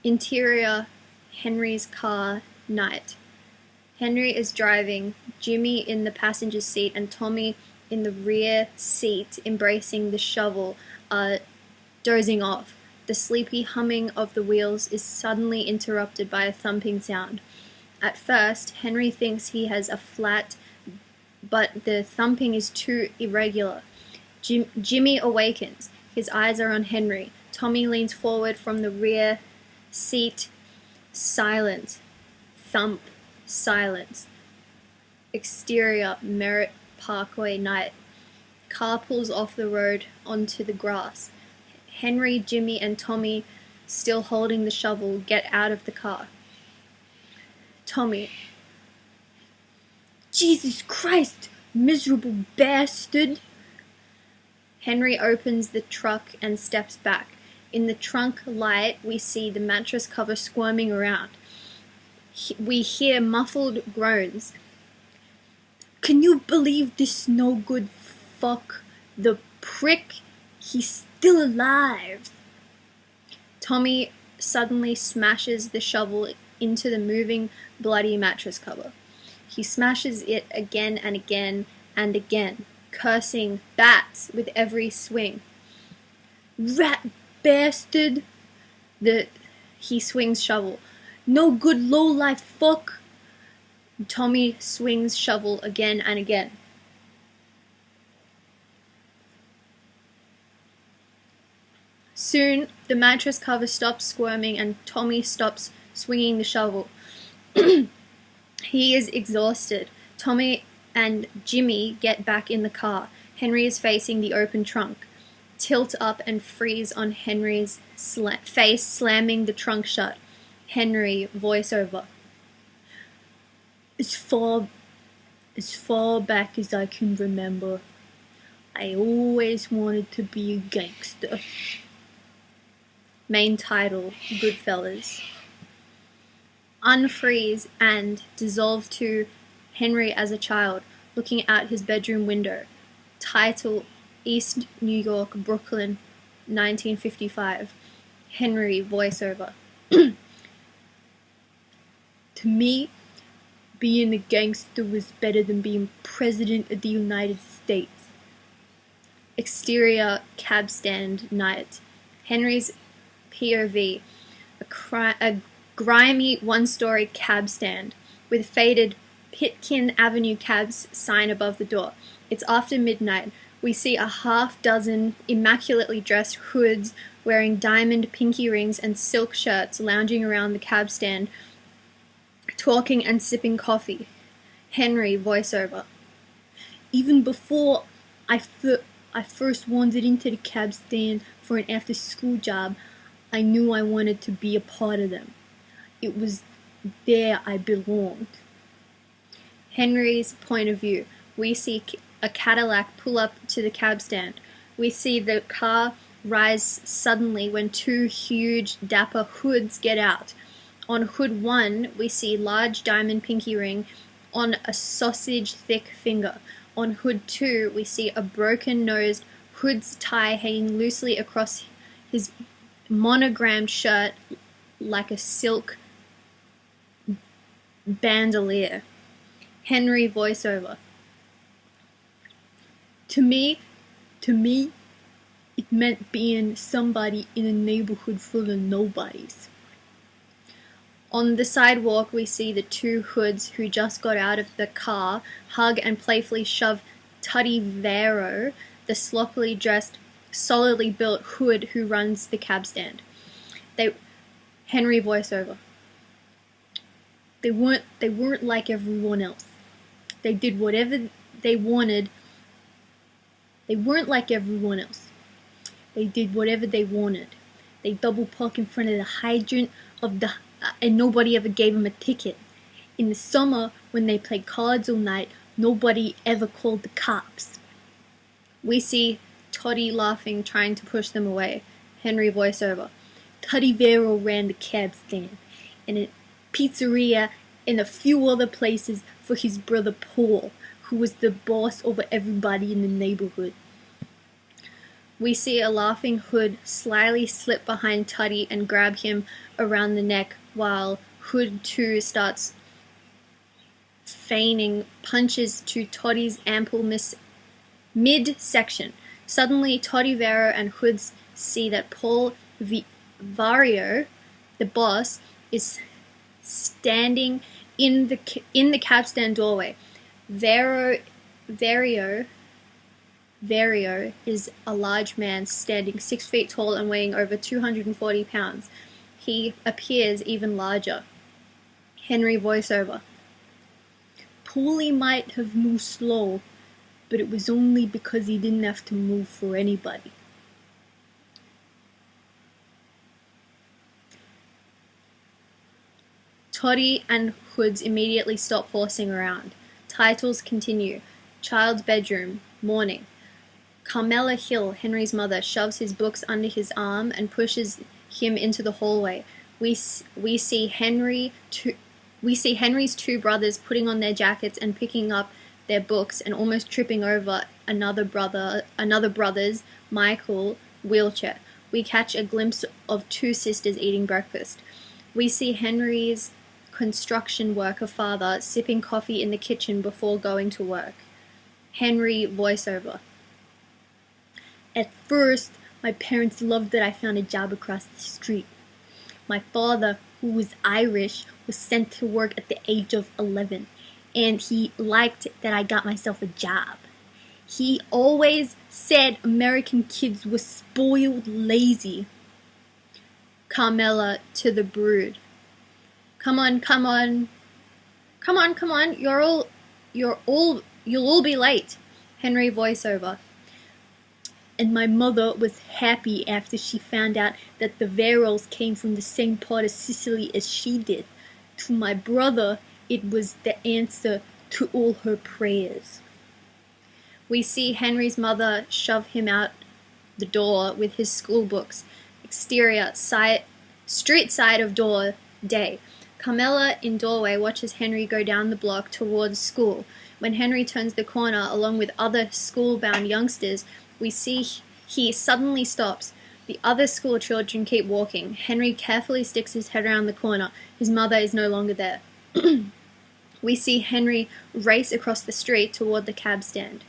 Interior, Henry's car, night. Henry is driving, Jimmy in the passenger seat and Tommy in the rear seat embracing the shovel, dozing off. The sleepy humming of the wheels is suddenly interrupted by a thumping sound. At first, Henry thinks he has a flat, but the thumping is too irregular. Jimmy awakens. His eyes are on Henry. Tommy leans forward from the rear seat. Silent. Thump. Silence. Exterior, Merritt Parkway, night. Car pulls off the road onto the grass. Henry, Jimmy, and Tommy, still holding the shovel, get out of the car. Tommy. Jesus Christ, miserable bastard! Henry opens the truck and steps back. In the trunk light, we see the mattress cover squirming around. We hear muffled groans. Can you believe this no good fuck? The prick, he's still alive. Tommy suddenly smashes the shovel into the moving, bloody mattress cover. He smashes it again and again and again, cursing bats with every swing. Rat bastard! He swings shovel. No good low-life fuck! Tommy swings shovel again and again. Soon, the mattress cover stops squirming and Tommy stops swinging the shovel. He is exhausted. Tommy and Jimmy get back in the car. Henry is facing the open trunk. Tilt up and freeze on Henry's face, slamming the trunk shut. Henry, voiceover. As far back as I can remember, I always wanted to be a gangster. Main title, Goodfellas. Unfreeze and dissolve to Henry as a child, looking out his bedroom window. Title, East New York, Brooklyn, 1955. Henry, voiceover. To me, being a gangster was better than being President of the United States. Exterior, cab stand, night. Henry's POV, a grimy one-story cab stand with faded Pitkin Avenue cabs sign above the door. It's after midnight. We see a half-dozen immaculately dressed hoods wearing diamond pinky rings and silk shirts lounging around the cab stand, talking and sipping coffee. Henry, voiceover. Even before I first wandered into the cab stand for an after-school job, I knew I wanted to be a part of them. It was there I belonged. Henry's point of view. We see a Cadillac pull up to the cab stand. We see the car rise suddenly when two huge, dapper hoods get out. On hood 1, we see large diamond pinky ring on a sausage-thick finger. On hood 2, we see a broken-nosed hood's tie hanging loosely across his monogrammed shirt like a silk bandolier. Henry, voiceover. To me, it meant being somebody in a neighborhood full of nobodies. On the sidewalk, we see the two hoods who just got out of the car hug and playfully shove Tuddy Vero, the sloppily dressed, solidly built hood who runs the cab stand. Henry, voiceover. They weren't like everyone else. They did whatever they wanted. They weren't like everyone else. They did whatever they wanted. They double park in front of the hydrant and nobody ever gave them a ticket. In the summer, when they played cards all night, nobody ever called the cops. We see Toddy laughing, trying to push them away. Henry, voiceover. Tuddy Vero ran the cab stand and a pizzeria and a few other places for his brother Paul, who was the boss over everybody in the neighborhood. We see a laughing Hood slyly slip behind Tutty and grab him around the neck while Hood too starts feigning punches to Toddy's ample midsection. Suddenly, Toddy, Vero, and Hoods see that Paul Vario, the boss, is standing in the cab stand doorway. Vario is a large man standing 6 feet tall and weighing over 240 pounds. He appears even larger. Henry voiceover. Paulie might have moved slow, but it was only because he didn't have to move for anybody. Toddy and Hoods immediately stop horsing around. Titles continue. Child's bedroom. Morning. Carmela Hill, Henry's mother, shoves his books under his arm and pushes him into the hallway. We see Henry's two brothers putting on their jackets and picking up their books and almost tripping over another brother's, Michael, wheelchair. We catch a glimpse of two sisters eating breakfast. We see Henry's construction worker father sipping coffee in the kitchen before going to work. Henry voiceover. At first, my parents loved that I found a job across the street. My father, who was Irish, was sent to work at the age of 11, and he liked that I got myself a job. He always said American kids were spoiled lazy. Carmela to the brood. Come on. You'll all be late. Henry voiceover. And my mother was happy after she found out that the Veros came from the same part of Sicily as she did. To my brother, it was the answer to all her prayers. We see Henry's mother shove him out the door with his school books. Exterior, street side of door, day. Carmela in doorway watches Henry go down the block towards school. When Henry turns the corner along with other school-bound youngsters, we see he suddenly stops. The other school children keep walking. Henry carefully sticks his head around the corner. His mother is no longer there. We see Henry race across the street toward the cab stand.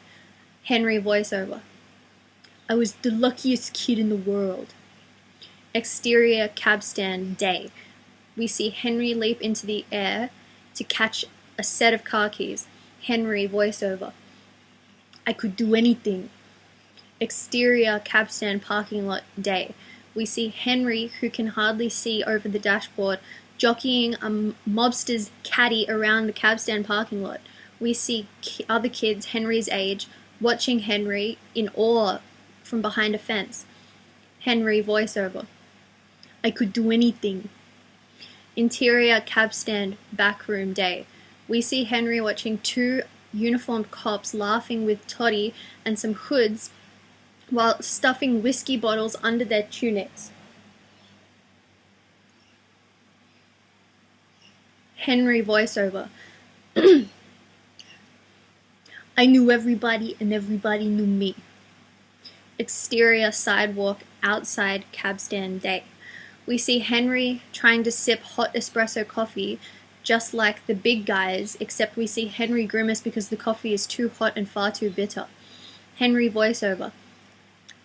Henry voiceover. I was the luckiest kid in the world. Exterior cab stand, day. We see Henry leap into the air to catch a set of car keys. Henry voiceover. I could do anything. Exterior cab stand parking lot, day. We see Henry, who can hardly see over the dashboard, jockeying a mobster's caddy around the cab stand parking lot. We see other kids Henry's age watching Henry in awe from behind a fence. Henry voiceover. I could do anything. Interior cab stand, back room, day. We see Henry watching two uniformed cops laughing with Toddy and some hoods while stuffing whiskey bottles under their tunics. Henry voiceover. I knew everybody and everybody knew me. Exterior sidewalk, outside cab stand, day. We see Henry trying to sip hot espresso coffee just like the big guys, except we see Henry grimace because the coffee is too hot and far too bitter. Henry voiceover.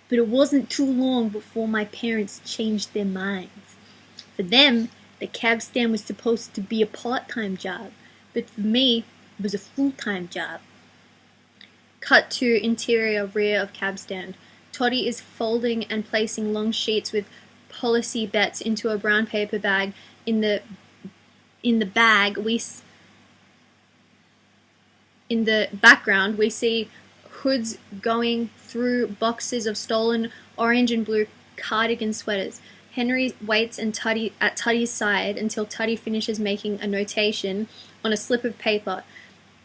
But it wasn't too long before my parents changed their minds. For them, the cab stand was supposed to be a part-time job, but for me, it was a full-time job. Cut to interior rear of cab stand. Toddy is folding and placing long sheets with policy bets into a brown paper bag. In the background, we see hoods going through boxes of stolen orange and blue cardigan sweaters. Henry waits at Tuddy's side until Tuddy finishes making a notation on a slip of paper.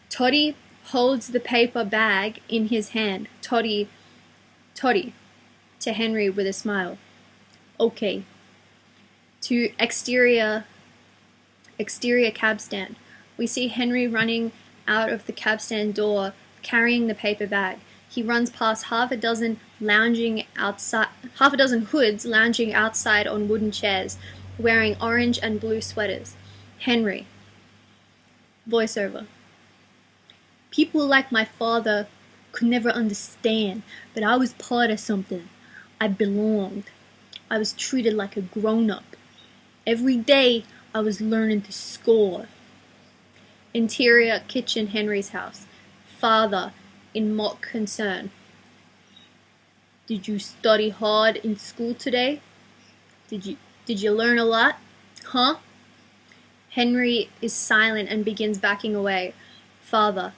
Toddy holds the paper bag in his hand. Toddy, to Henry with a smile. Okay. To exterior cab stand. We see Henry running out of the cab stand door carrying the paper bag. He runs past half a dozen lounging outside, half a dozen hoods lounging outside on wooden chairs, wearing orange and blue sweaters. Henry. Voiceover. People like my father could never understand, but I was part of something. I belonged. I was treated like a grown-up. Every day I was learning to score. Interior kitchen, Henry's house. Father, in mock concern. Did you study hard in school today? Did you learn a lot? Huh? Henry is silent and begins backing away. Father,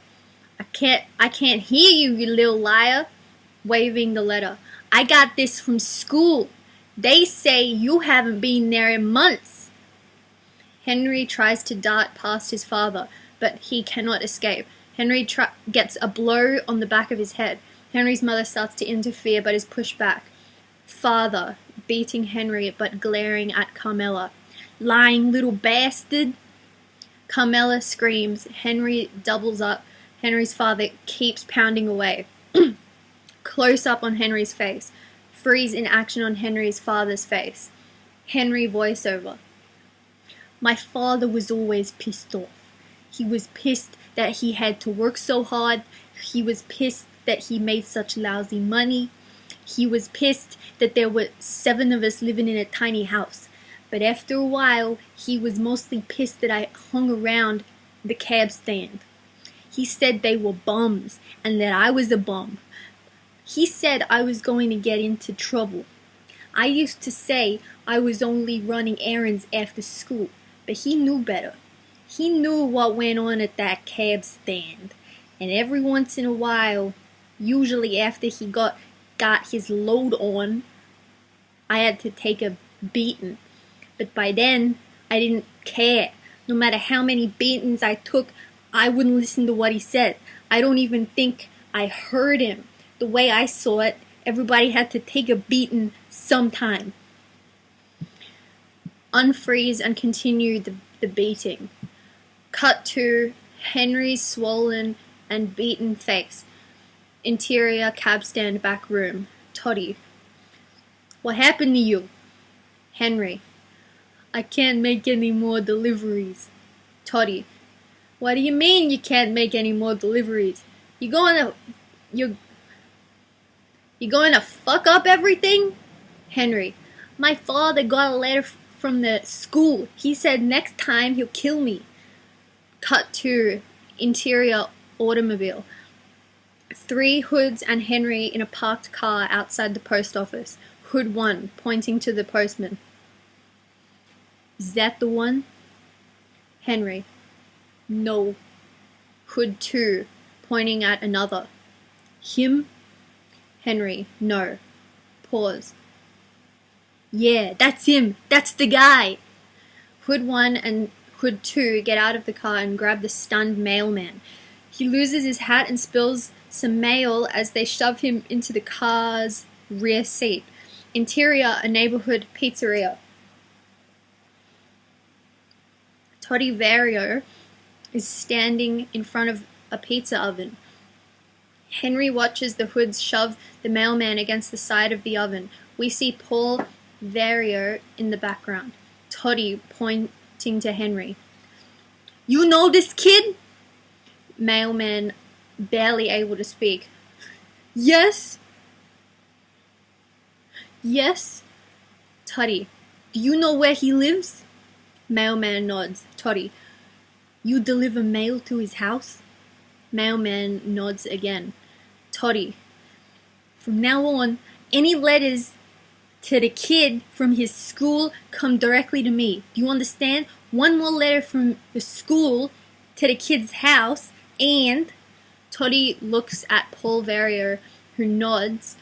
I can't hear you, you little liar. Waving the letter. I got this from school. They say you haven't been there in months. Henry tries to dart past his father, but he cannot escape. Henry gets a blow on the back of his head. Henry's mother starts to interfere, but is pushed back. Father, beating Henry, but glaring at Carmela. Lying little bastard. Carmela screams. Henry doubles up. Henry's father keeps pounding away. Close up on Henry's face. Freeze in action on Henry's father's face. Henry voiceover. My father was always pissed off. He was pissed that he had to work so hard. He was pissed that he made such lousy money. He was pissed that there were 7 of us living in a tiny house. But after a while, he was mostly pissed that I hung around the cab stand. He said they were bums and that I was a bum. He said I was going to get into trouble. I used to say I was only running errands after school, but he knew better. He knew what went on at that cab stand, and every once in a while, usually after he got his load on, I had to take a beating. But by then, I didn't care. No matter how many beatings I took, I wouldn't listen to what he said. I don't even think I heard him. The way I saw it, everybody had to take a beating sometime. Unfreeze and continue the beating. Cut to Henry's swollen and beaten face. Interior cab stand, back room. Toddy. What happened to you? Henry. I can't make any more deliveries. Toddy. What do you mean you can't make any more deliveries? You're going to fuck up everything? Henry. My father got a letter from the school. He said next time he'll kill me. Cut to interior automobile. 3 hoods and Henry in a parked car outside the post office. Hood 1 pointing to the postman. Is that the one? Henry. No. Hood 2 pointing at another. Him? Henry. No. Pause. Yeah, that's him. That's the guy. Hood 1 and Hood 2 get out of the car and grab the stunned mailman. He loses his hat and spills some mail as they shove him into the car's rear seat. Interior, a neighborhood pizzeria. Toddy Vario is standing in front of a pizza oven. Henry watches the hoods shove the mailman against the side of the oven. We see Paul Vario in the background. Toddy pointing to Henry. You know this kid? Mailman barely able to speak. Yes? Yes? Toddy. Do you know where he lives? Mailman nods. Toddy. You deliver mail to his house? Mailman nods again. Toddy. From now on, any letters to the kid from his school come directly to me. Do you understand? One more letter from the school to the kid's house, and Toddy looks at Paul Verrier, who nods,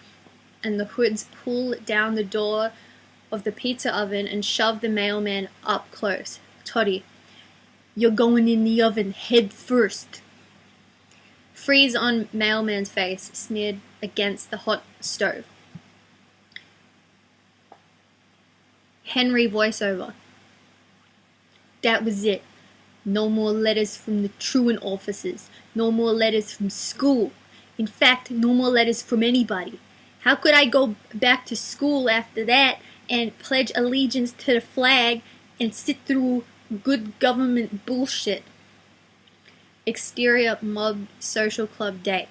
and the hoods pull down the door of the pizza oven and shove the mailman up close. Toddy. You're going in the oven head first. Freeze on mailman's face, smeared against the hot stove. Henry voiceover. That was it. No more letters from the truant officers. No more letters from school. In fact, no more letters from anybody. How could I go back to school after that and pledge allegiance to the flag and sit through good government bullshit? Exterior mob social club day.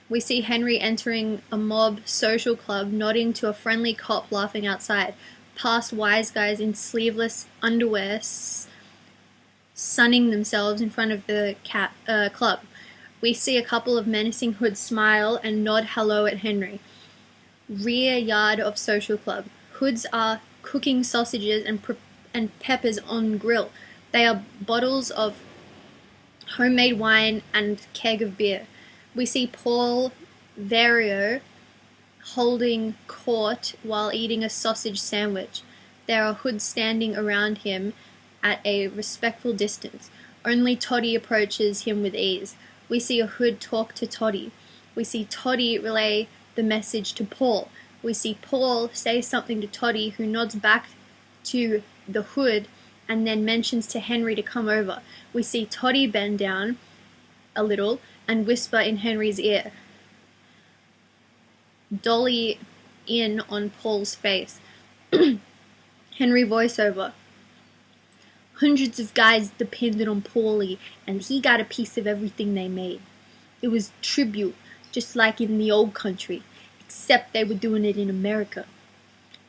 We see Henry entering a mob social club, nodding to a friendly cop laughing outside, past wise guys in sleeveless underwear sunning themselves in front of the club. We see a couple of menacing hoods smile and nod hello at Henry. Rear yard of social club. Hoods are cooking sausages and peppers on grill. They are bottles of homemade wine and keg of beer. We see Paul Vario holding court while eating a sausage sandwich. There are hoods standing around him at a respectful distance. Only Toddy approaches him with ease. We see a hood talk to Toddy. We see Toddy relay the message to Paul. We see Paul say something to Toddy, who nods back to the hood and then mentions to Henry to come over. We see Toddy bend down a little and whisper in Henry's ear, dolly in on Paul's face. Henry voiceover. Hundreds of guys depended on Paulie, and he got a piece of everything they made. It was tribute, just like in the old country, except they were doing it in America.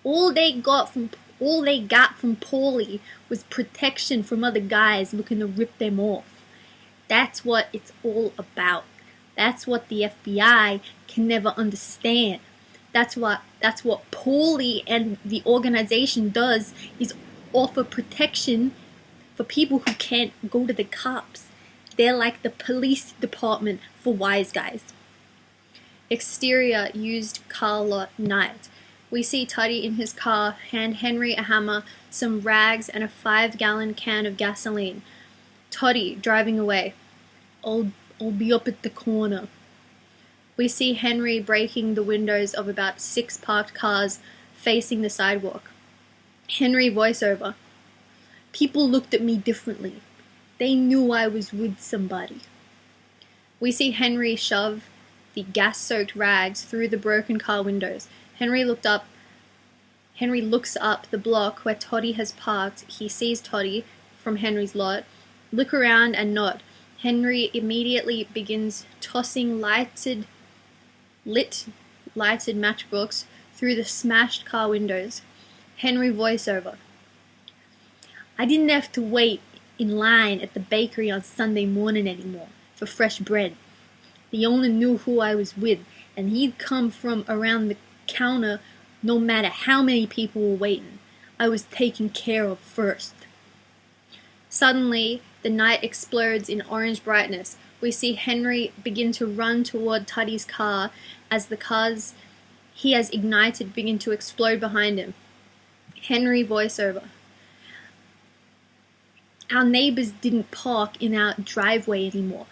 All they got from Paulie was protection from other guys looking to rip them off. That's what it's all about. That's what the FBI can never understand. That's what Paulie and the organization does, is offer protection for people who can't go to the cops. They're like the police department for wise guys. Exterior used car lot night. We see Toddy in his car hand Henry a hammer, some rags, and a 5-gallon can of gasoline. Toddy driving away. I'll be up at the corner. We see Henry breaking the windows of about 6 parked cars facing the sidewalk. Henry voiceover. People looked at me differently. They knew I was with somebody. We see Henry shove the gas-soaked rags through the broken car windows. Henry looks up the block where Toddy has parked. He sees Toddy from Henry's lot, look around and nod. Henry immediately begins tossing lighted matchbooks through the smashed car windows. Henry voiceover. I didn't have to wait in line at the bakery on Sunday morning anymore for fresh bread. The owner knew who I was with, and he'd come from around the counter no matter how many people were waiting. I was taken care of first. Suddenly, the night explodes in orange brightness. We see Henry begin to run toward Tuddy's car as the cars he has ignited begin to explode behind him. Henry voiceover. Our neighbors didn't park in our driveway anymore,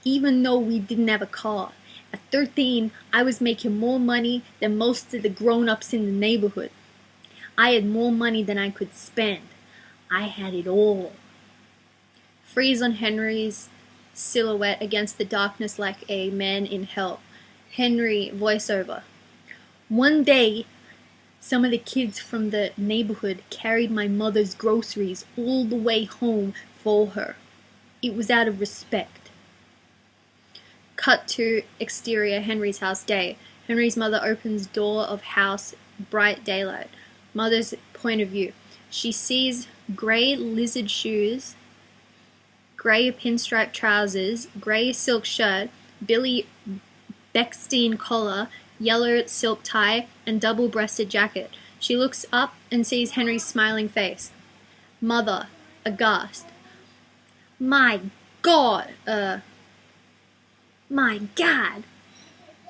even though we didn't have a car. At 13, I was making more money than most of the grown-ups in the neighborhood. I had more money than I could spend. I had it all. Freeze on Henry's silhouette against the darkness like a man in hell. Henry voiceover. One day, some of the kids from the neighborhood carried my mother's groceries all the way home for her. It was out of respect. Cut to exterior Henry's house day. Henry's mother opens door of house, bright daylight. Mother's point of view. She sees gray lizard shoes, gray pinstripe trousers, gray silk shirt, Billy Beckstein collar, yellow silk tie, and double-breasted jacket. She looks up and sees Henry's smiling face. Mother, aghast. My God,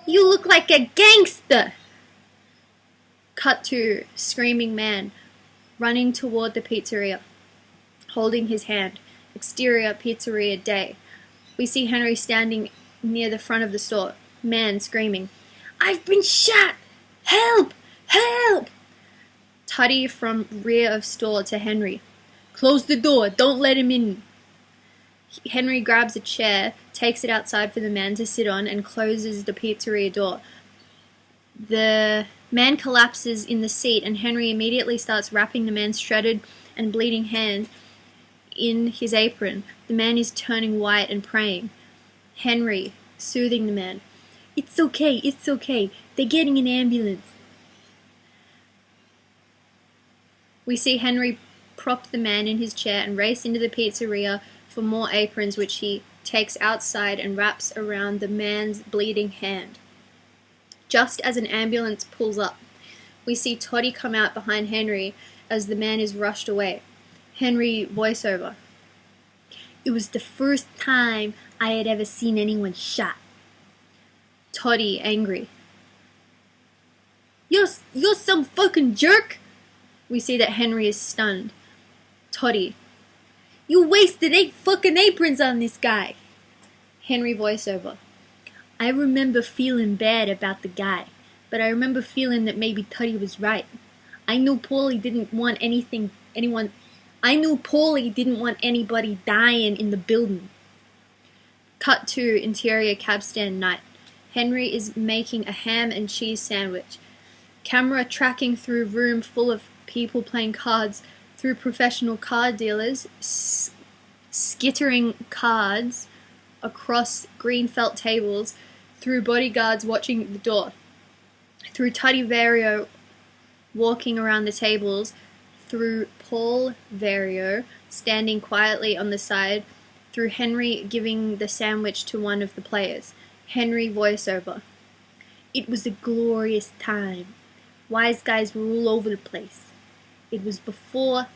you look like a gangster! Cut to screaming man running toward the pizzeria, holding his hand. Exterior pizzeria day. We see Henry standing near the front of the store. Man screaming, I've been shot! Help! Help! Tuddy from rear of store to Henry. Close the door, don't let him in. Henry grabs a chair, takes it outside for the man to sit on, and closes the pizzeria door. The man collapses in the seat, and Henry immediately starts wrapping the man's shredded and bleeding hand in his apron. The man is turning white and praying. Henry, soothing the man. It's okay, it's okay. They're getting an ambulance. We see Henry prop the man in his chair and race into the pizzeria for more aprons, which he takes outside and wraps around the man's bleeding hand. Just as an ambulance pulls up, we see Toddy come out behind Henry as the man is rushed away. Henry voiceover. It was the first time I had ever seen anyone shot. Toddy, angry. You're some fucking jerk! We see that Henry is stunned. Toddy. You wasted 8 fucking aprons on this guy. Henry voiceover. I remember feeling bad about the guy, but I remember feeling that maybe Toddy was right. I knew Paulie didn't want anybody dying in the building. Cut to interior cab stand night. Henry is making a ham and cheese sandwich. Camera tracking through room full of people playing cards, through professional card dealers, skittering cards across green felt tables, through bodyguards watching the door, through Toddy Vario walking around the tables, through Paul Vario standing quietly on the side, through Henry giving the sandwich to one of the players. Henry voiceover. It was a glorious time. Wise guys were all over the place. It was before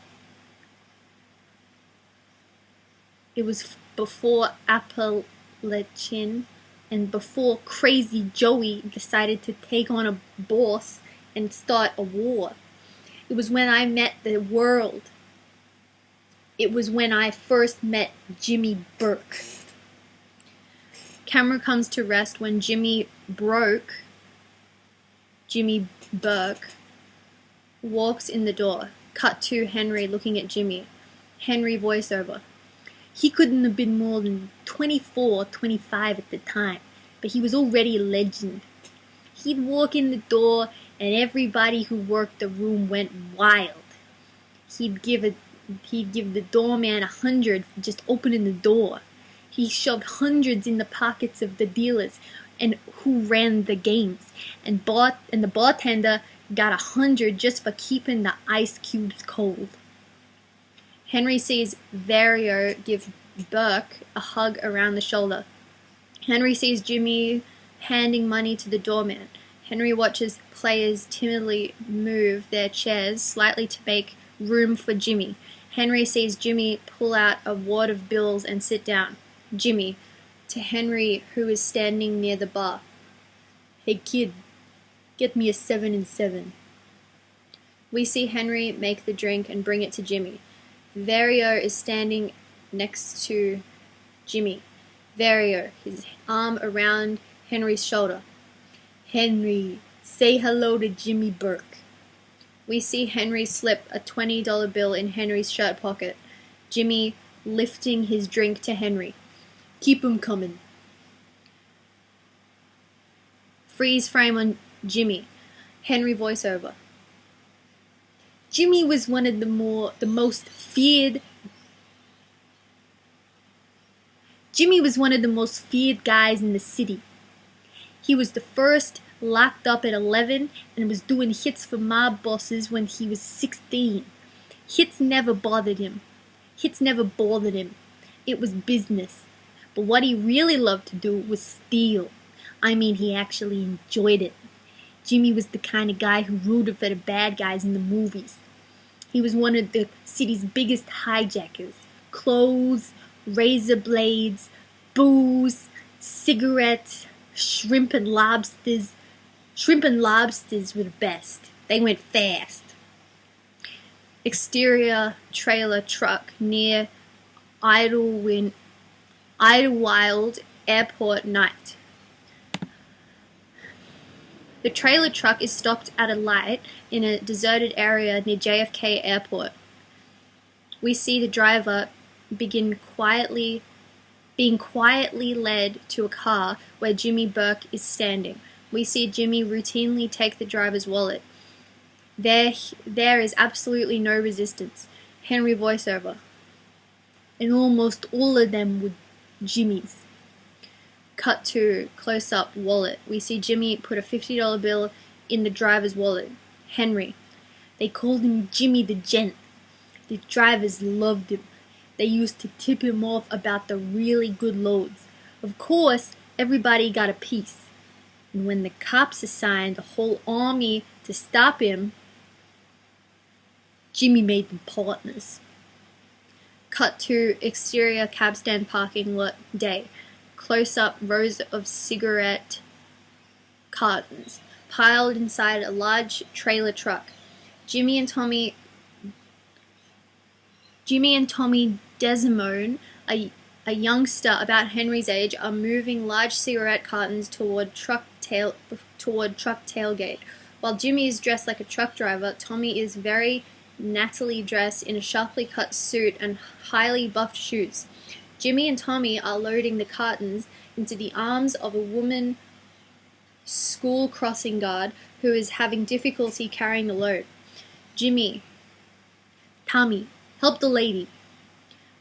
Appalachian and before Crazy Joey decided to take on a boss and start a war. It was when I met the world. It was when I first met Jimmy Burke. Camera comes to rest when Jimmy Burke walks in the door. Cut to Henry looking at Jimmy. Henry voiceover. He couldn't have been more than 24, 25 at the time, but he was already a legend. He'd walk in the door and everybody who worked the room went wild. He'd give the doorman 100 for just opening the door. He shoved hundreds in the pockets of the dealers and who ran the games, and the bartender got 100 just for keeping the ice cubes cold. Henry sees Vario give Burke a hug around the shoulder. Henry sees Jimmy handing money to the doorman. Henry watches players timidly move their chairs slightly to make room for Jimmy. Henry sees Jimmy pull out a wad of bills and sit down. Jimmy, to Henry, who is standing near the bar. Hey kid, get me a 7 and 7. We see Henry make the drink and bring it to Jimmy. Vario is standing next to Jimmy. Vario, his arm around Henry's shoulder. Henry, say hello to Jimmy Burke. We see Henry slip a $20 bill in Henry's shirt pocket. Jimmy lifting his drink to Henry. Keep 'em coming. Freeze frame on Jimmy. Henry voiceover. Jimmy was one of the most feared guys in the city. He was the first locked up at 11 and was doing hits for mob bosses when he was 16. Hits never bothered him. It was business. But what he really loved to do was steal. I mean, he actually enjoyed it. Jimmy was the kind of guy who rooted for the bad guys in the movies. He was one of the city's biggest hijackers. Clothes, razor blades, booze, cigarettes, shrimp and lobsters. Shrimp and lobsters were the best. They went fast. Exterior trailer truck near Idlewild Airport night. The trailer truck is stopped at a light in a deserted area near JFK Airport. We see the driver being quietly led to a car where Jimmy Burke is standing. we see Jimmy routinely take the driver's wallet. There is absolutely no resistance. Henry voiceover. And almost all of them were Jimmy's. Cut to close-up wallet. We see Jimmy put a $50 bill in the driver's wallet. Henry. They called him Jimmy the Gent. The drivers loved him. They used to tip him off about the really good loads. Of course, everybody got a piece. And when the cops assigned a whole army to stop him, Jimmy made them partners. Cut to exterior cab stand parking lot day. Close-up rows of cigarette cartons piled inside a large trailer truck. Jimmy and Tommy Desmond, a youngster about Henry's age, are moving large cigarette cartons toward truck tailgate. While Jimmy is dressed like a truck driver, Tommy is very nattily dressed in a sharply cut suit and highly buffed shoes. Jimmy and Tommy are loading the cartons into the arms of a woman school crossing guard who is having difficulty carrying the load. Jimmy, Tommy, help the lady.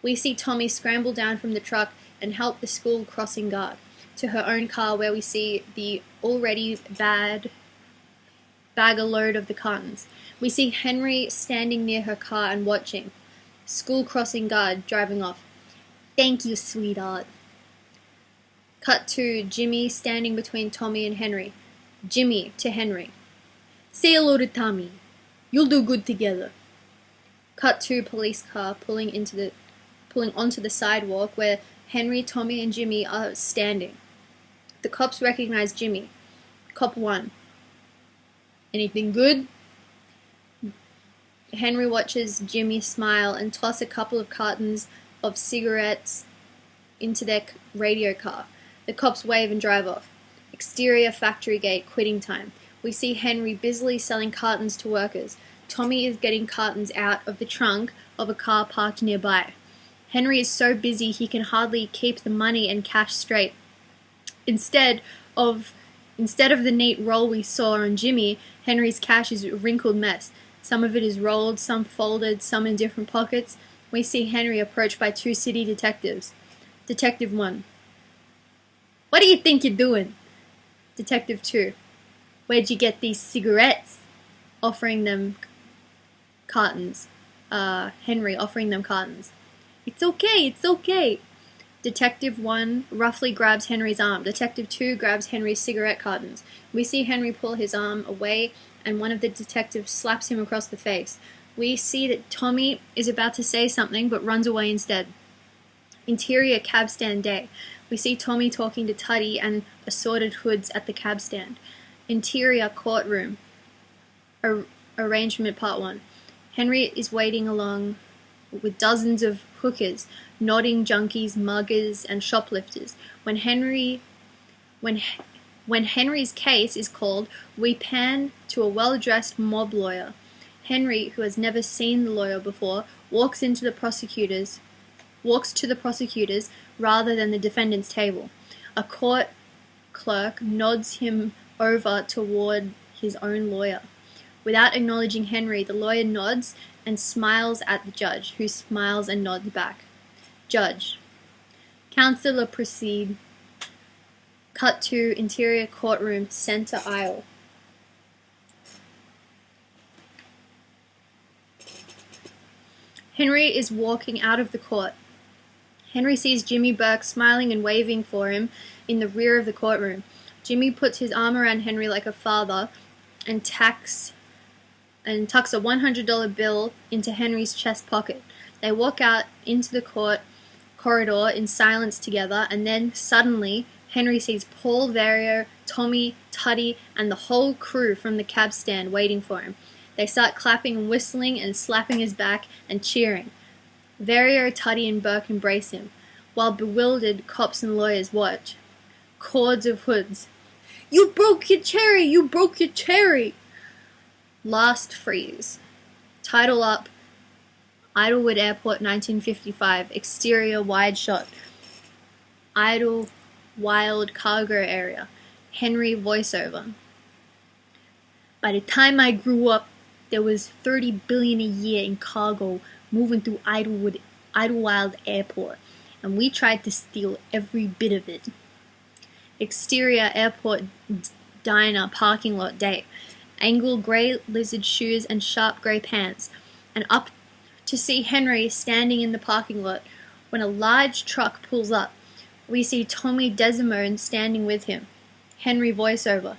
We see Tommy scramble down from the truck and help the school crossing guard to her own car, where we see the already bag a load of the cartons. We see Henry standing near her car and watching. School crossing guard driving off. Thank you, sweetheart. Cut to Jimmy standing between Tommy and Henry. Jimmy to Henry. Say hello to Tommy. You'll do good together. Cut to police car pulling onto the sidewalk where Henry, Tommy, and Jimmy are standing. The cops recognize Jimmy. Cop 1. Anything good? Henry watches Jimmy smile and toss a couple of cartons of cigarettes into their radio car. The cops wave and drive off. Exterior factory gate, quitting time. We see Henry busily selling cartons to workers. Tommy is getting cartons out of the trunk of a car parked nearby. Henry is so busy he can hardly keep the money and cash straight. Instead of the neat roll we saw on Jimmy, Henry's cash is a wrinkled mess. Some of it is rolled, some folded, some in different pockets. We see Henry approached by 2 city detectives. Detective 1. What do you think you're doing? Detective 2. Where'd you get these cigarettes? Offering them cartons. Henry offering them cartons. It's okay, it's okay. Detective 1 roughly grabs Henry's arm. Detective 2 grabs Henry's cigarette cartons. We see Henry pull his arm away, and one of the detectives slaps him across the face. We see that Tommy is about to say something, but runs away instead. Interior cab stand day. We see Tommy talking to Tuddy and assorted hoods at the cab stand. Interior courtroom. Arrangement part 1. Henry is waiting along with dozens of hookers, nodding junkies, muggers, and shoplifters. When Henry's case is called, we pan to a well-dressed mob lawyer. Henry, who has never seen the lawyer before, walks to the prosecutors rather than the defendant's table. A court clerk nods him over toward his own lawyer. Without acknowledging Henry, the lawyer nods and smiles at the judge, who smiles and nods back. Judge. Counselor proceed. Cut to interior courtroom, center aisle. Henry is walking out of the court. Henry sees Jimmy Burke smiling and waving for him in the rear of the courtroom. Jimmy puts his arm around Henry like a father and tucks a $100 bill into Henry's chest pocket. They walk out into the corridor in silence together, and then suddenly Henry sees Paul, Verrier, Tommy, Tuddy, and the whole crew from the cab stand waiting for him. They start clapping and whistling and slapping his back and cheering. Verrier, Tuddy, and Burke embrace him, while bewildered cops and lawyers watch. Cords of hoods. You broke your cherry! You broke your cherry! Last freeze. Title up. Idlewood Airport 1955. Exterior wide shot. Idle, wild cargo area. Henry voiceover. By the time I grew up, there was 30 billion a year in cargo moving through Idlewild Airport, and we tried to steal every bit of it. Exterior airport diner parking lot day. Angled grey lizard shoes and sharp grey pants, and up to see Henry standing in the parking lot. When a large truck pulls up, we see Tommy Desmond standing with him. Henry voiceover.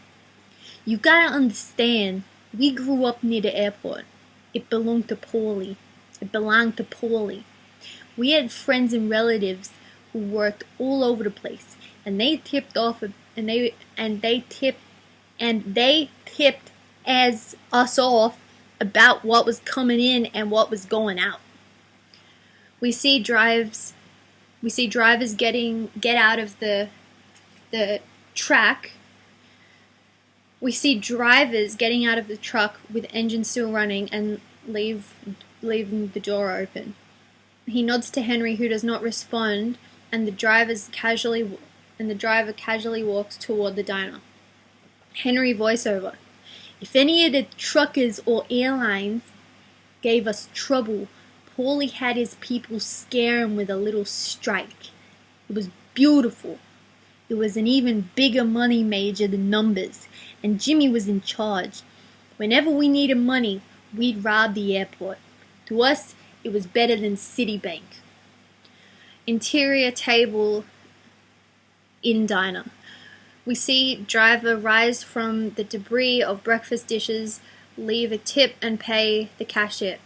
You gotta understand, we grew up near the airport. It belonged to Paulie. We had friends and relatives who worked all over the place, and they tipped as us off about what was coming in and what was going out. We see drivers get out of the track. We see drivers getting out of the truck with engine still running and leaving the door open. He nods to Henry, who does not respond, and the driver casually walks toward the diner. Henry voiceover. If any of the truckers or airlines gave us trouble, Paulie had his people scare him with a little strike. It was beautiful. It was an even bigger money major than numbers, and Jimmy was in charge. Whenever we needed money, we'd rob the airport. To us, it was better than Citibank. Interior table in diner. We see driver rise from the debris of breakfast dishes, leave a tip and pay the cashier.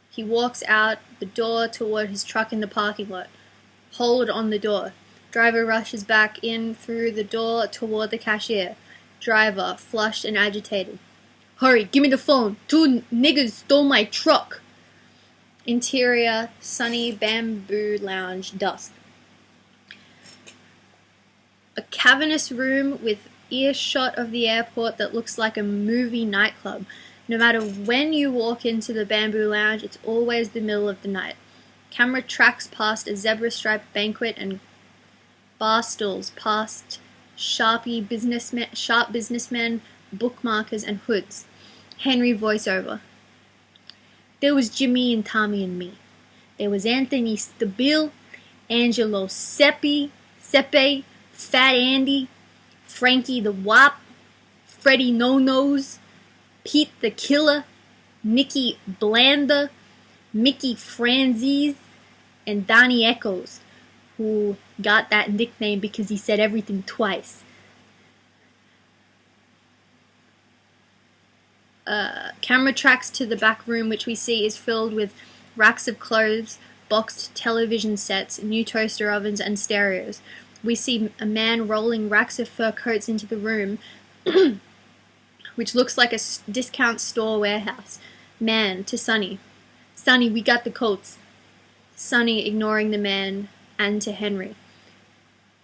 He walks out the door toward his truck in the parking lot. Hold on the door. Driver rushes back in through the door toward the cashier. Driver, flushed and agitated. Hurry, give me the phone. 2 niggers stole my truck. Interior, sunny bamboo lounge, dusk. A cavernous room with earshot of the airport that looks like a movie nightclub. No matter when you walk into the bamboo lounge, it's always the middle of the night. Camera tracks past a zebra-striped banquet and bar stools, past sharp businessmen, bookmarkers, and hoods. Henry voiceover. There was Jimmy and Tommy and me. There was Anthony Stabile, Angelo Seppe, Fat Andy, Frankie the Wop, Freddie No-Nose, Pete the Killer, Nicky Blanda, Mickey Franzese, and Donnie Echoes, who got that nickname because he said everything twice. Camera tracks to the back room, which we see is filled with racks of clothes, boxed television sets, new toaster ovens, and stereos. We see a man rolling racks of fur coats into the room, which looks like a discount store warehouse. Man to Sonny. Sonny, we got the coats. Sonny ignoring the man, and to Henry.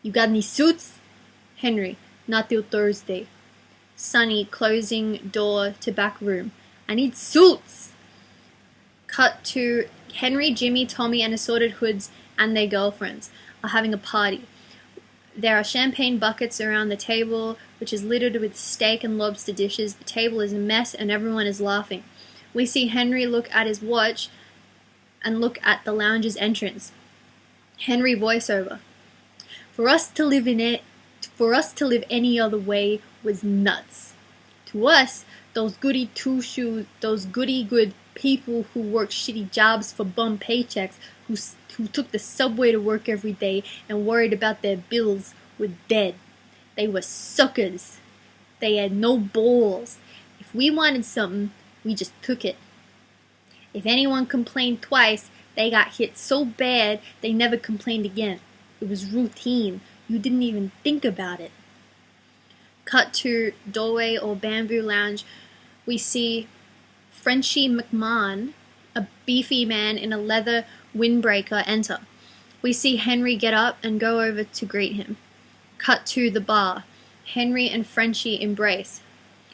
You got any suits? Henry, not till Thursday. Sonny closing door to back room. I need suits! Cut to Henry, Jimmy, Tommy, and assorted hoods and their girlfriends are having a party. There are champagne buckets around the table, which is littered with steak and lobster dishes. The table is a mess and everyone is laughing. We see Henry look at his watch and look at the lounge's entrance. Henry voiceover. For us to live any other way was nuts. To us, those goody good people who worked shitty jobs for bum paychecks, who took the subway to work every day and worried about their bills, were dead. They were suckers. They had no balls. If we wanted something, we just took it. If anyone complained twice, they got hit so bad they never complained again. It was routine. You didn't even think about it. Cut to doorway or bamboo lounge. We see Frenchie McMahon, a beefy man in a leather windbreaker, enter. We see Henry get up and go over to greet him. Cut to the bar. Henry and Frenchie embrace.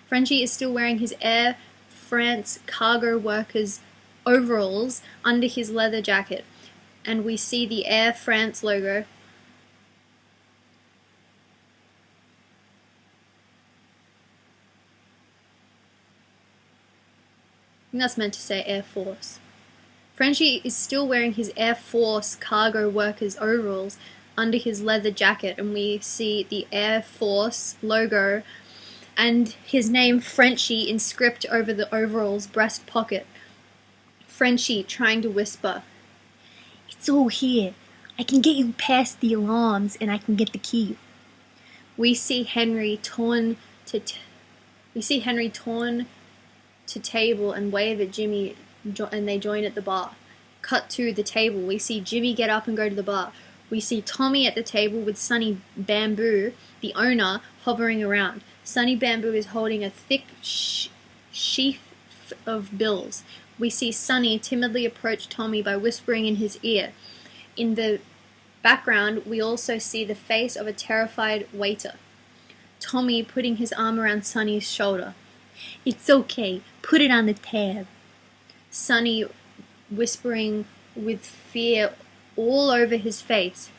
Frenchie is still wearing his Air France cargo workers overalls under his leather jacket, and we see the Air France logo. think that's meant to say Air Force. Frenchie is still wearing his Air Force cargo workers overalls under his leather jacket, and we see the Air Force logo and his name Frenchie in script over the overalls breast pocket. Frenchie trying to whisper, "It's all here. I can get you past the alarms and I can get the key." We see Henry torn to table and wave at Jimmy, and they join at the bar. Cut to the table. We see Jimmy get up and go to the bar. We see Tommy at the table with Sonny Bamboo, the owner, hovering around. Sonny Bamboo is holding a thick sheath of bills. We see Sonny timidly approach Tommy by whispering in his ear. In the background, we also see the face of a terrified waiter. Tommy putting his arm around Sonny's shoulder. "It's okay, put it on the tab." Sonny whispering with fear all over his face.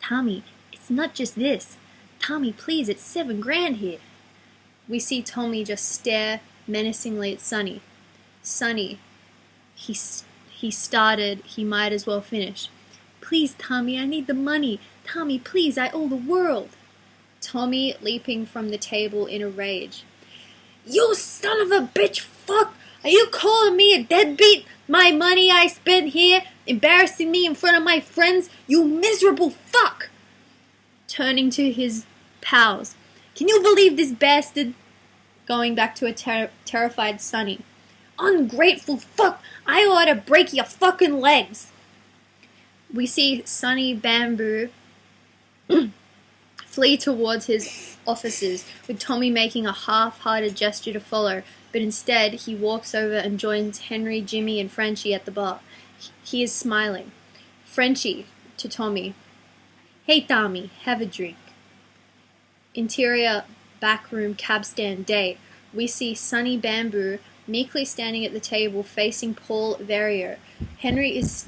"Tommy, it's not just this. Tommy, please, it's $7,000 here." We see Tommy just stare menacingly at Sonny. Sonny, he started, he might as well finish. "Please, Tommy, I need the money. Tommy, please, I owe the world." Tommy leaping from the table in a rage. "You son of a bitch fuck! Are you calling me a deadbeat? My money I spent here, embarrassing me in front of my friends, you miserable fuck!" Turning to his pals. "Can you believe this bastard?" Going back to a terrified Sonny. "Ungrateful fuck! I ought to break your fucking legs!" We see Sonny Bamboo flee towards his officers, with Tommy making a half-hearted gesture to follow, but instead he walks over and joins Henry, Jimmy, and Frenchie at the bar. He is smiling. Frenchie to Tommy. "Hey Tommy, have a drink." Interior backroom cab stand day. We see Sonny Bamboo meekly standing at the table facing Paul Verrier. Henry is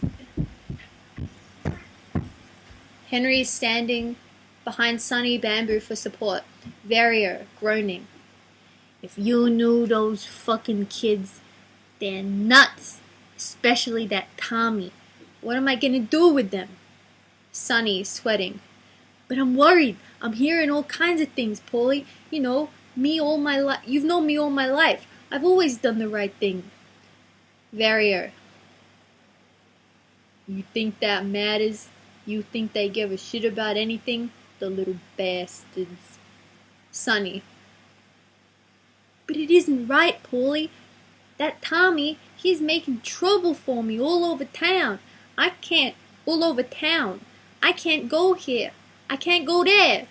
standing behind Sonny Bamboo for support. Verrier groaning. "If you knew those fucking kids, they're nuts. Especially that Tommy. What am I gonna do with them?" Sonny sweating. "But I'm worried. I'm hearing all kinds of things, Paulie. You know, me all my life. You've known me all my life. I've always done the right thing." Verrier. "You think that matters? You think they give a shit about anything? The little bastards." Sonny. "But it isn't right, Paulie. That Tommy, he's making trouble for me all over town. I can't go here. I can't go there.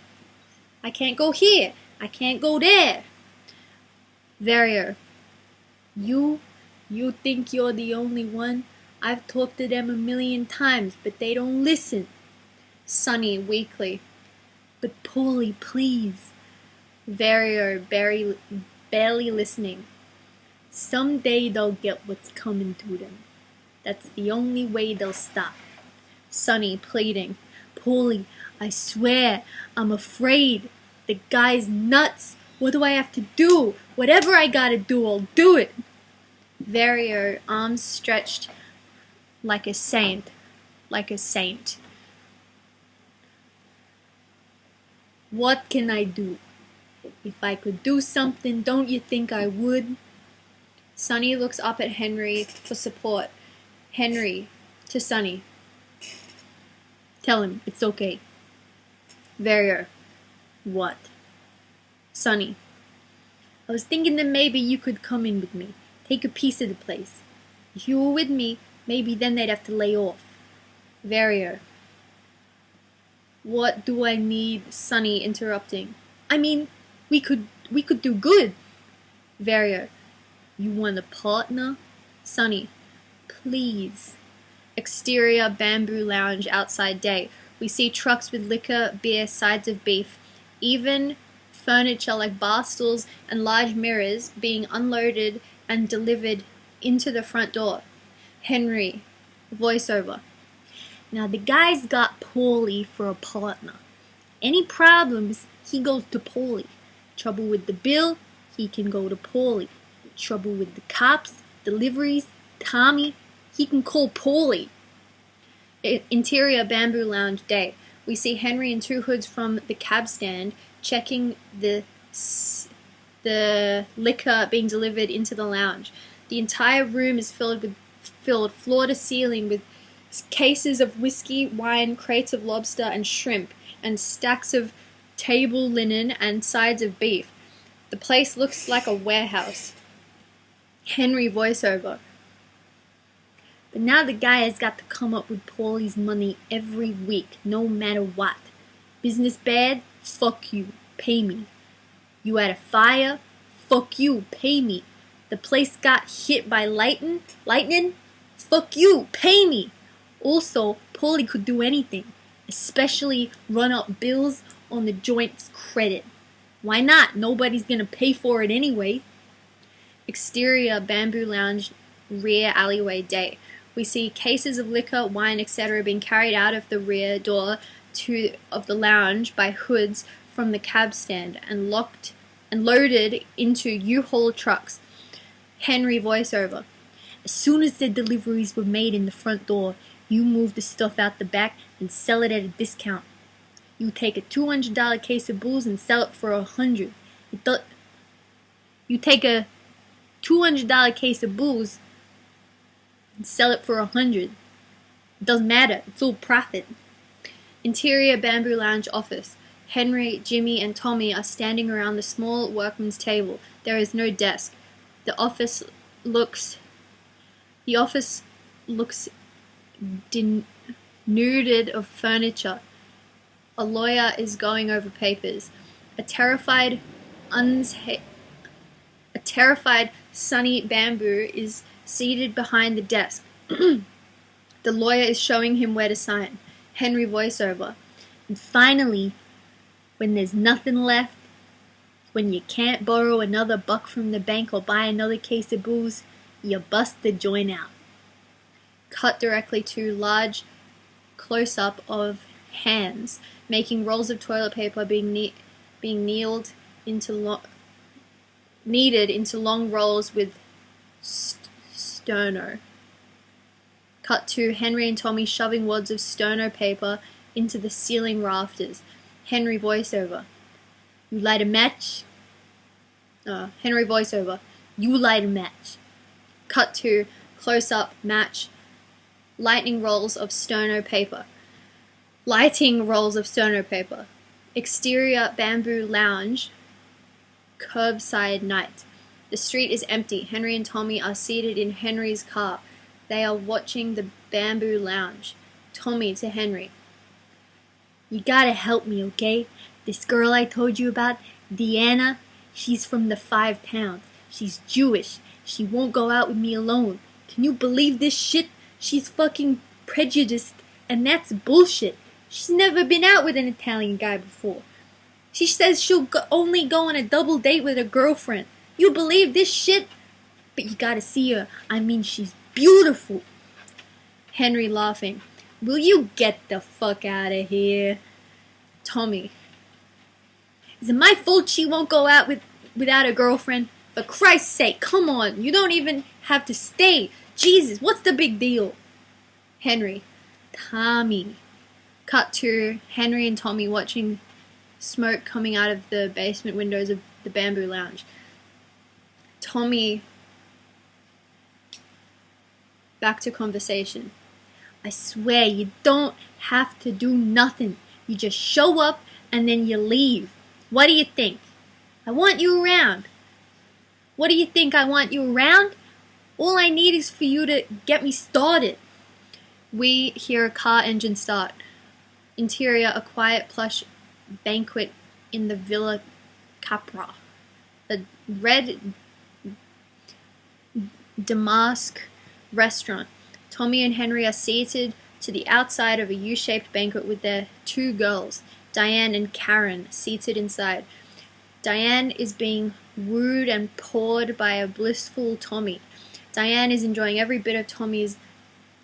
I can't go here. I can't go there." Verrier. You think you're the only one? I've talked to them 1,000,000 times, but they don't listen." Sonny weakly. "But Paulie, please." Verrier barely listening. "Someday they'll get what's coming to them. That's the only way they'll stop." Sonny pleading. "Paulie, I swear, I'm afraid. The guy's nuts. What do I have to do? Whatever I gotta do, I'll do it." Verrier, arms stretched like a saint. "What can I do? If I could do something, don't you think I would?" Sonny looks up at Henry for support. Henry to Sonny. "Tell him it's okay." Verrier. "What?" Sonny. "I was thinking that maybe you could come in with me. Take a piece of the place. If you were with me, maybe then they'd have to lay off." Verrier. "What do I need?" Sonny interrupting. "I mean, we could do good." Verrier. "You want a partner?" Sonny. "Please." Exterior bamboo lounge outside day. We see trucks with liquor, beer, sides of beef, even furniture like bar stools and large mirrors being unloaded and delivered into the front door. Henry. Voiceover. "Now the guy's got Paulie for a partner. Any problems, he goes to Paulie. Trouble with the bill, he can go to Paulie. Trouble with the cops, deliveries, Tommy. He can call Paulie. Interior Bamboo Lounge day. We see Henry and two hoods from the cab stand checking the liquor being delivered into the lounge. The entire room is filled floor to ceiling with cases of whiskey, wine, crates of lobster and shrimp, and stacks of table linen and sides of beef. The place looks like a warehouse. Henry voiceover. But now the guy has got to come up with Paulie's money every week, no matter what. Business bad? Fuck you. Pay me. You had a fire? Fuck you. Pay me. The place got hit by lightning? Fuck you. Pay me. Also, Paulie could do anything, especially run up bills on the joint's credit. Why not? Nobody's gonna pay for it anyway. Exterior Bamboo Lounge rear alleyway day. We see cases of liquor, wine, etc. being carried out of the rear door of the lounge by hoods from the cab stand and loaded into U-Haul trucks. Henry voiceover. As soon as the deliveries were made in the front door, you move the stuff out the back and sell it at a discount. You take a $200 case of booze and sell it for $100. You take a $200 case of booze and sell it for $100. It doesn't matter. It's all profit. Interior Bamboo Lounge office. Henry, Jimmy, and Tommy are standing around the small workman's table. There is no desk. The office looks denuded of furniture. A lawyer is going over papers. A terrified Sonny Bamboo is seated behind the desk. The lawyer is showing him where to sign. Henry voiceover. And finally, when there's nothing left, when you can't borrow another $1 from the bank or buy another case of booze, you bust the joint out. Cut directly to large close-up of hands making rolls of toilet paper being kneaded into long rolls with sterno. Cut to Henry and Tommy shoving wads of sterno paper into the ceiling rafters. Henry voiceover. You light a match? Henry voiceover. You light a match. Cut to close-up match. Lighting rolls of sterno paper. Exterior Bamboo Lounge. Curbside night. The street is empty. Henry and Tommy are seated in Henry's car. They are watching the Bamboo Lounge. Tommy to Henry. You gotta help me, okay? This girl I told you about, Deanna, she's from the 5 towns. She's Jewish. She won't go out with me alone. Can you believe this shit? She's fucking prejudiced, and that's bullshit. She's never been out with an Italian guy before. She says she'll only go on a double date with her girlfriend. You believe this shit? But you gotta see her. I mean, she's beautiful. Henry laughing. Will you get the fuck out of here? Tommy. Is it my fault she won't go out without a girlfriend? For Christ's sake, come on. You don't even have to stay. Jesus, what's the big deal? Henry. Tommy. Cut to Henry and Tommy watching smoke coming out of the basement windows of the Bamboo Lounge. Tommy. Back to conversation. I swear you don't have to do nothing. You just show up and then you leave. What do you think? I want you around. What do you think I want you around? All I need is for you to get me started. We hear a car engine start. Interior, a quiet, plush banquet in the Villa Capra. A red damask restaurant. Tommy and Henry are seated to the outside of a U-shaped banquet with their 2 girls, Diane and Karen, seated inside. Diane is being wooed and pawed by a blissful Tommy. Diane is enjoying every bit of Tommy's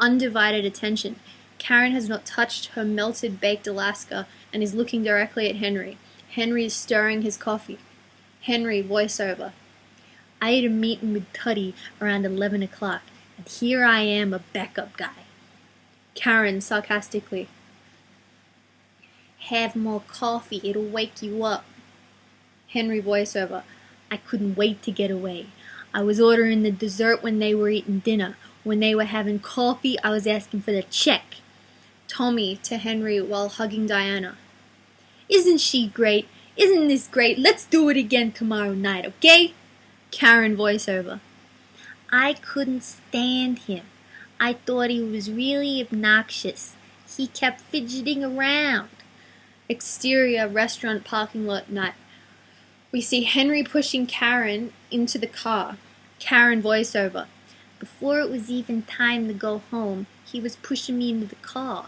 undivided attention. Karen has not touched her melted baked Alaska and is looking directly at Henry. Henry is stirring his coffee. Henry voiceover. I had a meeting with Tuddy around 11 o'clock, and here I am a backup guy. Karen sarcastically. Have more coffee, it'll wake you up. Henry voiceover. I couldn't wait to get away. I was ordering the dessert when they were eating dinner. When they were having coffee, I was asking for the check. Tommy to Henry while hugging Diana. Isn't she great? Isn't this great? Let's do it again tomorrow night, okay? Karen voiceover. I couldn't stand him. I thought he was really obnoxious. He kept fidgeting around. Exterior restaurant parking lot night. We see Henry pushing Karen into the car. Karen voiceover. Before it was even time to go home, he was pushing me into the car.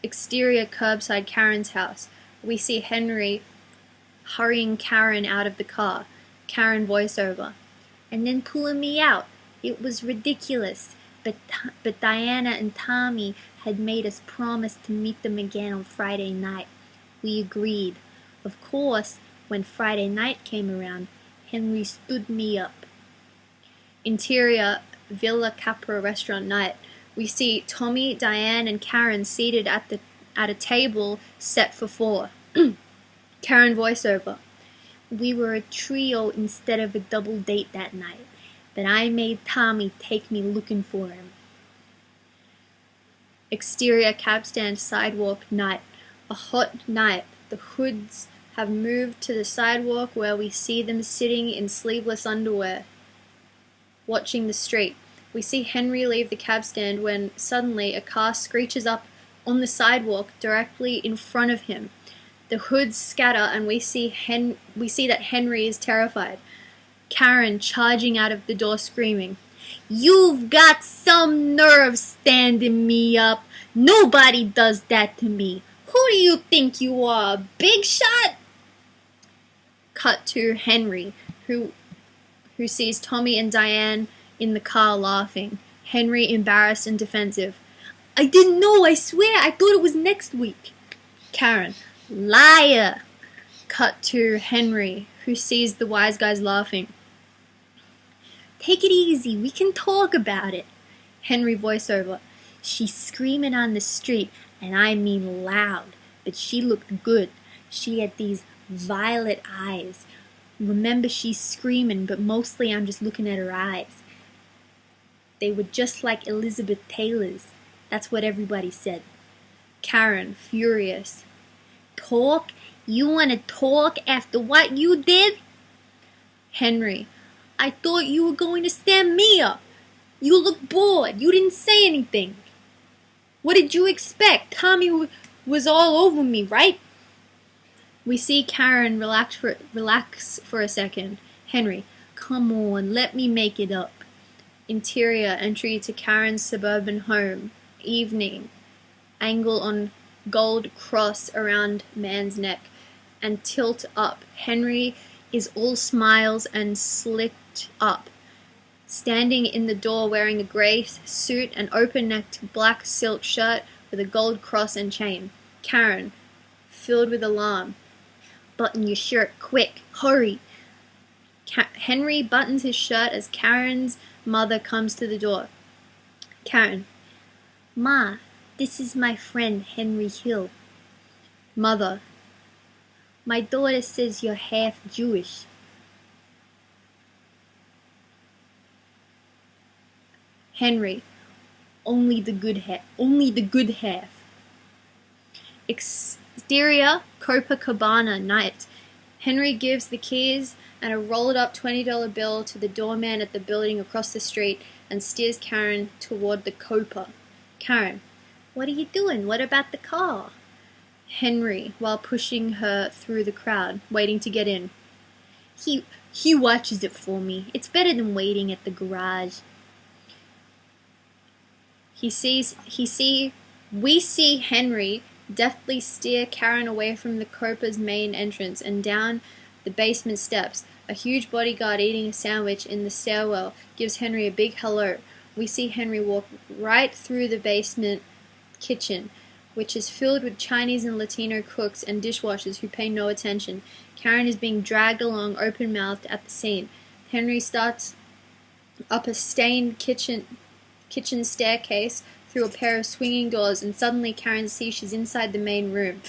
Exterior curbside Karen's house. We see Henry hurrying Karen out of the car. Karen voiceover. And then pulling me out. It was ridiculous. But Diana and Tommy had made us promise to meet them again on Friday night. We agreed. Of course, when Friday night came around, Henry stood me up. Interior Villa Capra restaurant night. We see Tommy, Diane, and Karen seated at a table set for 4. Karen voiceover. We were a trio instead of a double date that night, but I made Tommy take me looking for him. Exterior cab stand sidewalk night. A hot night. The Hoods have moved to the sidewalk where we see them sitting in sleeveless underwear, watching the street. We see Henry leave the cab stand when suddenly a car screeches up on the sidewalk directly in front of him. The Hoods scatter and we see that Henry is terrified. Karen charging out of the door screaming, You've got some nerve standing me up. Nobody does that to me. Who do you think you are, big shot? Cut to Henry, who sees Tommy and Diane in the car laughing. Henry embarrassed and defensive. I didn't know, I swear, I thought it was next week. Karen, liar. Cut to Henry, who sees the wise guys laughing. Take it easy, we can talk about it. Henry voiceover. She's screaming on the street, and I mean loud, but she looked good. She had these violet eyes. Remember, she's screaming, but mostly I'm just looking at her eyes. They were just like Elizabeth Taylor's. That's what everybody said. Karen, furious. Talk? You want to talk after what you did? Henry, I thought you were going to stand me up. You looked bored. You didn't say anything. What did you expect? Tommy was all over me, right? We see Karen relax for a second. Henry, come on, let me make it up. Interior entry to Karen's suburban home. Evening. Angle on gold cross around man's neck and tilt up. Henry is all smiles and slicked up. Standing in the door wearing a grey suit and open-necked black silk shirt with a gold cross and chain. Karen, filled with alarm. Button your shirt, quick, hurry. Henry buttons his shirt as Karen's mother comes to the door. Karen, Ma, this is my friend Henry Hill. Mother, my daughter says you're half Jewish. Henry, only the good half. Exterior Copacabana night. Henry gives the keys and a rolled up $20 bill to the doorman at the building across the street and steers Karen toward the Copa. Karen, what are you doing? What about the car? Henry, while pushing her through the crowd, waiting to get in. He watches it for me. It's better than waiting at the garage. We see Henry deftly steer Karen away from the Copa's main entrance and down the basement steps. A huge bodyguard eating a sandwich in the stairwell gives Henry a big hello. We see Henry walk right through the basement kitchen, which is filled with Chinese and Latino cooks and dishwashers who pay no attention. Karen is being dragged along open-mouthed at the scene. Henry starts up a stained kitchen staircase through a pair of swinging doors, and suddenly Karen sees she's inside the main room.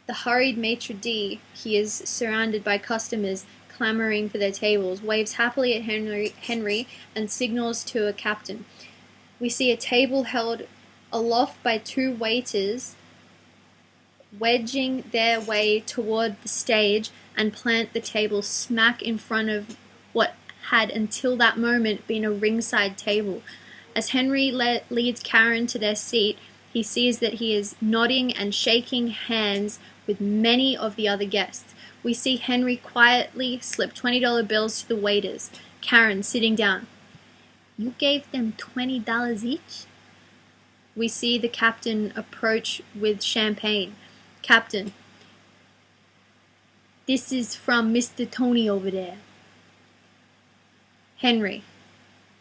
The hurried maitre d', he is surrounded by customers clamoring for their tables, waves happily at Henry and signals to a captain. We see a table held aloft by two waiters wedging their way toward the stage and plant the table smack in front of what had until that moment been a ringside table. As Henry leads Karen to their seat, he sees that he is nodding and shaking hands with many of the other guests. We see Henry quietly slip $20 bills to the waiters. Karen, sitting down. You gave them $20 each? We see the captain approach with champagne. Captain, this is from Mr. Tony over there. Henry,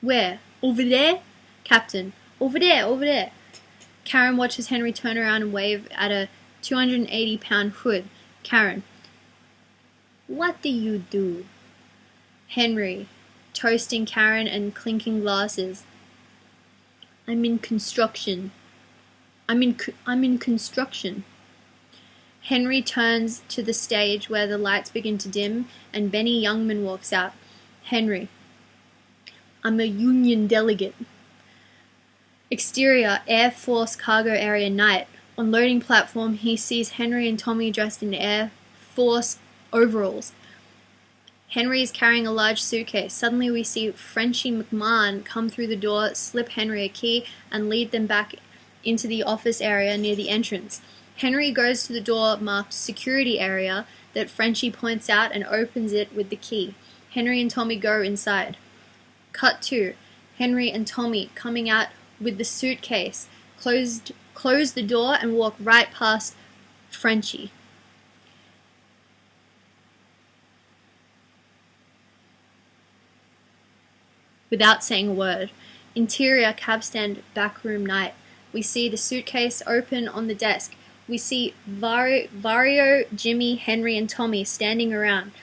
where? Over there? Captain, over there, over there. Karen watches Henry turn around and wave at a 280-pound hood. Karen, what do you do? Henry, toasting Karen and clinking glasses. I'm in construction. I'm in construction. Henry turns to the stage where the lights begin to dim and Benny Youngman walks out. Henry, I'm a union delegate. Exterior, Air Force Cargo Area night. On loading platform, he sees Henry and Tommy dressed in Air Force overalls. Henry is carrying a large suitcase. Suddenly we see Frenchie McMahon come through the door, slip Henry a key, and lead them back into the office area near the entrance. Henry goes to the door marked security area that Frenchie points out and opens it with the key. Henry and Tommy go inside. Cut 2. Henry and Tommy coming out with the suitcase, close the door and walk right past Frenchie. Without saying a word. Interior cabstand backroom night. We see the suitcase open on the desk. We see Vario, Jimmy, Henry, and Tommy standing around,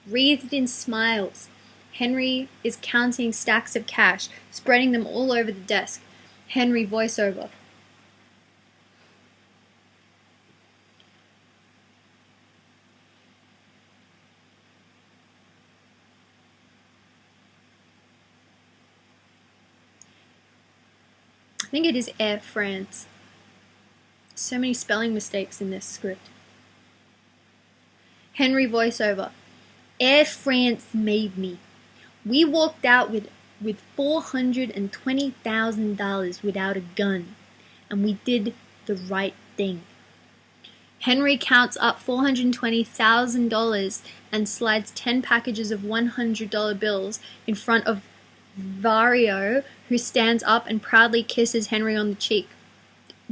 wreathed in smiles. Henry is counting stacks of cash, spreading them all over the desk. Henry voiceover. I think it is Air France. So many spelling mistakes in this script. Henry voiceover. Air France made me. We walked out with $420,000 without a gun, and we did the right thing. Henry counts up $420,000 and slides 10 packages of $100 bills in front of Vario, who stands up and proudly kisses Henry on the cheek.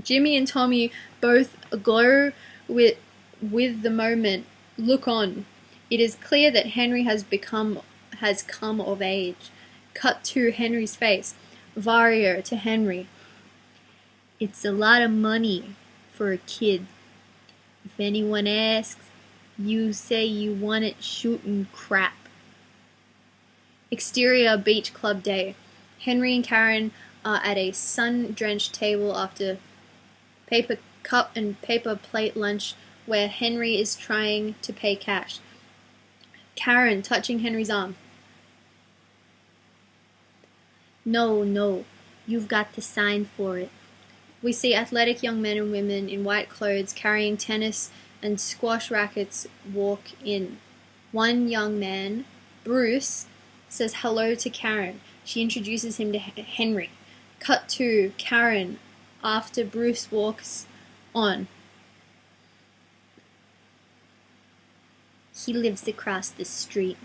Jimmy and Tommy both aglow with the moment. Look on. It is clear that Henry has come of age. Cut to Henry's face. Vario to Henry. It's a lot of money for a kid. If anyone asks, you say you want it shooting crap. Exterior beach club day. Henry and Karen are at a sun-drenched table after paper cup and paper plate lunch where Henry is trying to pay cash. Karen touching Henry's arm. No, you've got to sign for it. We see athletic young men and women in white clothes carrying tennis and squash rackets walk in. One young man, Bruce, says hello to Karen. She introduces him to Henry. Cut to Karen after Bruce walks on. He lives across the street.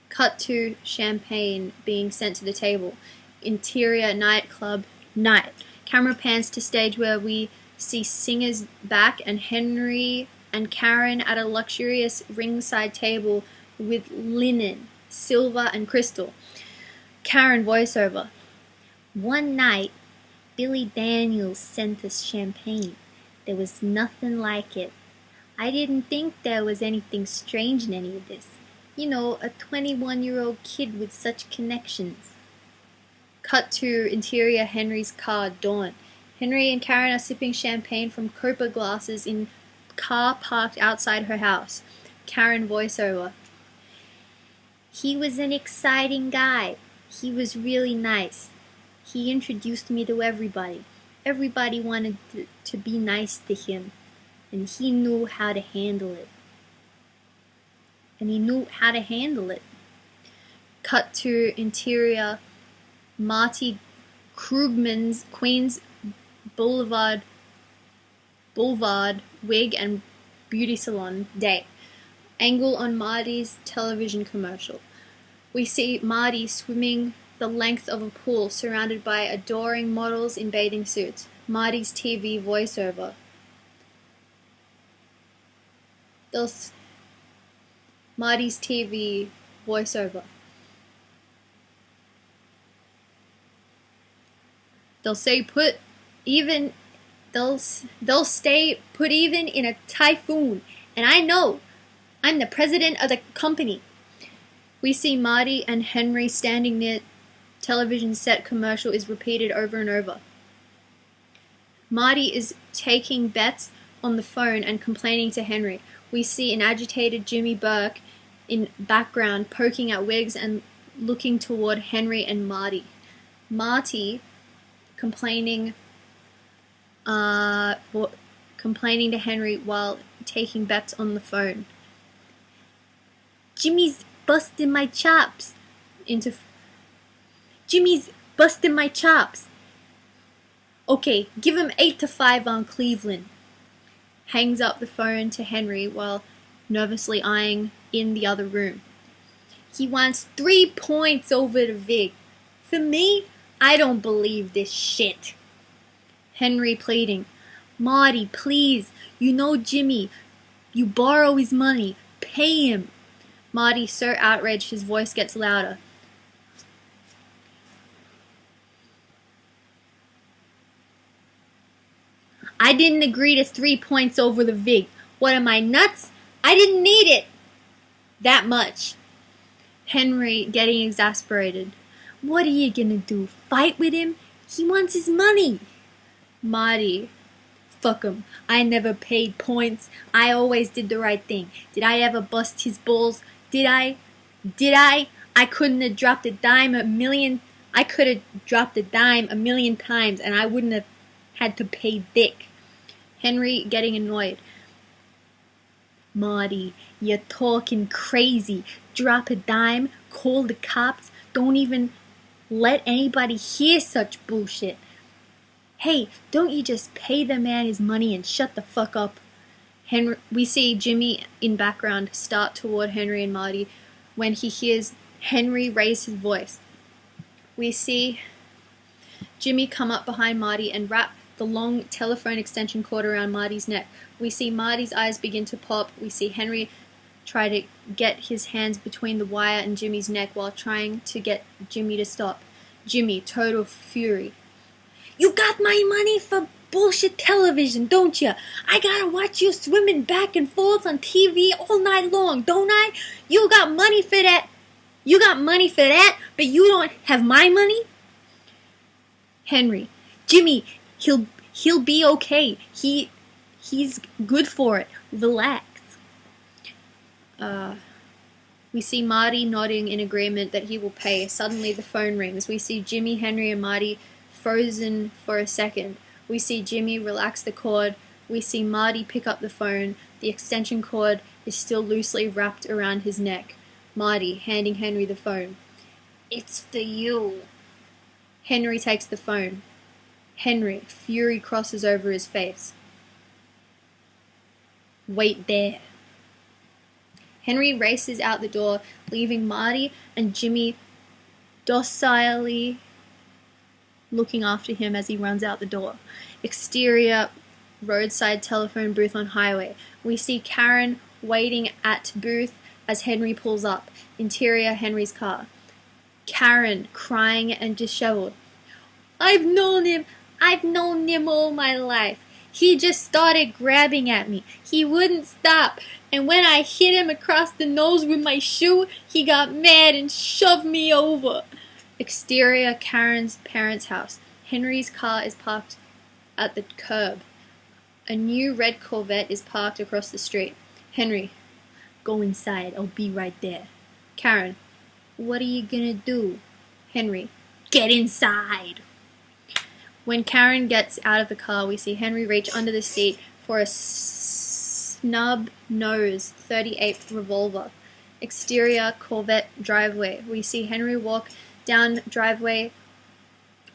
Cut to champagne being sent to the table. Interior nightclub night. Camera pans to stage where we see singers back and Henry and Karen at a luxurious ringside table with linen, silver, and crystal. Karen voiceover. One night, Billy Daniels sent us champagne. There was nothing like it. I didn't think there was anything strange in any of this. You know, a 21-year-old kid with such connections. Cut to interior Henry's car, Dawn. Henry and Karen are sipping champagne from Copa glasses in car parked outside her house. Karen voiceover. He was an exciting guy. He was really nice. He introduced me to everybody. Everybody wanted to be nice to him, and he knew how to handle it. Cut to interior Marty Krugman's Queens Boulevard wig and beauty salon day. Angle on Marty's television commercial. We see Marty swimming the length of a pool surrounded by adoring models in bathing suits. Marty's TV voiceover. Marty's TV voiceover. They'll say put even in a typhoon, and I know I'm the president of the company. We see Marty and Henry standing near television set. Commercial is repeated over and over. Marty is taking bets on the phone and complaining to Henry. We see an agitated Jimmy Burke in background poking at wigs and looking toward Henry and Marty. Marty complaining to Henry while taking bets on the phone. Jimmy's busting my chops. Jimmy's busting my chops. Okay, give him 8-5 on Cleveland. Hangs up the phone to Henry while nervously eyeing in the other room. He wants 3 points over the Vig. For me, I don't believe this shit. Henry pleading. Marty, please. You know Jimmy. You borrow his money. Pay him. Marty, so outraged his voice gets louder. I didn't agree to 3 points over the Vig. What am I, nuts? I didn't need it that much. Henry getting exasperated. What are you gonna do? Fight with him? He wants his money. Marty. Fuck him. I never paid points. I always did the right thing. Did I ever bust his balls? Did I? I couldn't have dropped a dime a million. I could have dropped a dime a million times and I wouldn't have had to pay Dick. Henry getting annoyed. Marty, you're talking crazy. Drop a dime, call the cops, don't even let anybody hear such bullshit. Hey, don't you just pay the man his money and shut the fuck up? We see Jimmy in background start toward Henry and Marty when he hears Henry raise his voice. We see Jimmy come up behind Marty and wrap the long telephone extension cord around Marty's neck. We see Marty's eyes begin to pop. We see Henry try to get his hands between the wire and Jimmy's neck while trying to get Jimmy to stop. Jimmy, total fury. You got my money for bullshit television, don't you? I gotta watch you swimming back and forth on TV all night long, don't I? You got money for that. But you don't have my money? Henry, Jimmy, he'll be okay. He's good for it. Relax. We see Marty nodding in agreement that he will pay. Suddenly the phone rings. We see Jimmy, Henry, and Marty frozen for a second. We see Jimmy relax the cord. We see Marty pick up the phone. The extension cord is still loosely wrapped around his neck. Marty handing Henry the phone. It's for you. Henry takes the phone. Henry, fury crosses over his face. Wait there. Henry races out the door, leaving Marty and Jimmy docilely looking after him as he runs out the door. Exterior roadside telephone booth on highway. We see Karen waiting at booth as Henry pulls up. Interior Henry's car. Karen crying and disheveled. I've known him all my life. He just started grabbing at me. He wouldn't stop. And when I hit him across the nose with my shoe, he got mad and shoved me over. Exterior, Karen's parents' house. Henry's car is parked at the curb. A new red Corvette is parked across the street. Henry, go inside. I'll be right there. Karen, what are you gonna do? Henry, get inside. When Karen gets out of the car, we see Henry reach under the seat for a snub-nose .38 revolver. Exterior, Corvette driveway. We see Henry walk down driveway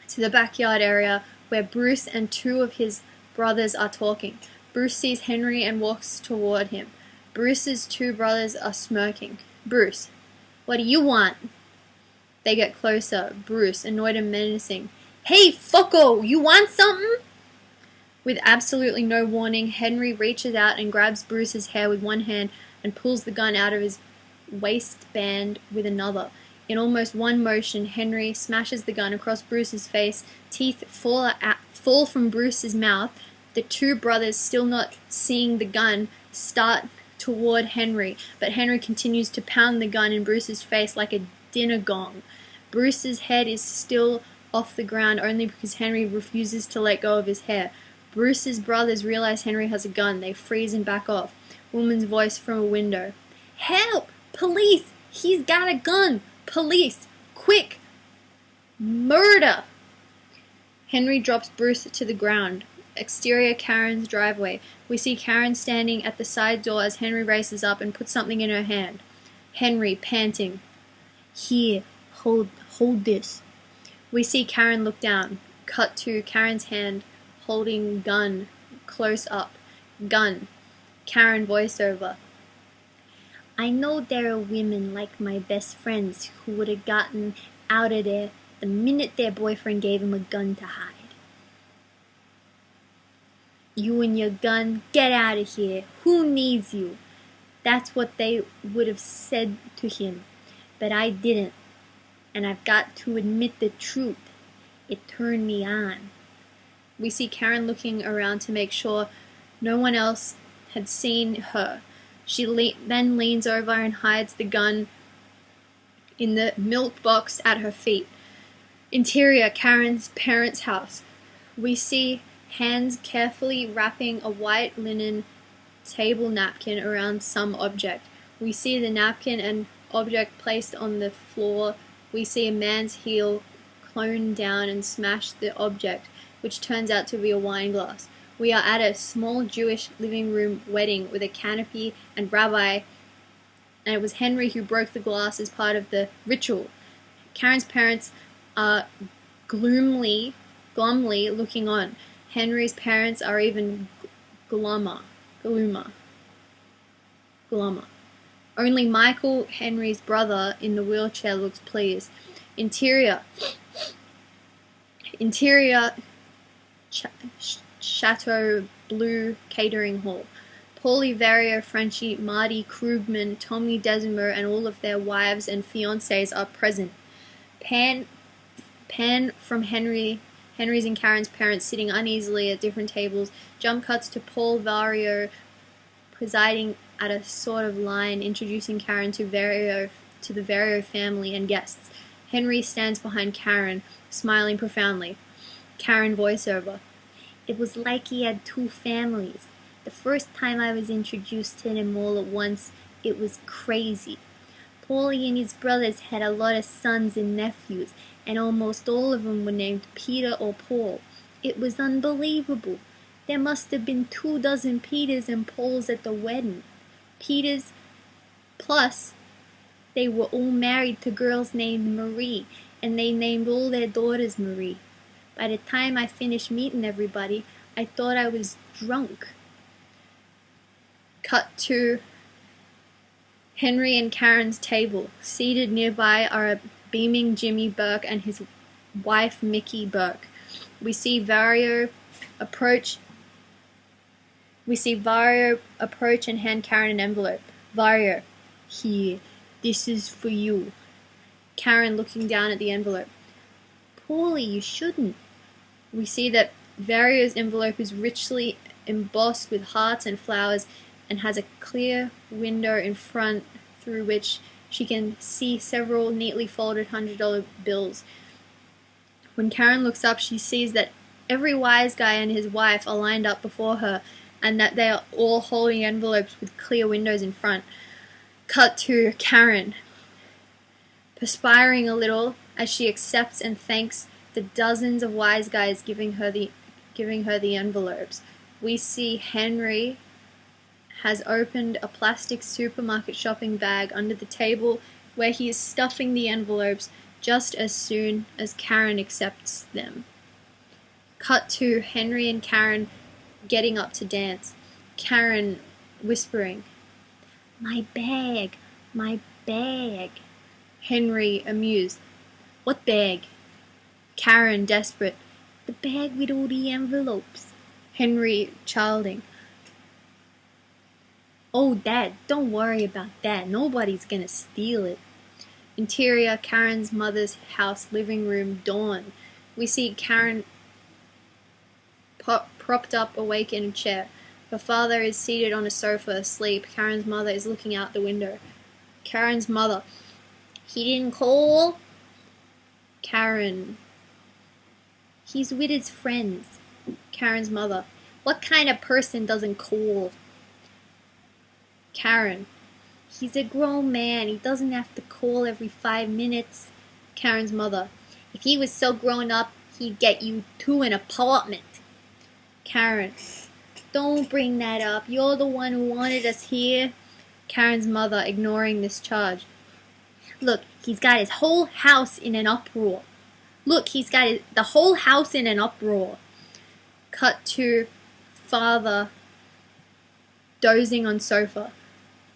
to the backyard area where Bruce and two of his brothers are talking. Bruce sees Henry and walks toward him. Bruce's two brothers are smirking. Bruce, what do you want? They get closer. Bruce, annoyed and menacing. Hey, fucko, you want something? With absolutely no warning, Henry reaches out and grabs Bruce's hair with one hand and pulls the gun out of his waistband with another. In almost one motion, Henry smashes the gun across Bruce's face. Teeth fall from Bruce's mouth. The two brothers, still not seeing the gun, start toward Henry, but Henry continues to pound the gun in Bruce's face like a dinner gong. Bruce's head is still off the ground only because Henry refuses to let go of his hair. Bruce's brothers realize Henry has a gun. They freeze and back off. Woman's voice from a window. Help! Police! He's got a gun! Police! Quick! Murder! Henry drops Bruce to the ground. Exterior, Karen's driveway. We see Karen standing at the side door as Henry races up and puts something in her hand. Henry, panting. Here, hold this. We see Karen look down. Cut to Karen's hand holding gun. Close up. Gun. Karen voiceover. I know there are women like my best friends who would have gotten out of there the minute their boyfriend gave them a gun to hide. You and your gun, get out of here. Who needs you? That's what they would have said to him. But I didn't. And I've got to admit the truth. It turned me on. We see Karen looking around to make sure no one else had seen her. She then leans over and hides the gun in the milk box at her feet. Interior, Karen's parents' house. We see hands carefully wrapping a white linen table napkin around some object. We see the napkin and object placed on the floor. We see a man's heel clone down and smash the object, which turns out to be a wine glass. We are at a small Jewish living room wedding with a canopy and rabbi, and it was Henry who broke the glass as part of the ritual. Karen's parents are glumly looking on. Henry's parents are even glummer. Only Michael, Henry's brother, in the wheelchair looks pleased. Interior, Chateau Blue Catering Hall. Paulie, Vario, Frenchie, Marty, Krugman, Tommy Desimo, and all of their wives and fiancés are present. Pan from Henry's and Karen's parents sitting uneasily at different tables. Jump cuts to Paul Vario presiding at a sort of line, introducing Karen to the Vario family and guests. Henry stands behind Karen, smiling profoundly. Karen voiceover. It was like he had two families. The first time I was introduced to them all at once, it was crazy. Paulie and his brothers had a lot of sons and nephews, and almost all of them were named Peter or Paul. It was unbelievable. There must have been 24 Peters and Pauls at the wedding. Peters, plus they were all married to girls named Marie, and they named all their daughters Marie. By the time I finished meeting everybody, I thought I was drunk. Cut to Henry and Karen's table. Seated nearby are a beaming Jimmy Burke and his wife Mickey Burke. We see Vario approach and hand Karen an envelope. Vario, here, this is for you. Karen looking down at the envelope. Paulie, you shouldn't. We see that Vario's envelope is richly embossed with hearts and flowers and has a clear window in front through which she can see several neatly folded $100 bills. When Karen looks up, she sees that every wise guy and his wife are lined up before her and that they are all holding envelopes with clear windows in front. Cut to Karen, perspiring a little as she accepts and thanks the dozens of wise guys giving her the envelopes. We see Henry has opened a plastic supermarket shopping bag under the table where he is stuffing the envelopes just as soon as Karen accepts them. Cut to Henry and Karen getting up to dance. Karen whispering, "My bag, my bag." Henry amused, "What bag?" Karen desperate, "The bag with all the envelopes." Henry childing, "Oh, Dad, don't worry about that. Nobody's gonna steal it." Interior, Karen's mother's house living room, dawn. We see Karen propped up awake in a chair. Her father is seated on a sofa asleep. Karen's mother is looking out the window. Karen's mother, "He didn't call?" Karen, "He's with his friends." Karen's mother, "What kind of person doesn't call?" Karen, "He's a grown man. He doesn't have to call every 5 minutes. Karen's mother, "If he was so grown up, he'd get you two an apartment." Karen, "Don't bring that up. You're the one who wanted us here." Karen's mother, ignoring this charge, "Look, he's got his whole house in an uproar. Look, he's got the whole house in an uproar." Cut to father dozing on sofa.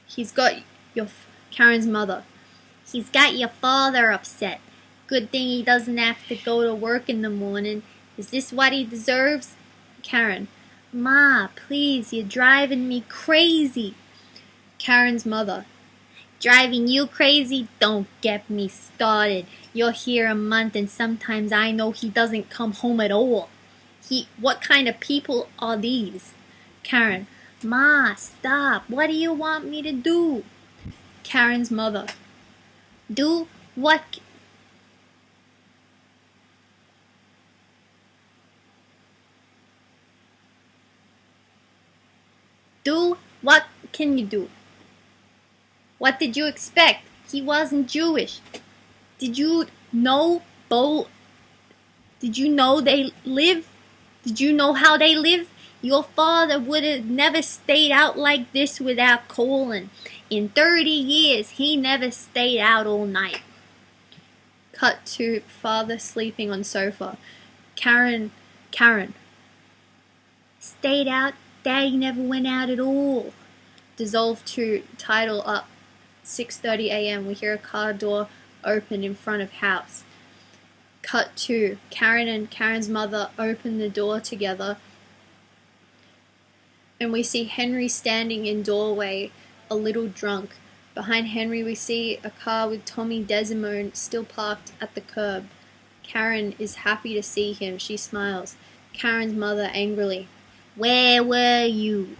"He's got your..." Karen's mother, "He's got your father upset. Good thing he doesn't have to go to work in the morning. Is this what he deserves?" Karen, "Ma, please, you're driving me crazy." Karen's mother, "Driving you crazy? Don't get me started. You're here a month and sometimes I know he doesn't come home at all. What kind of people are these?" Karen, "Ma, stop. What do you want me to do?" Karen's mother, "Do what?" "Do what can you do? What did you expect? He wasn't Jewish. Did you know Did you know they live? Did you know how they live? Your father would have never stayed out like this without calling. In 30 years, he never stayed out all night." Cut to father sleeping on sofa. Karen, "Stayed out? Daddy never went out at all." Dissolve to title up. 6:30 a.m. We hear a car door open in front of house. Cut to Karen and Karen's mother open the door together, and we see Henry standing in doorway, a little drunk. Behind Henry we see a car with Tommy Desimone still parked at the curb. Karen is happy to see him. She smiles. Karen's mother angrily, "Where were you?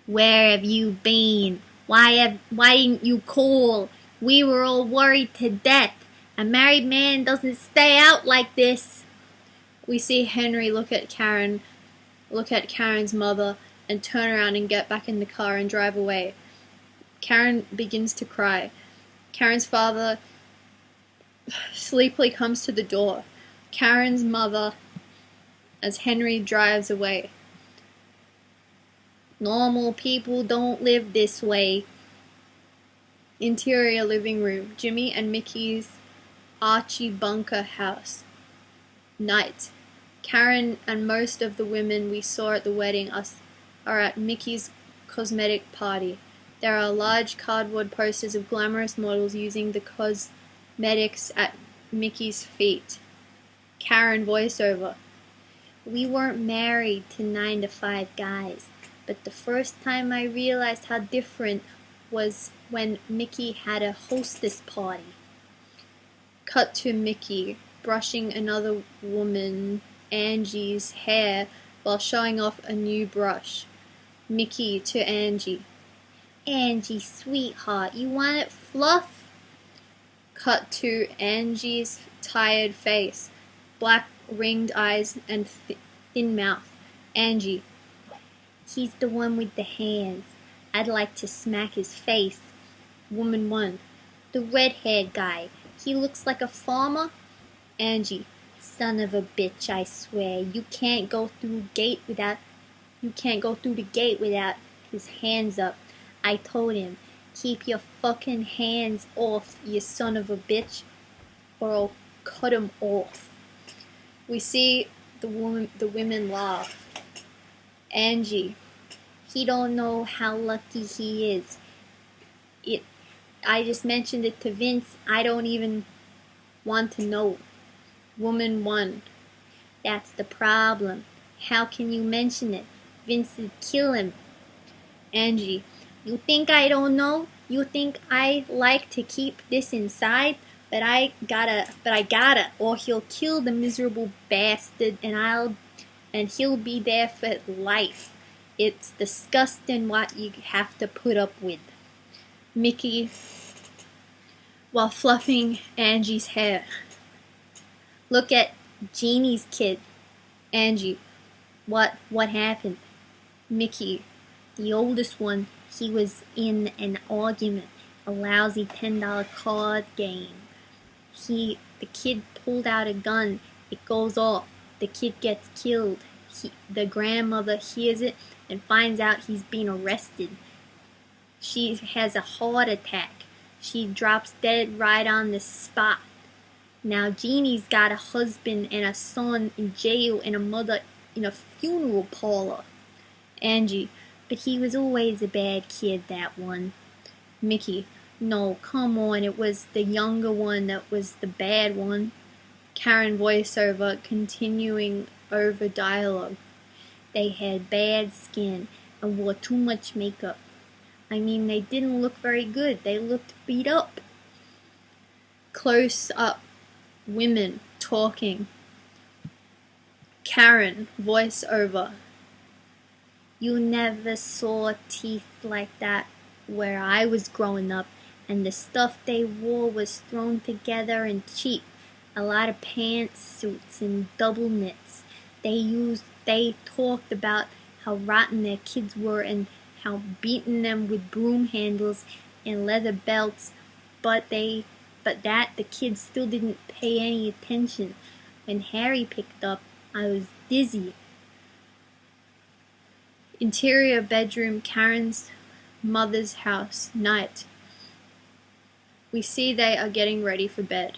Where have you been? Why didn't you call? We were all worried to death. A married man doesn't stay out like this." We see Henry look at Karen's mother, and turn around and get back in the car and drive away. Karen begins to cry. Karen's father sleepily comes to the door. Karen's mother, as Henry drives away, "Normal people don't live this way." Interior living room, Jimmy and Mickey's Archie Bunker house. Night. Karen and most of the women we saw at the wedding are at Mickey's cosmetic party. There are large cardboard posters of glamorous models using the cosmetics at Mickey's feet. Karen voiceover, "We weren't married to 9-to-5 guys, but the first time I realized how different was when Mickey had a hostess party." Cut to Mickey brushing another woman, Angie's, hair while showing off a new brush. Mickey to Angie. Angie, sweetheart, you want it fluff? Cut to Angie's tired face, black ringed eyes and thin mouth. Angie. He's the one with the hands. I'd like to smack his face. Woman 1. The red-haired guy. He looks like a farmer. Angie. Son of a bitch, I swear. You can't go through the gate without his hands up. I told him, keep your fucking hands off, you son of a bitch, or I'll cut him off. We see the women laugh. Angie. He don't know how lucky he is. I just mentioned it to Vince. I don't even want to know. Woman 1. That's the problem. How can you mention it? Vince would kill him. Angie. You think I don't know? You think I like to keep this inside? But I gotta, or he'll kill the miserable bastard and he'll be there for life. It's disgusting what you have to put up with. Mickey, while fluffing Angie's hair. Look at Jeannie's kid. Angie, what happened? Mickey, the oldest one, he was in an argument, a lousy $10 card game. The kid pulled out a gun. It goes off. The kid gets killed. The grandmother hears it and finds out he's been arrested. She has a heart attack. She drops dead right on the spot. Now Jeannie's got a husband and a son in jail and a mother in a funeral parlor. Angie, but he was always a bad kid, that one. Mickey, no, come on, it was the younger one that was the bad one. Karen voiceover, continuing over dialogue. They had bad skin and wore too much makeup. I mean, they didn't look very good. They looked beat up. Close up. Women talking. Karen voiceover. You never saw teeth like that where I was growing up, and the stuff they wore was thrown together and cheap. A lot of pantsuits and double knits. They talked about how rotten their kids were and how beating them with broom handles and leather belts, but that the kids still didn't pay any attention. When Harry picked up, I was dizzy. Interior bedroom, Karen's mother's house, night. We see they are getting ready for bed.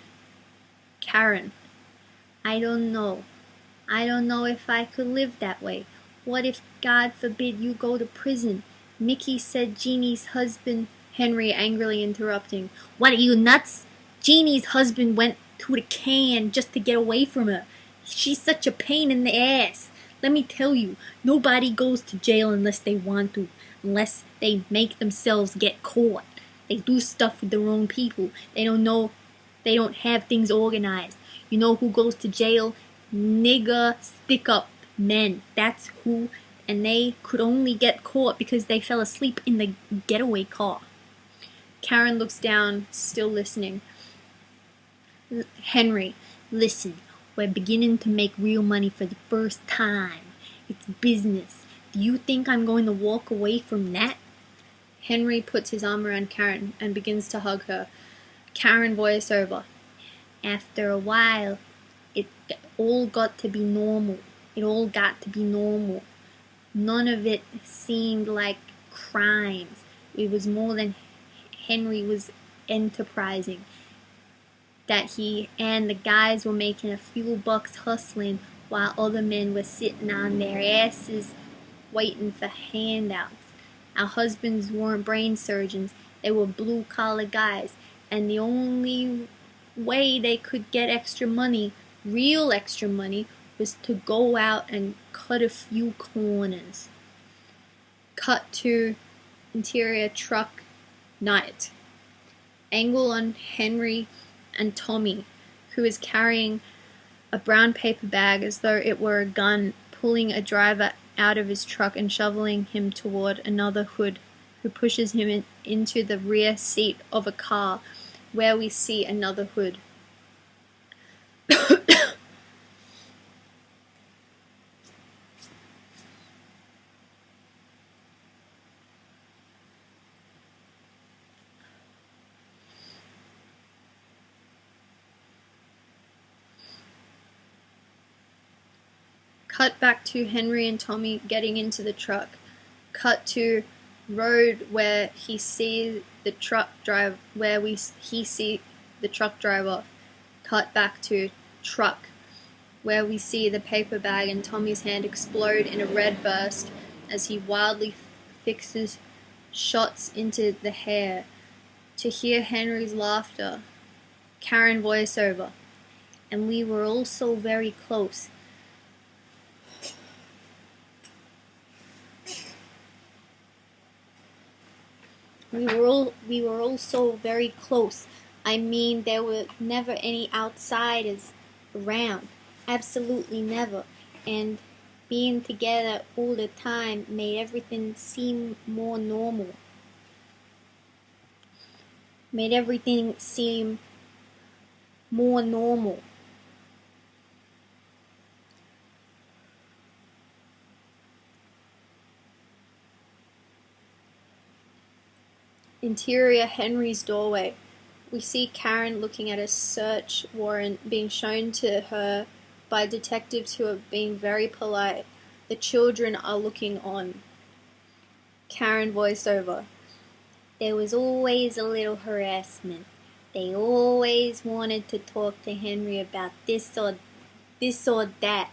Karen, I don't know. I don't know if I could live that way. What if, God forbid, you go to prison? Mickey said Jeannie's husband... Henry angrily interrupting. What are you, nuts? Jeannie's husband went to the can just to get away from her. She's such a pain in the ass. Let me tell you, nobody goes to jail unless they want to, unless they make themselves get caught. They do stuff with the wrong people. They don't have things organized. You know who goes to jail? Nigger stick-up men. That's who, and they could only get caught because they fell asleep in the getaway car. Karen looks down, still listening. Henry, listen, we're beginning to make real money for the first time. It's business. Do you think I'm going to walk away from that? Henry puts his arm around Karen and begins to hug her. Karen voiceover. After a while, it all got to be normal. It all got to be normal. None of it seemed like crimes. It was more than Henry was enterprising. That he and the guys were making a few bucks hustling while other men were sitting on their asses waiting for handouts. Our husbands weren't brain surgeons. They were blue-collar guys. And the only way they could get extra money, real extra money, was to go out and cut a few corners. Cut to interior truck, night. Angle on Henry and Tommy, who is carrying a brown paper bag as though it were a gun, pulling a driver out of his truck and shoveling him toward another hood, who pushes him into the rear seat of a car, where we see another hood. Cut back to Henry and Tommy getting into the truck. Cut to road where he sees the truck drive, he see the truck driver. Cut back to truck, where we see the paper bag and Tommy's hand explode in a red burst as he wildly fixes shots into the hair. To hear Henry's laughter. Karen voiceover. And we were all so very close. We were all so very close. I mean, there were never any outsiders around. Absolutely never. And being together all the time made everything seem more normal. Made everything seem more normal. Interior Henry's doorway. We see Karen looking at a search warrant being shown to her by detectives who are being very polite. The children are looking on. Karen voiceover. There was always a little harassment. They always wanted to talk to Henry about this or that.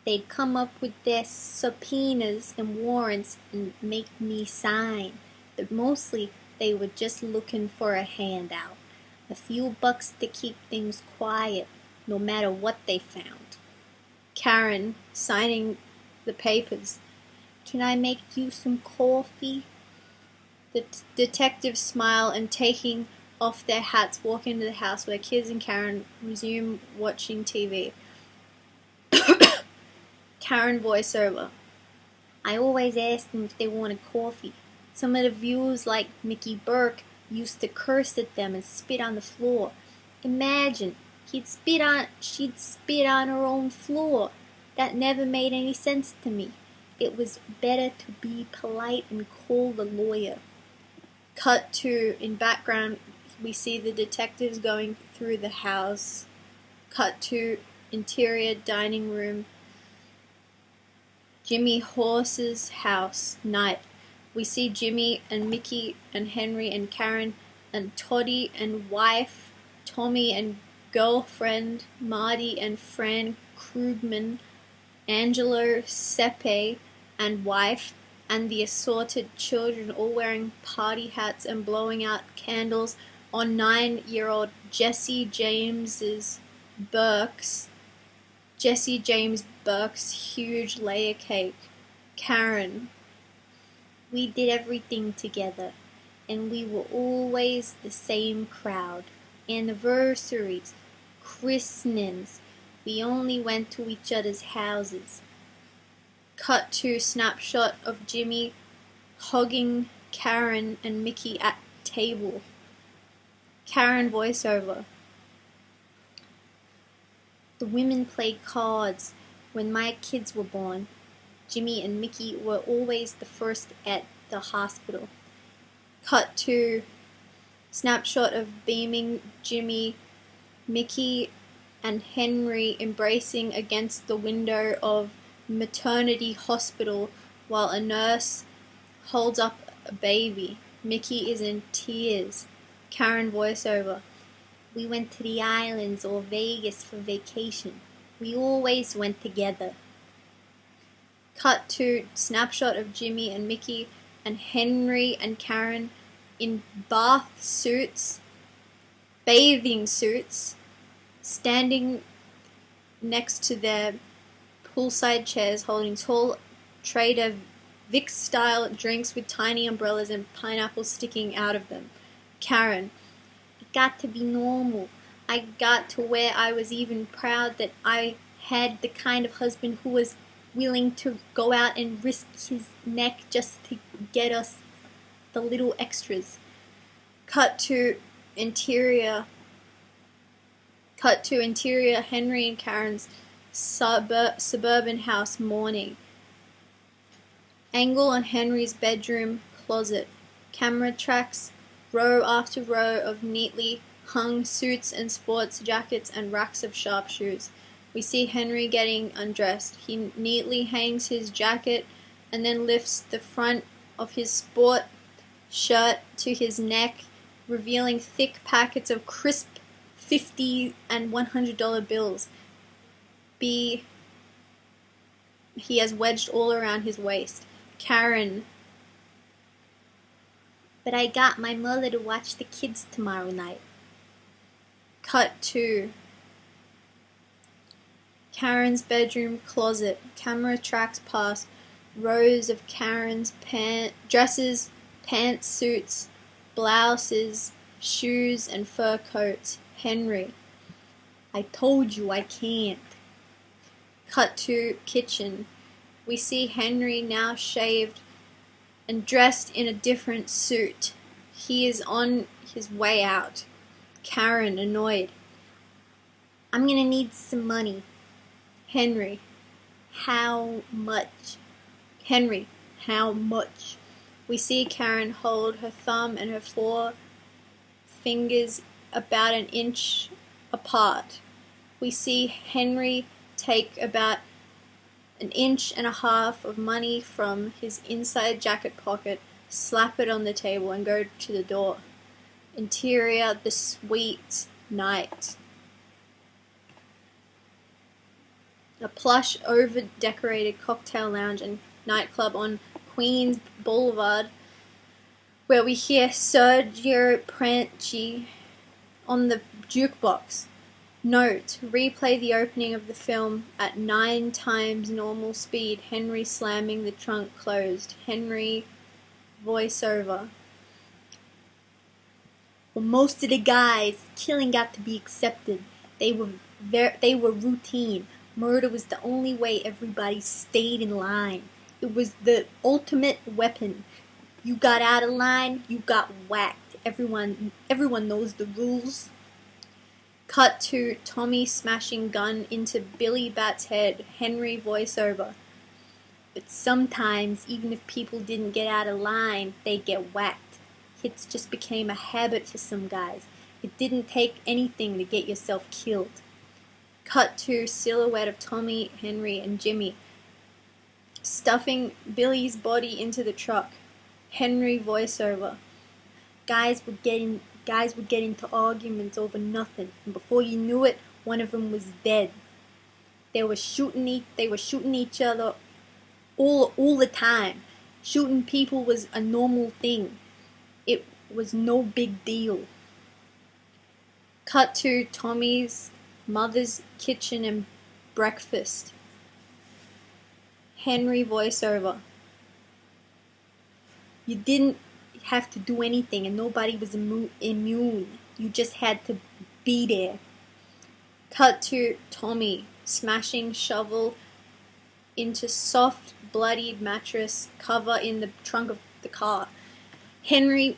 They'd come up with their subpoenas and warrants and make me sign. But mostly they were just looking for a handout. A few bucks to keep things quiet, no matter what they found. Karen, signing the papers. Can I make you some coffee? The detectives smile and, taking off their hats, walk into the house where kids and Karen resume watching TV. Karen voiceover. I always asked them if they wanted coffee. Some of the viewers, like Mickey Burke, used to curse at them and spit on the floor. Imagine, she'd spit on her own floor. That never made any sense to me. It was better to be polite and call the lawyer. Cut to, in background, we see the detectives going through the house. Cut to interior dining room. Jimmy Horse's house, night. We see Jimmy and Mickey and Henry and Karen and Toddy and wife, Tommy and girlfriend, Marty and Fran Krugman, Angelo Sepe and wife, and the assorted children all wearing party hats and blowing out candles on 9-year-old Jesse James Burke's huge layer cake. Karen. We did everything together, and we were always the same crowd. Anniversaries, christenings, we only went to each other's houses. Cut to snapshot of Jimmy hugging Karen and Mickey at table. Karen voiceover. The women played cards when my kids were born. Jimmy and Mickey were always the first at the hospital. Cut to snapshot of beaming Jimmy, Mickey, and Henry embracing against the window of maternity hospital while a nurse holds up a baby. Mickey is in tears. Karen voiceover. We went to the islands or Vegas for vacation. We always went together. Cut to snapshot of Jimmy and Mickey and Henry and Karen in bathing suits, standing next to their poolside chairs holding tall Trader Vic's-style drinks with tiny umbrellas and pineapples sticking out of them. Karen. It got to be normal. I got to where I was even proud that I had the kind of husband who was willing to go out and risk his neck just to get us the little extras. Cut to interior Henry and Karen's suburban house morning. Angle on Henry's bedroom closet. Camera tracks row after row of neatly hung suits and sports jackets and racks of sharp shoes. We see Henry getting undressed. He neatly hangs his jacket and then lifts the front of his sport shirt to his neck, revealing thick packets of crisp $50 and $100 bills. He has wedged all around his waist. Karen. But I got my mother to watch the kids tomorrow night. Cut to Karen's bedroom closet. Camera tracks past rows of Karen's dresses, pantsuits, blouses, shoes, and fur coats. Henry. I told you I can't. Cut to kitchen. We see Henry now shaved and dressed in a different suit. He is on his way out. Karen, annoyed. I'm gonna need some money. Henry. How much? Henry. How much? We see Karen hold her thumb and her four fingers about an inch apart. We see Henry take about an inch and a half of money from his inside jacket pocket, slap it on the table, and go to the door. Interior, the sweet night. A plush, over-decorated cocktail lounge and nightclub on Queens Boulevard, where we hear Sergio Pranchi on the jukebox. Note, replay the opening of the film at 9 times normal speed. Henry slamming the trunk closed. Henry voiceover. Well, most of the guys, killing got to be accepted. They were routine. Murder was the only way everybody stayed in line. It was the ultimate weapon. You got out of line, you got whacked. Everyone knows the rules. Cut to Tommy smashing gun into Billy Bat's head. Henry voiceover. But sometimes, even if people didn't get out of line, they'd get whacked. Hits just became a habit for some guys. It didn't take anything to get yourself killed. Cut to silhouette of Tommy, Henry, and Jimmy stuffing Billy's body into the truck. Henry voiceover. Guys would get into arguments over nothing, and before you knew it, one of them was dead. They were shooting each other all the time. Shooting people was a normal thing. It was no big deal. Cut to Tommy's mother's kitchen and breakfast. Henry voiceover. You didn't have to do anything and nobody was immune. You just had to be there. Cut to Tommy smashing shovel into soft, bloodied mattress cover in the trunk of the car. Henry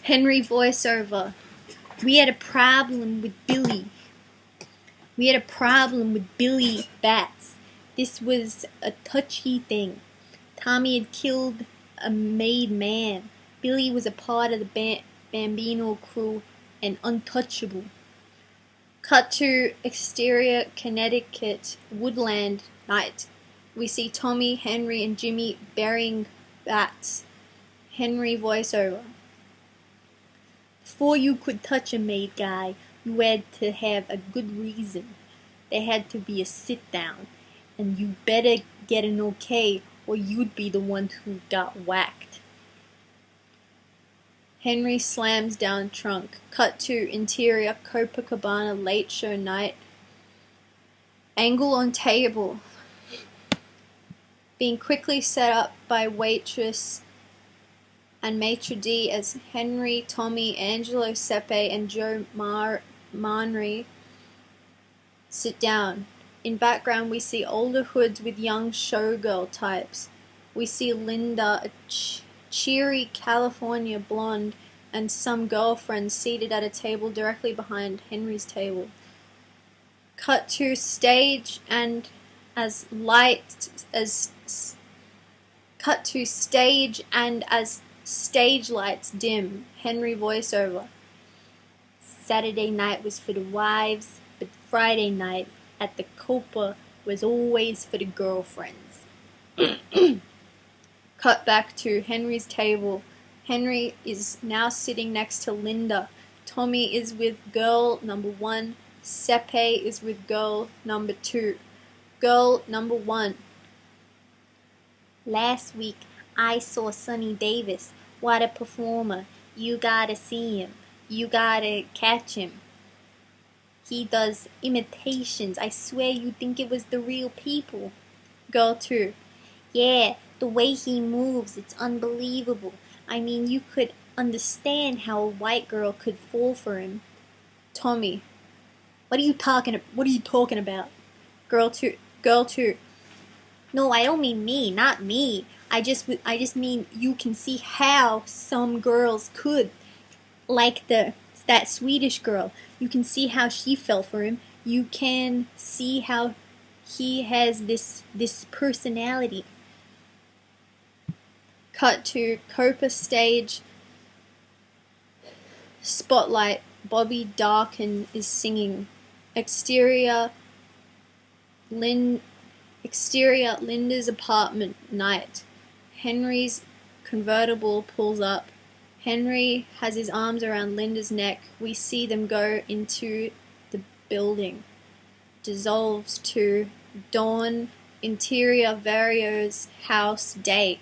voiceover. We had a problem with Billy. We had a problem with Billy Bats. This was a touchy thing. Tommy had killed a made man. Billy was a part of the Bambino crew and untouchable. Cut to exterior Connecticut woodland night. We see Tommy, Henry, and Jimmy burying bats. Henry voiceover. Before you could touch a made guy, you had to have a good reason. There had to be a sit down, and you better get an okay or you'd be the one who got whacked. Henry slams down trunk. Cut to interior Copacabana late show night. Angle on table. Being quickly set up by waitress and maitre d' as Henry, Tommy, Angelo Sepe, and Joe Manri sit down. In background, we see older hoods with young showgirl types. We see Linda, a cheery California blonde, and some girlfriends seated at a table directly behind Henry's table. Cut to stage and as stage lights dim, Henry voiceover. Saturday night was for the wives, but Friday night at the Copa was always for the girlfriends. Cut back to Henry's table. Henry is now sitting next to Linda. Tommy is with girl number 1. Sepe is with girl number 2. Girl number 1. Last week, I saw Sonny Davis. What a performer. You gotta see him. You gotta catch him. He does imitations. I swear you'd think it was the real people. Girl 2. Yeah, the way he moves, it's unbelievable. I mean, you could understand how a white girl could fall for him. Tommy. What are you talking about? Girl 2. No, I don't mean me, not me. I just mean you can see how some girls could. Like that Swedish girl. You can see how she fell for him. You can see how he has this personality. Cut to Copa stage. Spotlight. Bobby Darkin is singing. Exterior, Linda's apartment night. Henry's convertible pulls up. Henry has his arms around Linda's neck. We see them go into the building. Dissolves to dawn. Interior Vario's house day.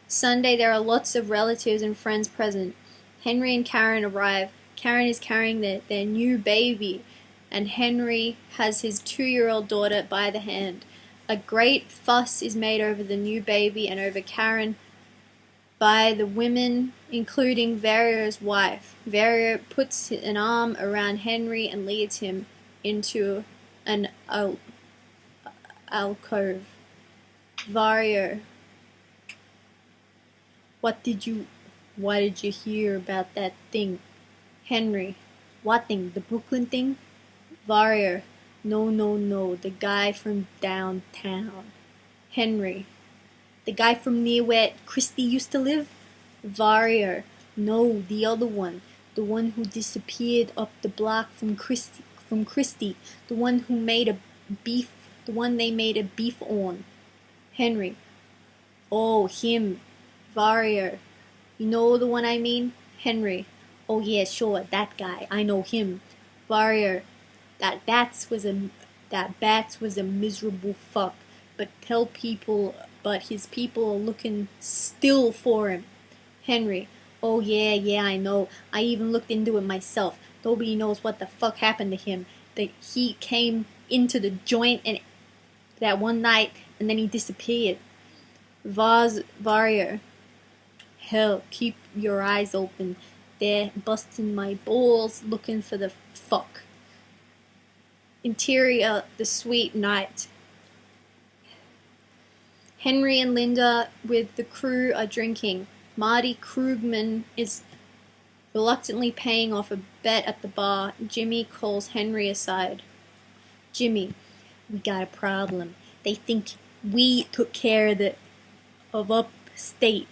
Sunday, there are lots of relatives and friends present. Henry and Karen arrive. Karen is carrying their new baby, and Henry has his 2-year-old daughter by the hand. A great fuss is made over the new baby and over Karen by the women, including Vario's wife. Vario puts an arm around Henry and leads him into an alcove. Vario. What did you hear about that thing? Henry. What thing? The Brooklyn thing? Vario. No, the guy from downtown. Henry. The guy from near where Christy used to live? Vario. No, the other one. The one who disappeared up the block from Christy. The one who made the one they made a beef on. Henry. Oh, him. Vario. You know the one I mean? Henry. Oh yeah, sure, that guy. I know him. Vario. That Bats was a miserable fuck. But his people are looking still for him. Henry. Oh yeah, I know. I even looked into it myself. Nobody knows what the fuck happened to him. He came into the joint and that one night and then he disappeared. Vario. Hell, keep your eyes open. They're busting my balls looking for the fuck. Interior, the sweet night. Henry and Linda with the crew are drinking. Marty Krugman is reluctantly paying off a bet at the bar. Jimmy calls Henry aside. Jimmy, we got a problem. They think we took care of upstate.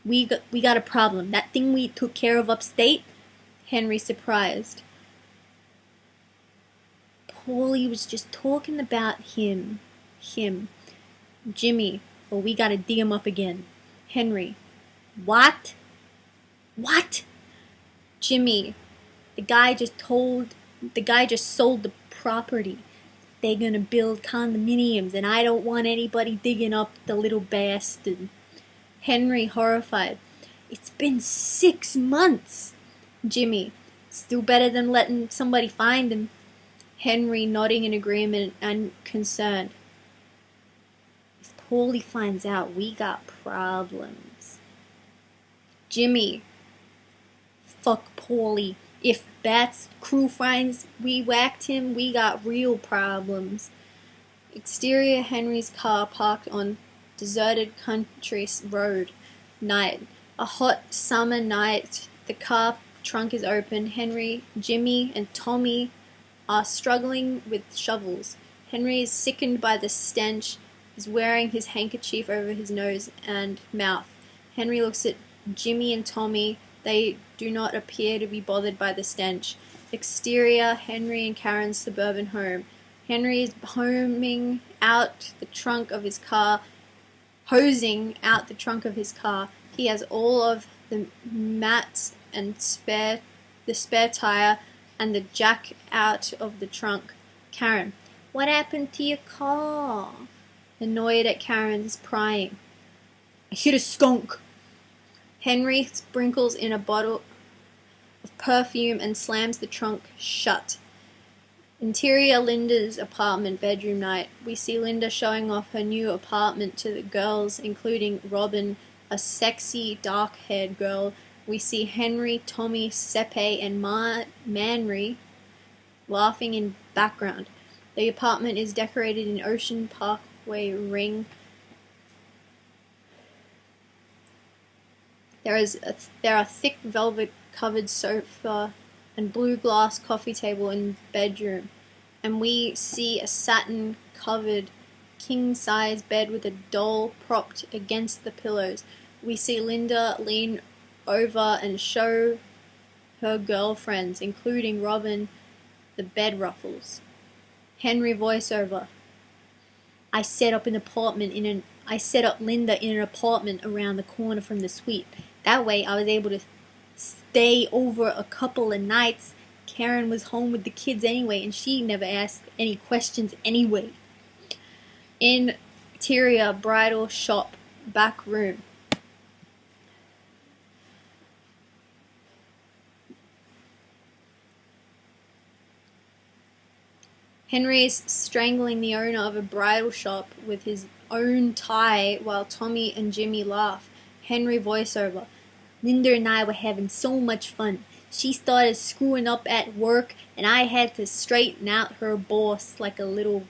We got a problem. That thing we took care of upstate? Henry surprised. Paulie was just talking about him. Jimmy, well, we gotta dig him up again. Henry, what? Jimmy, the guy just sold the property. They're gonna build condominiums and I don't want anybody digging up the little bastard. Henry, horrified. It's been 6 months. Jimmy, still better than letting somebody find him. Henry, nodding in agreement and concerned. If Paulie finds out, we got problems. Jimmy, fuck Paulie. If Bat's crew finds we whacked him, we got real problems. Exterior, Henry's car parked on deserted country road. Night. A hot summer night. The car trunk is open. Henry, Jimmy, and Tommy are struggling with shovels. Henry is sickened by the stench, is wearing his handkerchief over his nose and mouth. Henry looks at Jimmy and Tommy. They do not appear to be bothered by the stench. Exterior, Henry and Karen's suburban home. Henry is hosing out the trunk of his car. He has all of the mats and the spare tire and the jack out of the trunk. Karen, what happened to your car? Annoyed at Karen's prying. I hit a skunk. Henry sprinkles in a bottle of perfume and slams the trunk shut. Interior, Linda's apartment, bedroom night. We see Linda showing off her new apartment to the girls, including Robin, a sexy, dark-haired girl. We see Henry, Tommy, Sepe, and Manry laughing in background. The apartment is decorated in Ocean Parkway ring. There are thick velvet-covered sofa and blue glass coffee table in bedroom, and we see a satin-covered king-size bed with a doll propped against the pillows. We see Linda lean over and show her girlfriends, including Robin, the bed ruffles. Henry voiceover. I set up Linda in an apartment around the corner from the suite. That way I was able to stay over a couple of nights. Karen was home with the kids anyway, and she never asked any questions anyway. Interior, bridal shop, back room. Henry is strangling the owner of a bridal shop with his own tie while Tommy and Jimmy laugh. Henry voiceover. Linda and I were having so much fun. She started screwing up at work, and I had to straighten out her boss a little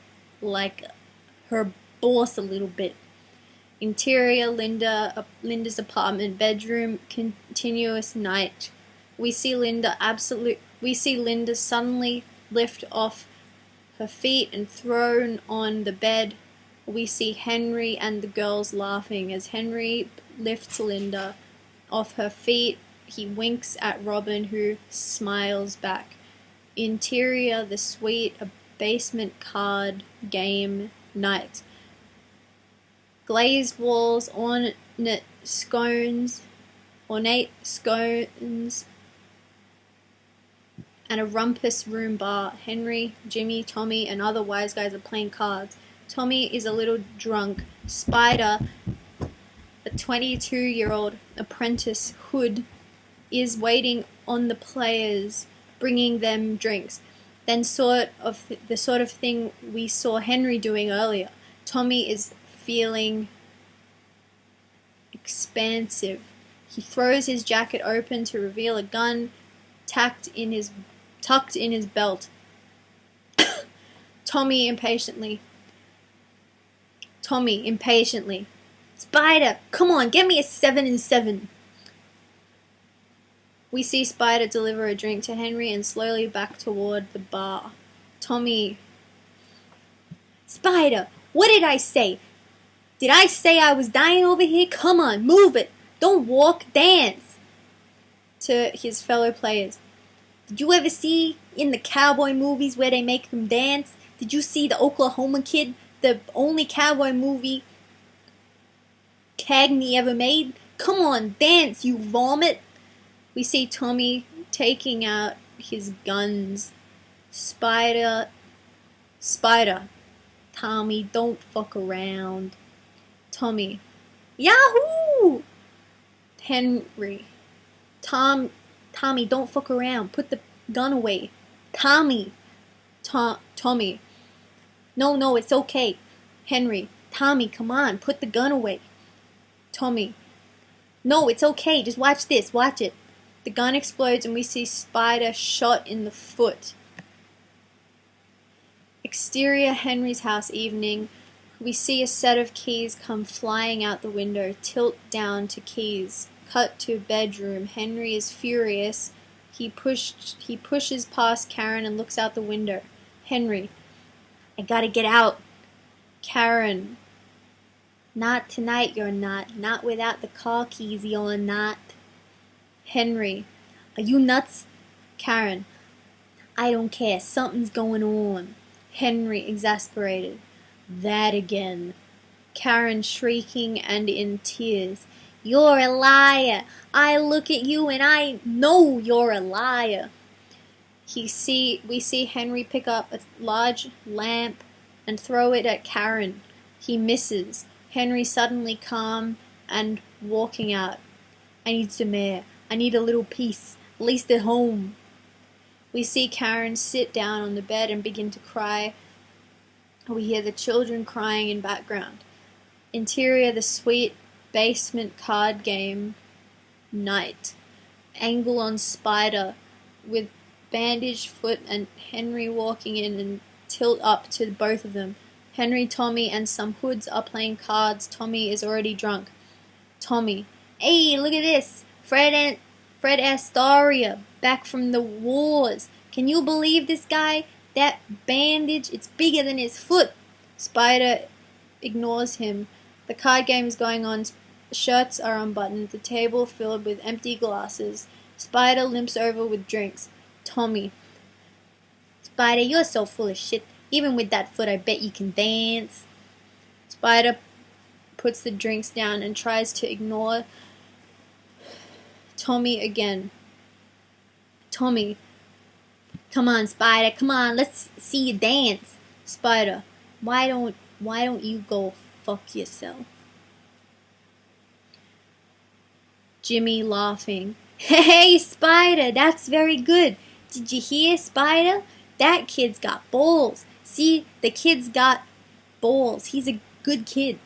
bit. Interior, Linda's apartment, bedroom, continuous night. We see Linda suddenly lift off her feet and thrown on the bed. We see Henry and the girls laughing. As Henry lifts Linda off her feet, he winks at Robin, who smiles back. Interior, the suite, a basement card game night. Glazed walls, ornate scones, and a rumpus room bar. Henry, Jimmy, Tommy, and other wise guys are playing cards. Tommy is a little drunk. Spider, a 22-year-old apprentice hood, is waiting on the players, bringing them drinks. Then the sort of thing we saw Henry doing earlier. Tommy is feeling expansive. He throws his jacket open to reveal a gun tucked in his belt. Tommy impatiently. Spider, come on, get me a 7 and 7. We see Spider deliver a drink to Henry and slowly back toward the bar. Tommy. Spider, what did I say? Did I say I was dying over here? Come on, move it. Don't walk, dance. To his fellow players. Did you ever see in the cowboy movies where they make them dance? Did you see the Oklahoma Kid, the only cowboy movie Cagney ever made? Come on, dance, you vomit. We see Tommy taking out his guns. Spider. Tommy, don't fuck around. Tommy. Yahoo! Henry. Tommy, don't fuck around. Put the gun away. Tommy. Tommy. No, it's okay. Henry. Tommy, come on. Put the gun away. Tommy. No, it's okay. Just watch this. Watch it. The gun explodes and we see Spider shot in the foot. Exterior Henry's house evening. We see a set of keys come flying out the window. Tilt down to keys. Cut to bedroom. Henry is furious. He pushes past Karen and looks out the window. Henry, I gotta get out. Karen, not tonight you're not. Not without the car keys you're not. Henry, are you nuts? Karen, I don't care. Something's going on. Henry, exasperated. That again. Karen, shrieking and in tears. You're a liar. I look at you and I know you're a liar. We see Henry pick up a large lamp and throw it at Karen. He misses. Henry suddenly calm and walking out. I need some air. I need a little peace, at least at home. We see Karen sit down on the bed and begin to cry. We hear the children crying in background. Interior, the sweet basement card game night. Angle on Spider with bandaged foot and Henry walking in and tilt up to both of them. Henry, Tommy, and some hoods are playing cards. Tommy is already drunk. Tommy, hey, look at this. Fred Astaria, back from the wars. Can you believe this guy? That bandage, it's bigger than his foot. Spider ignores him. The card game is going on. Shirts are unbuttoned. The table filled with empty glasses. Spider limps over with drinks. Tommy. Spider, you're so full of shit. Even with that foot, I bet you can dance. Spider puts the drinks down and tries to ignore Tommy again. Tommy. Come on, Spider. Come on, let's see you dance. Spider. Why don't you go fuck yourself? Jimmy laughing. Hey, Spider, that's very good. Did you hear, Spider? That kid's got balls. See, the kid's got balls. He's a good kid.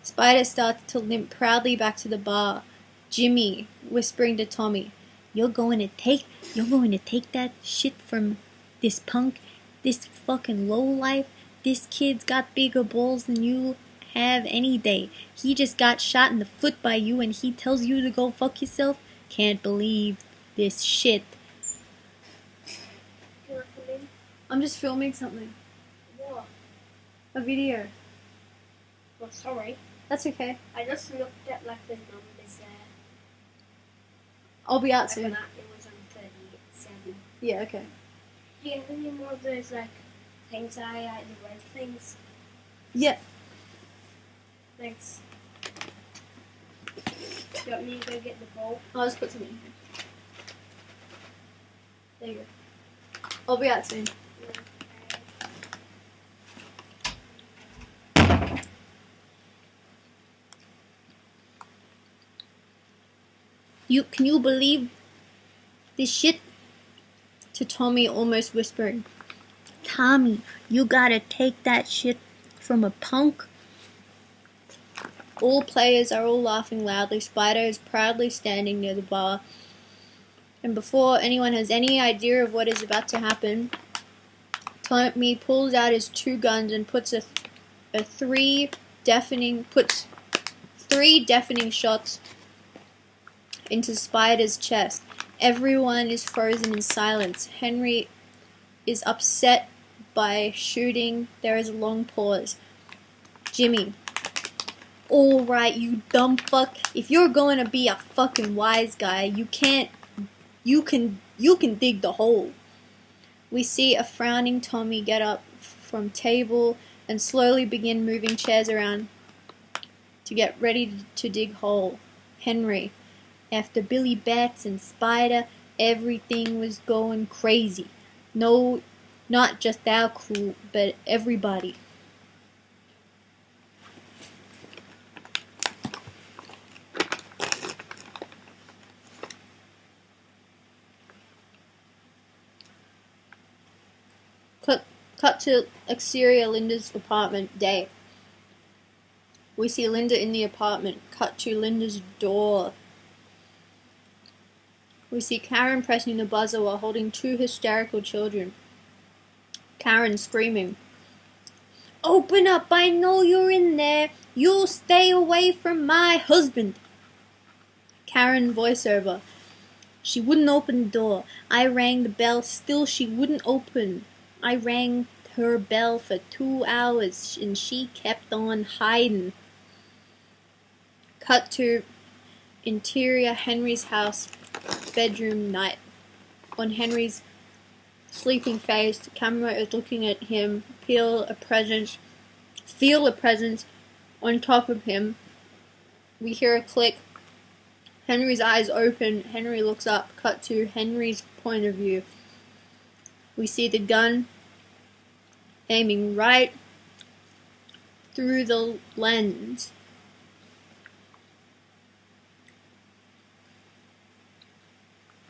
Spider starts to limp proudly back to the bar. Jimmy, whispering to Tommy, You're going to take that shit from this punk, this fucking lowlife. This kid's got bigger balls than you have any day. He just got shot in the foot by you and he tells you to go fuck yourself? Can't believe this shit. I'm just filming something. What? A video. Oh, sorry. That's okay. I just looked at like the numbers there. I'll be out Like soon. on that, it was on 37. Yeah, okay. Do you have any more of those like things the red things? Yeah. Thanks. Do you want me to go get the bowl? I'll just put some in here. There you go. I'll be out soon. Can you believe this shit? To Tommy, almost whispering. Tommy, you gotta take that shit from a punk. All players are all laughing loudly. Spider is proudly standing near the bar. And before anyone has any idea of what is about to happen, Tommy pulls out his 2 guns and puts three deafening shots into Spider's chest. Everyone is frozen in silence. Henry is upset by shooting. There is a long pause. Jimmy. Alright, you dumb fuck. If you're going to be a fucking wise guy, you can dig the hole. We see a frowning Tommy get up from table and slowly begin moving chairs around to get ready to dig hole. Henry. After Billy Bats and Spider, everything was going crazy. No, not just our crew, but everybody. Cut to exterior Linda's apartment day. We see Linda in the apartment. Cut to Linda's door. We see Karen pressing the buzzer while holding 2 hysterical children. Karen screaming. Open up, I know you're in there. You'll stay away from my husband. Karen voiceover. She wouldn't open the door. I rang the bell, still she wouldn't open. I rang her bell for 2 hours and she kept on hiding. Cut to interior Henry's house, bedroom night. On Henry's sleeping face, the camera is looking at him, feel a presence on top of him. We hear a click. Henry's eyes open. Henry looks up. Cut to Henry's point of view. We see the gun aiming right through the lens.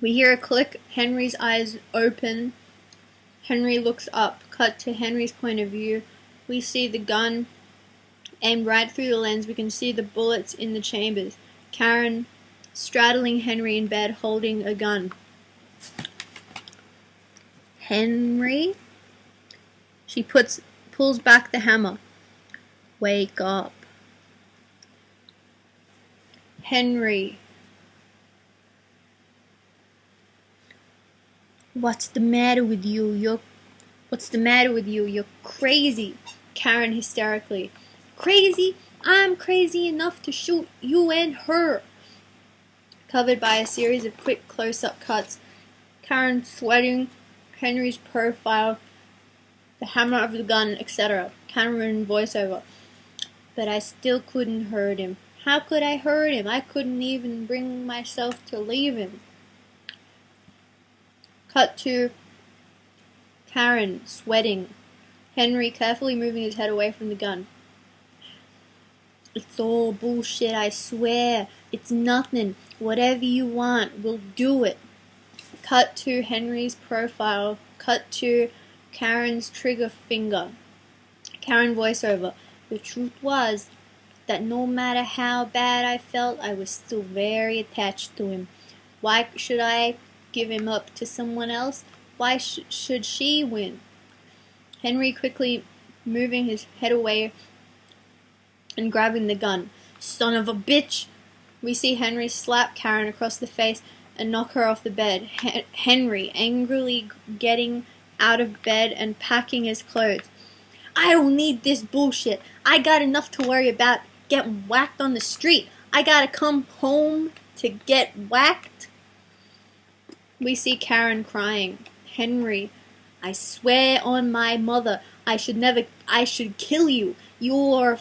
We hear a click. Henry's eyes open. Henry looks up. Cut to Henry's point of view. We see the gun aimed right through the lens. We can see the bullets in the chambers. Karen straddling Henry in bed, holding a gun. Henry? She pulls back the hammer. Wake up. Henry. What's the matter with you? What's the matter with you? You're crazy. Karen hysterically. Crazy? I'm crazy enough to shoot you and her. Covered by a series of quick close-up cuts. Karen sweating, Henry's profile, the hammer of the gun, etc. Cameron voiceover. But I still couldn't hurt him. How could I hurt him? I couldn't even bring myself to leave him. Cut to Karen, sweating. Henry carefully moving his head away from the gun. It's all bullshit, I swear. It's nothing. Whatever you want, we'll do it. Cut to Henry's profile. Cut to Karen's trigger finger. Karen voiceover. The truth was that no matter how bad I felt, I was still very attached to him. Why should I give him up to someone else? Why should she win? Henry quickly moving his head away and grabbing the gun. Son of a bitch! We see Henry slap Karen across the face and knock her off the bed. Henry angrily getting out of bed and packing his clothes. I don't need this bullshit. I got enough to worry about getting whacked on the street. I gotta come home to get whacked. We see Karen crying. Henry, I swear on my mother, I should kill you. You're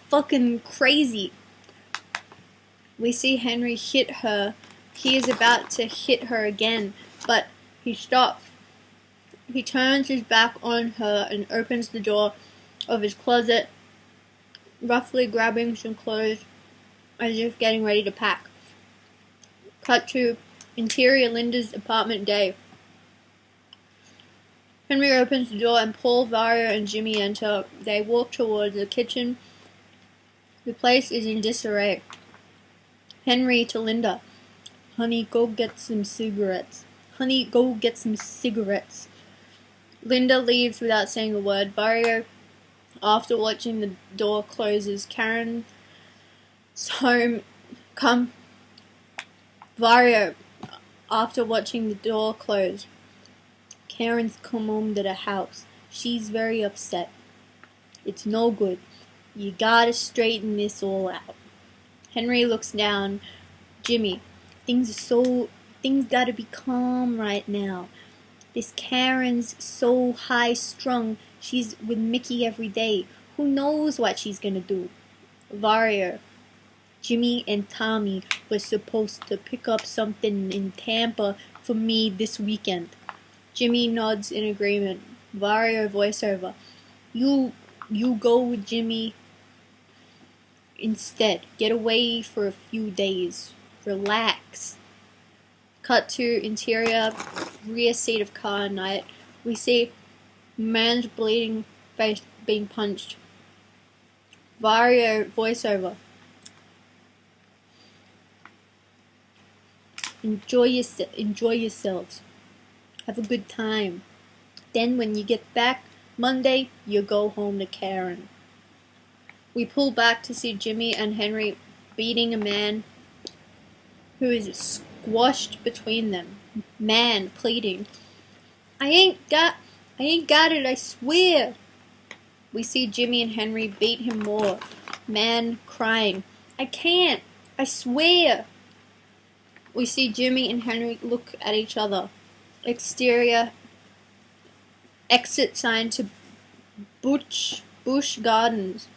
fucking crazy. We see Henry hit her. He is about to hit her again, but he stops. He turns his back on her and opens the door of his closet, roughly grabbing some clothes as if getting ready to pack. Cut to interior Linda's apartment day. Henry opens the door and Paul, Vario, and Jimmy enter. They walk towards the kitchen. The place is in disarray. Henry to Linda. Honey, go get some cigarettes. Honey, go get some cigarettes. Linda leaves without saying a word. Vario, after watching the door closes, Karen's home come. Vario, after watching the door close. Karen's come home to the house. She's very upset. It's no good. You gotta straighten this all out. Henry looks down. Jimmy, things gotta be calm right now. This Karen's so high-strung. She's with Mickey every day. Who knows what she's gonna do? Vario, Jimmy and Tommy were supposed to pick up something in Tampa for me this weekend. Jimmy nods in agreement. Vario voiceover. You go with Jimmy instead. Get away for a few days. Relax. Cut to interior rear seat of car night. We see man's bleeding face being punched. Vario voiceover. Enjoy yourselves. Have a good time. Then when you get back, Monday, you go home to Karen. We pull back to see Jimmy and Henry beating a man who is squashed between them. Man pleading, I ain't got it, I swear. We see Jimmy and Henry beat him more. Man crying, I can't, I swear. We see Jimmy and Henry look at each other. Exterior exit sign to Busch Gardens.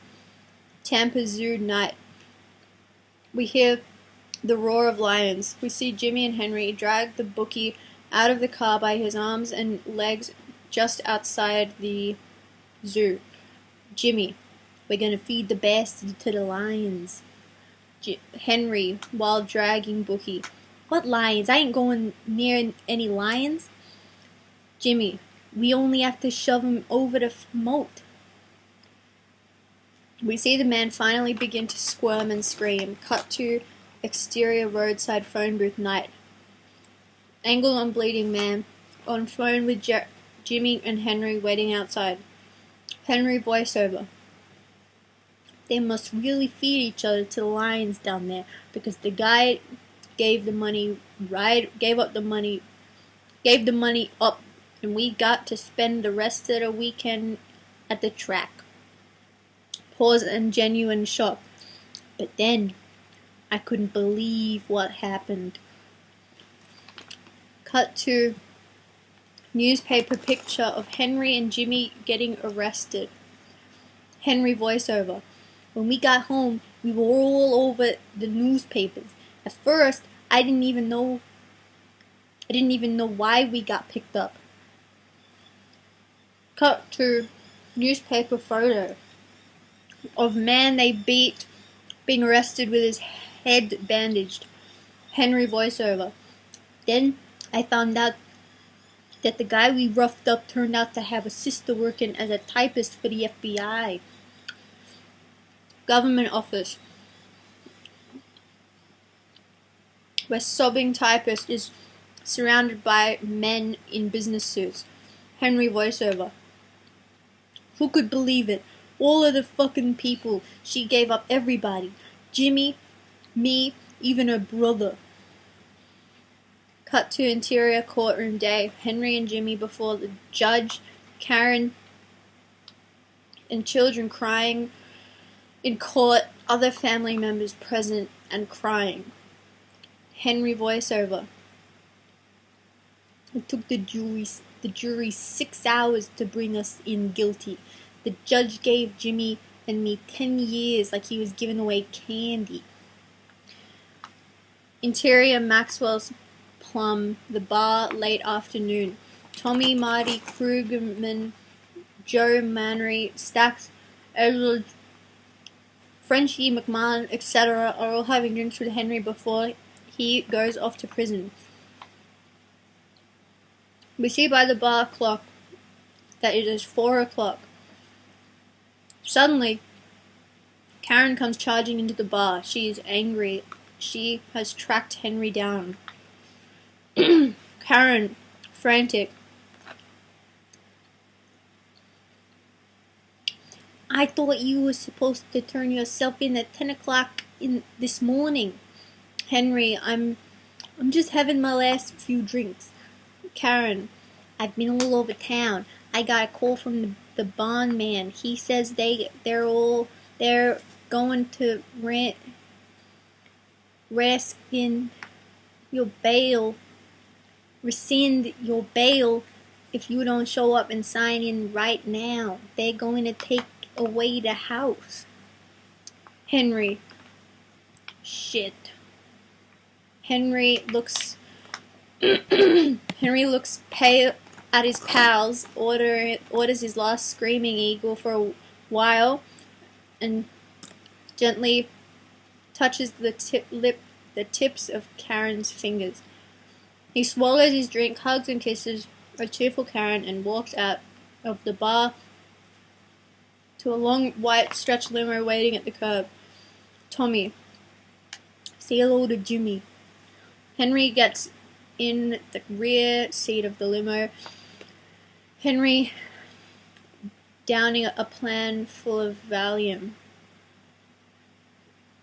Tampa Zoo night. We hear the roar of lions. We see Jimmy and Henry drag the bookie out of the car by his arms and legs just outside the zoo. Jimmy, we're gonna feed the bastard to the lions. Henry, while dragging Bookie, what lions? I ain't going near any lions. Jimmy, we only have to shove him over the moat. We see the man finally begin to squirm and scream. Cut to exterior roadside phone booth night. Angle on bleeding man. On phone with Jimmy and Henry waiting outside. Henry voiceover. They must really feed each other to the lions down there because the guy gave the money up, and we got to spend the rest of the weekend at the track. Pause and genuine shock. But then, I couldn't believe what happened. Cut to newspaper picture of Henry and Jimmy getting arrested. Henry voiceover. When we got home, we were all over the newspapers. At first, I didn't even know why we got picked up. Cut to newspaper photo of man they beat being arrested with his head bandaged. Henry voiceover. Then I found out that the guy we roughed up turned out to have a sister working as a typist for the FBI. Government office, where sobbing typist is surrounded by men in business suits. Henry voiceover. Who could believe it? All of the fucking people. She gave up everybody. Jimmy, me, even her brother. Cut to interior courtroom day. Henry and Jimmy before the judge. Karen and children crying in court. Other family members present and crying. Henry voiceover. It took the jury 6 hours to bring us in guilty. The judge gave Jimmy and me 10 years like he was giving away candy. Interior Maxwell's Plum, the bar, late afternoon. Tommy, Marty, Krugman, Joe, Manry, Stacks, Edward, Frenchie, McMahon, etc. are all having drinks with Henry before he goes off to prison. We see by the bar clock that it is 4 o'clock. Suddenly, Karen comes charging into the bar. She is angry. She has tracked Henry down. Karen, frantic. I thought you were supposed to turn yourself in at 10 o'clock this morning. Henry, I'm just having my last few drinks. Karen, I've been all over town. I got a call from the bond man. He says they're going to rescind your bail if you don't show up and sign in right now. They're going to take away the house. Henry. Shit. Henry looks pale at his pals, orders his last screaming eagle for a while, and gently touches the tips of Karen's fingers. He swallows his drink, hugs and kisses a cheerful Karen, and walks out of the bar to a long white stretch limo waiting at the curb. Tommy, say hello to Jimmy. Henry gets in the rear seat of the limo. Henry downing a plan full of Valium.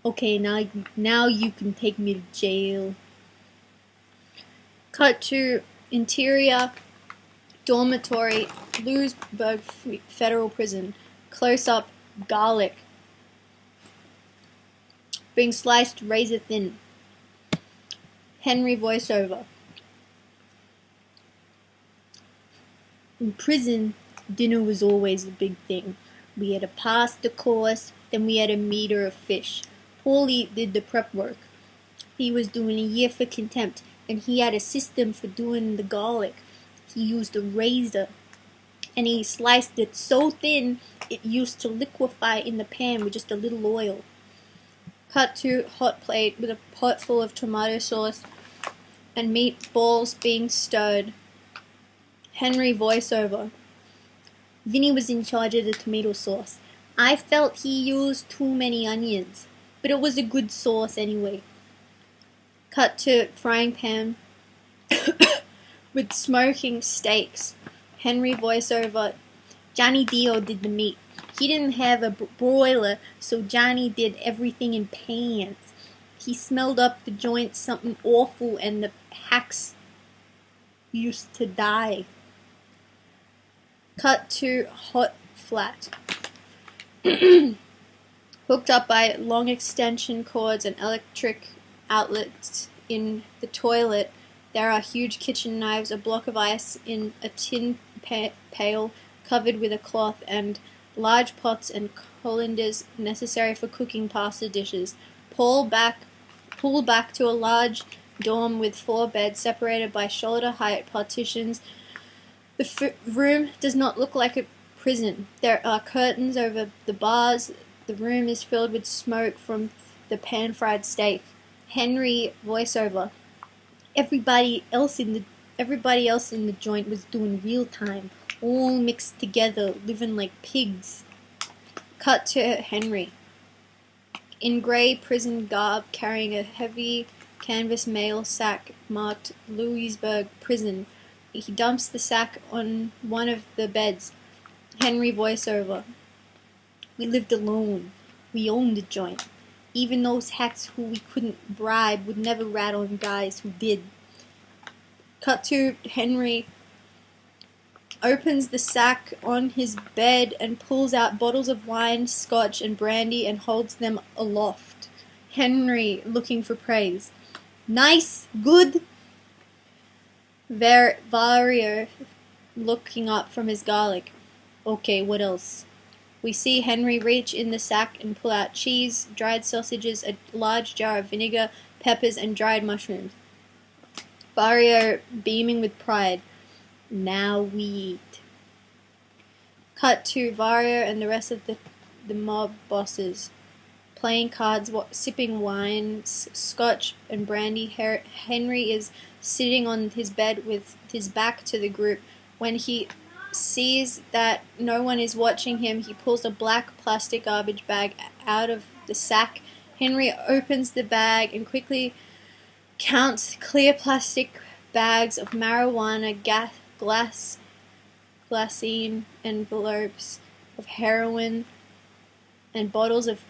Okay, now you can take me to jail. Cut to interior dormitory, Lewisburg Federal Prison. Close up, garlic being sliced razor thin. Henry voiceover. In prison, dinner was always a big thing. We had a pasta course, then we had a meter of fish. Paulie did the prep work. He was doing a year for contempt, and he had a system for doing the garlic. He used a razor, and he sliced it so thin it used to liquefy in the pan with just a little oil. Cut to hot plate with a pot full of tomato sauce and meatballs being stirred. Henry voiceover. Vinny was in charge of the tomato sauce. I felt he used too many onions, but it was a good sauce anyway. Cut to frying pan with smoking steaks. Henry voiceover. Johnny Dio did the meat. He didn't have a broiler, so Johnny did everything in pans. He smelled up the joint something awful, and the hacks used to die. Cut to hot flat. Hooked up by long extension cords and electric outlets in the toilet, there are huge kitchen knives, a block of ice in a tin pail covered with a cloth, and large pots and colanders necessary for cooking pasta dishes. Pull back to a large dorm with 4 beds separated by shoulder-height partitions. The room does not look like a prison. There are curtains over the bars. The room is filled with smoke from the pan-fried steak. Henry voiceover. Everybody else in the joint was doing real time, all mixed together, living like pigs. Cut to Henry. In grey prison garb, carrying a heavy canvas mail sack marked Lewisburg Prison. He dumps the sack on one of the beds. Henry voiceover. We lived alone. We owned the joint. Even those hacks who we couldn't bribe would never rat on guys who did. Cut to Henry opens the sack on his bed and pulls out bottles of wine, scotch, and brandy and holds them aloft. Henry looking for praise. Nice, good. Vario looking up from his garlic. Okay, what else? We see Henry reach in the sack and pull out cheese, dried sausages, a large jar of vinegar, peppers, and dried mushrooms. Vario beaming with pride. Now we eat. Cut to Vario and the rest of the mob bosses. Playing cards, sipping wine, scotch, and brandy. Henry is sitting on his bed with his back to the group. When he sees that no one is watching him, he pulls a black plastic garbage bag out of the sack. Henry opens the bag and quickly counts clear plastic bags of marijuana, glassine, envelopes of heroin, and bottles of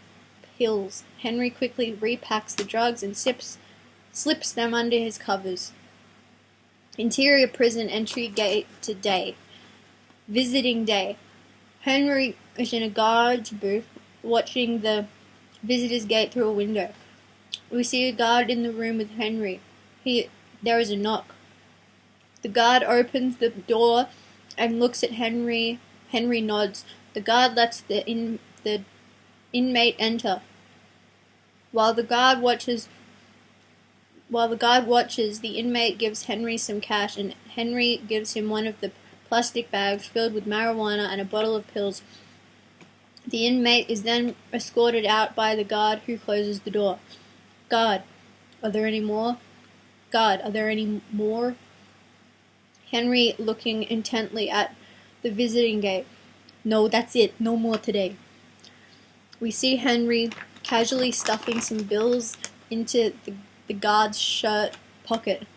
pills. Henry quickly repacks the drugs and slips them under his covers. Interior prison entry gate to day. Visiting day. Henry is in a guard's booth watching the visitor's gate through a window. We see a guard in the room with Henry. There is a knock. The guard opens the door and looks at Henry. Henry nods. The guard lets the inmate enter. While the guard watches, the inmate gives Henry some cash, and Henry gives him one of the plastic bags filled with marijuana and a bottle of pills. The inmate is then escorted out by the guard, who closes the door. Guard, are there any more? Guard, are there any more? Henry looking intently at the visiting gate. No, that's it. No more today. We see Henry casually stuffing some bills into the guard's shirt pocket.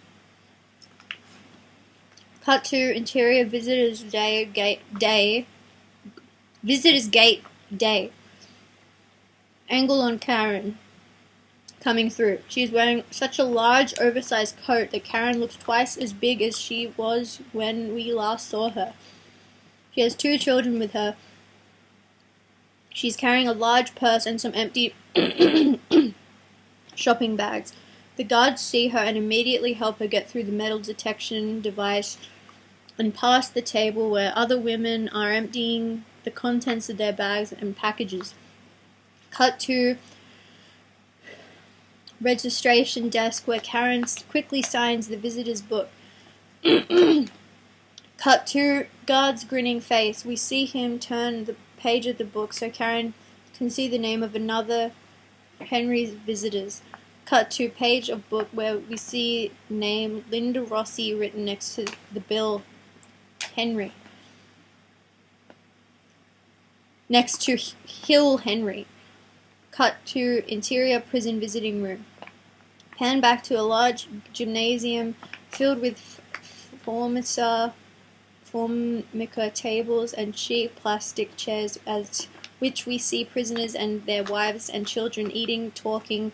Cut to interior visitors day Visitors Gate Day. Angle on Karen coming through. She is wearing such a large, oversized coat that Karen looks twice as big as she was when we last saw her. She has 2 children with her. She's carrying a large purse and some empty shopping bags. The guards see her and immediately help her get through the metal detection device and past the table where other women are emptying the contents of their bags and packages. Cut to registration desk where Karen quickly signs the visitor's book. Cut to guard's grinning face. We see him turn the page of the book so Karen can see the name of another Henry's visitors. Cut to page of book where we see name Linda Rossi written next to the bill Henry. Next to Hill Henry. Cut to interior prison visiting room. Pan back to a large gymnasium filled with formica tables and cheap plastic chairs, as which we see prisoners and their wives and children eating, talking,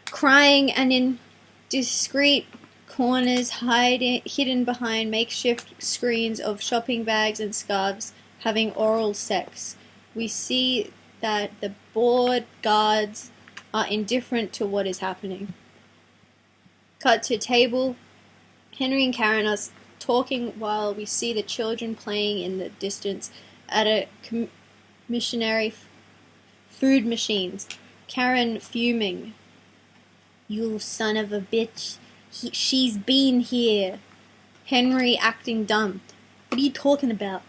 crying, and in discreet corners hidden behind makeshift screens of shopping bags and scarves having oral sex. We see that the bored guards are indifferent to what is happening. Cut to table. Henry and Karen are talking while we see the children playing in the distance at a missionary food machines. Karen fuming. You son of a bitch. She's been here. Henry acting dumb. What are you talking about?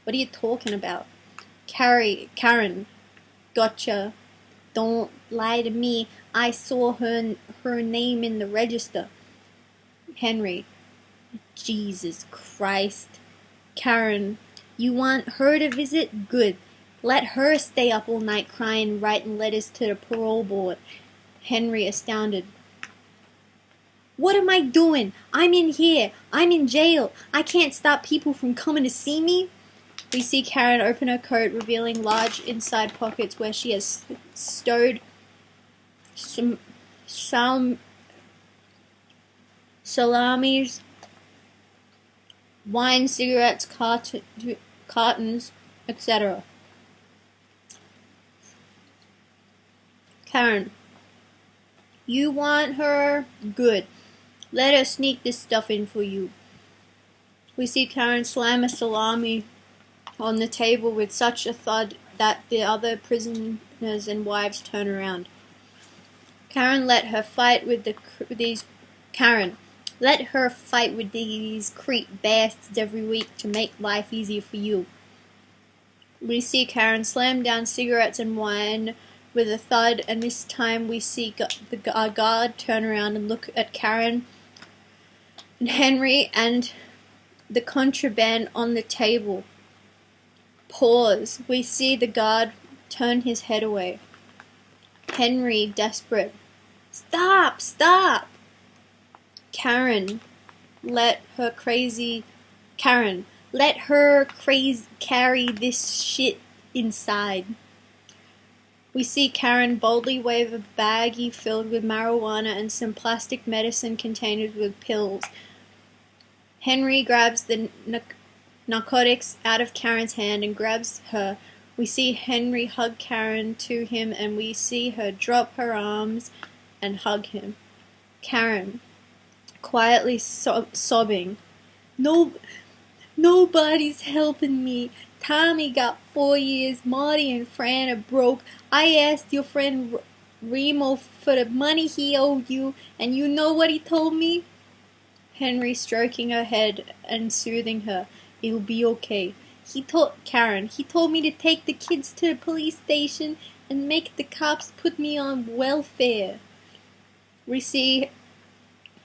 What are you talking about? Karen. Gotcha. Don't lie to me. I saw her name in the register. Henry. Jesus Christ. Karen. You want her to visit? Good. Let her stay up all night crying, writing letters to the parole board. Henry astounded. What am I doing? I'm in here. I'm in jail. I can't stop people from coming to see me. We see Karen open her coat, revealing large inside pockets where she has stowed some salamis, wine, cigarettes, cartons, etc. Karen. You want her? Good. Let her sneak this stuff in for you. We see Karen slam a salami on the table with such a thud that the other prisoners and wives turn around. Karen let her fight with these creep bastards every week to make life easier for you. We see Karen slam down cigarettes and wine with a thud, and this time we see our guard turn around and look at Karen and Henry and the contraband on the table. Pause. We see the guard turn his head away. Henry, desperate. Stop! Stop! Karen, let her carry this shit inside. We see Karen boldly wave a baggie filled with marijuana and some plastic medicine containers with pills. Henry grabs the narcotics out of Karen's hand and grabs her. We see Henry hug Karen to him, and we see her drop her arms and hug him. Karen, quietly sobbing. Nobody's helping me. Tommy got 4 years. Marty and Fran are broke. I asked your friend Remo for the money he owed you, and you know what he told me? Henry stroking her head and soothing her. It'll be okay. He told me to take the kids to the police station and make the cops put me on welfare. We see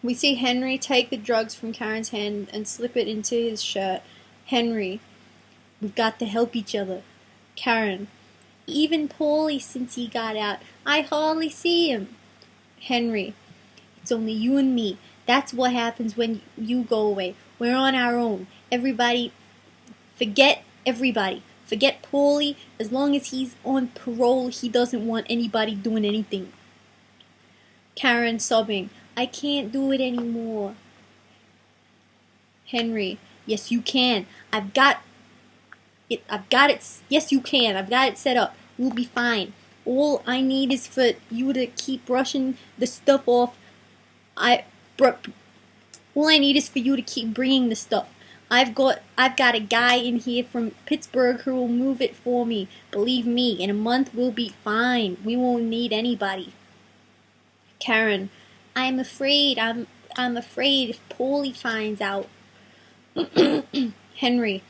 Henry take the drugs from Karen's hand and slip it into his shirt. Henry, we've got to help each other. Karen, even Paulie since he got out. I hardly see him. Henry, it's only you and me. That's what happens when you go away. We're on our own. Forget everybody. Forget Paulie. As long as he's on parole, he doesn't want anybody doing anything. Karen sobbing. I can't do it anymore. Henry. Yes, you can. I've got it. Yes, you can. I've got it set up. We'll be fine. All I need is for you to keep brushing the stuff off. All I need is for you to keep bringing the stuff. I've got a guy in here from Pittsburgh who will move it for me. Believe me, in a month we'll be fine. We won't need anybody. Karen, I'm afraid. I'm afraid if Paulie finds out. Henry,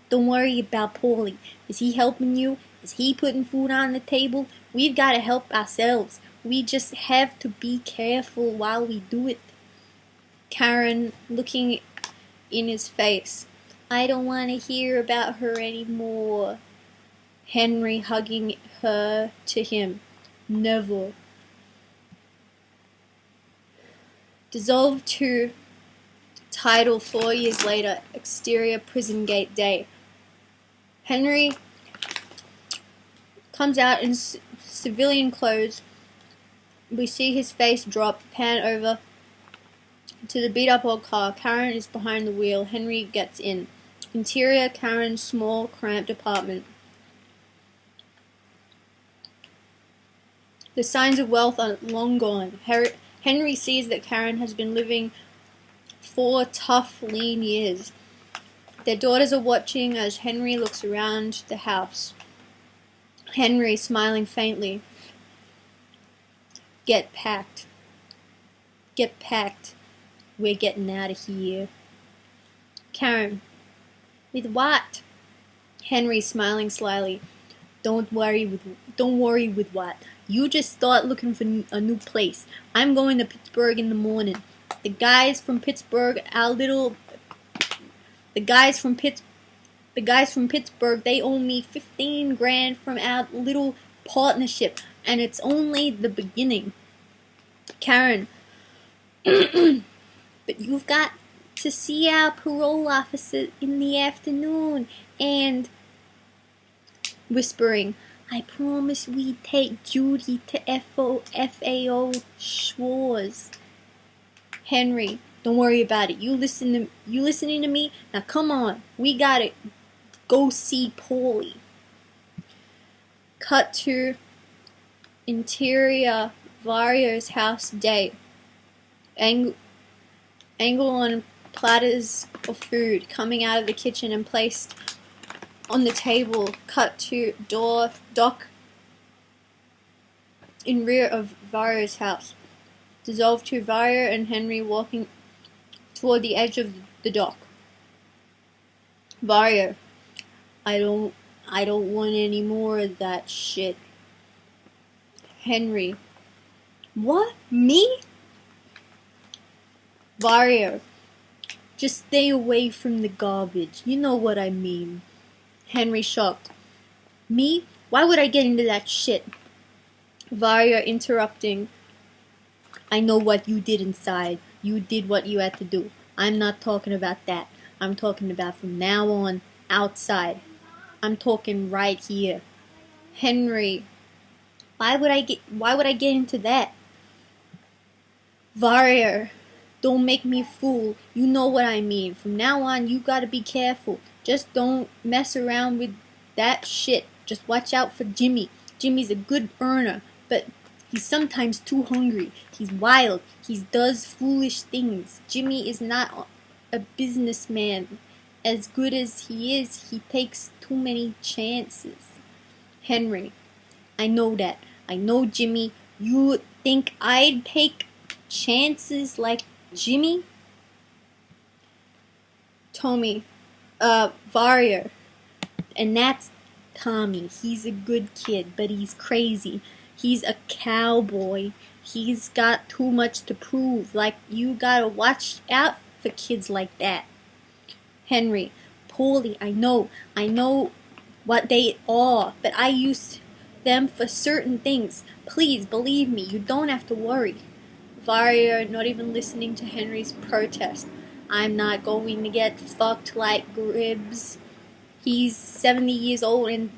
don't worry about Paulie. Is he helping you? Is he putting food on the table? We've got to help ourselves. We just have to be careful while we do it. Karen, looking in his face. I don't want to hear about her anymore. Henry, hugging her to him. Never. Dissolved to title 4 years later. Exterior prison gate day. Henry comes out in civilian clothes. We see his face drop, pan over to the beat-up old car. Karen is behind the wheel. Henry gets in. Interior, Karen's small, cramped apartment. The signs of wealth are long gone. Henry sees that Karen has been living 4 tough, lean years. Their daughters are watching as Henry looks around the house. Henry, smiling faintly. Get packed. Get packed. We're getting out of here. Karen. With what? Henry, smiling slyly. Don't worry with what. You just start looking for a new place. I'm going to Pittsburgh in the morning. The guys from Pittsburgh, they owe me 15 grand from our little partnership, and it's only the beginning. Karen, but you've got to see our parole officer in the afternoon, and whispering, I promise we'd take Judy to FAO Schwartz. Henry, don't worry about it. You listening to me? Now come on. We gotta go see Paulie. Cut to interior Vario's house day. Angle on platters of food coming out of the kitchen and placed on the table. Cut to dock in rear of Vario's house. Dissolved to Vario and Henry walking toward the edge of the dock. Vario, I don't want any more of that shit. Henry, what? Me? Vario, just stay away from the garbage. You know what I mean. Henry, shocked. Me? Why would I get into that shit? Vario, interrupting. I know what you did inside. You did what you had to do. I'm not talking about that. I'm talking about from now on, outside. I'm talking right here. Henry, why would I get into that? Vario, don't make me a fool. You know what I mean. From now on, you gotta be careful. Just don't mess around with that shit. Just watch out for Jimmy. Jimmy's a good earner, but he's sometimes too hungry. He's wild. He does foolish things. Jimmy is not a businessman. As good as he is, he takes too many chances. Henry, I know that. I know Jimmy. You think I'd take chances like Jimmy? Tommy, Vario. And that's Tommy. He's a good kid, but he's crazy. He's a cowboy. He's got too much to prove. Like, you gotta watch out for kids like that. Henry, Paulie, I know what they are, but I use them for certain things. Please, believe me, you don't have to worry. Vario, not even listening to Henry's protest. I'm not going to get fucked like Gribbs. He's 70 years old and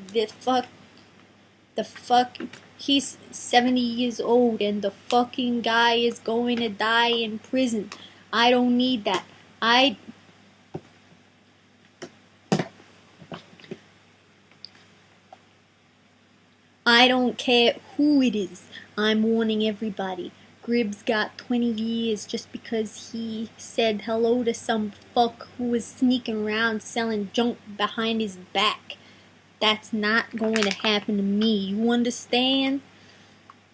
he's 70 years old and the fucking guy is going to die in prison. I don't need that. I don't care who it is. I'm warning everybody. Gribbs got 20 years just because he said hello to some fuck who was sneaking around selling junk behind his back. That's not going to happen to me. You understand?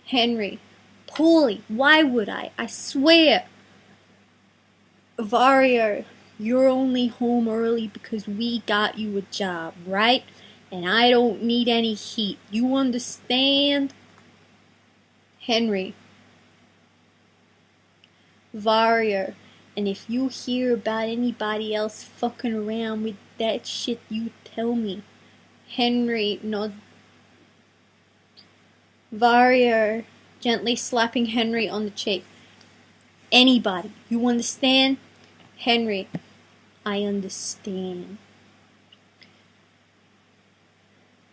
Henry. Paulie, why would I? I swear. Vario, you're only home early because we got you a job, right? And I don't need any heat. You understand? Henry. Vario, and if you hear about anybody else fucking around with that shit, you tell me. Henry nods. Vario, gently slapping Henry on the cheek. Anybody, you understand? Henry, I understand.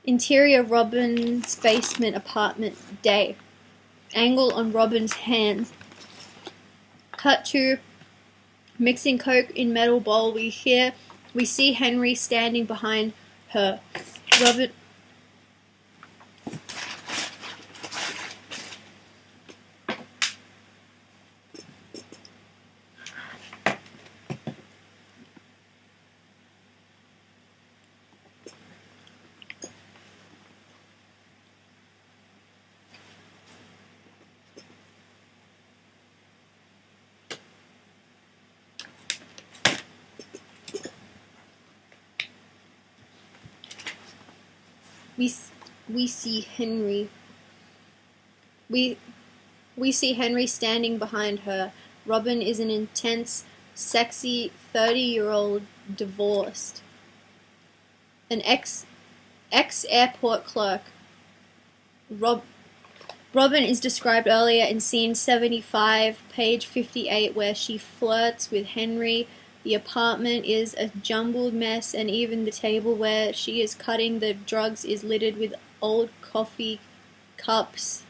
Interior Robin's basement apartment, day. Angle on Robin's hands. Cut to mixing coke in metal bowl. We see Henry standing behind her. Robin. We see Henry. We see Henry standing behind her. Robin is an intense, sexy 30-year-old divorced. An ex-airport clerk. Robin is described earlier in scene 75, page 58, where she flirts with Henry. The apartment is a jumbled mess, and even the table where she is cutting the drugs is littered with old coffee cups,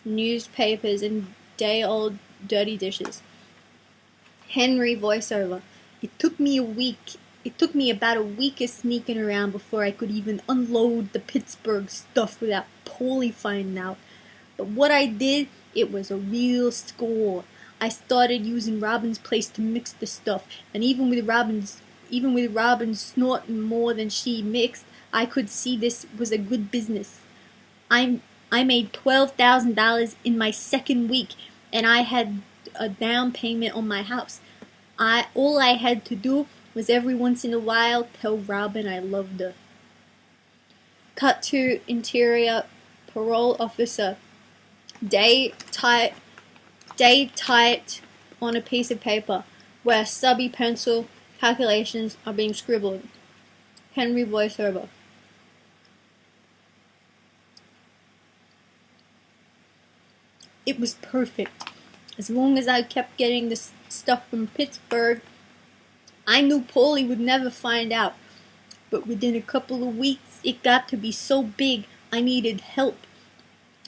newspapers, and day-old dirty dishes. Henry voiceover. It took me about a week of sneaking around before I could even unload the Pittsburgh stuff without Paulie finding out. But what I did, it was a real score. I started using Robin's place to mix the stuff, and even with Robin snorting more than she mixed, I could see this was a good business. I made $12,000 in my second week, and I had a down payment on my house. All I had to do was every once in a while tell Robin I loved her. Cut to interior parole officer. Day typed on a piece of paper where stubby pencil calculations are being scribbled. Henry voiceover. It was perfect. As long as I kept getting this stuff from Pittsburgh, I knew Paulie would never find out. But within a couple of weeks, it got to be so big, I needed help.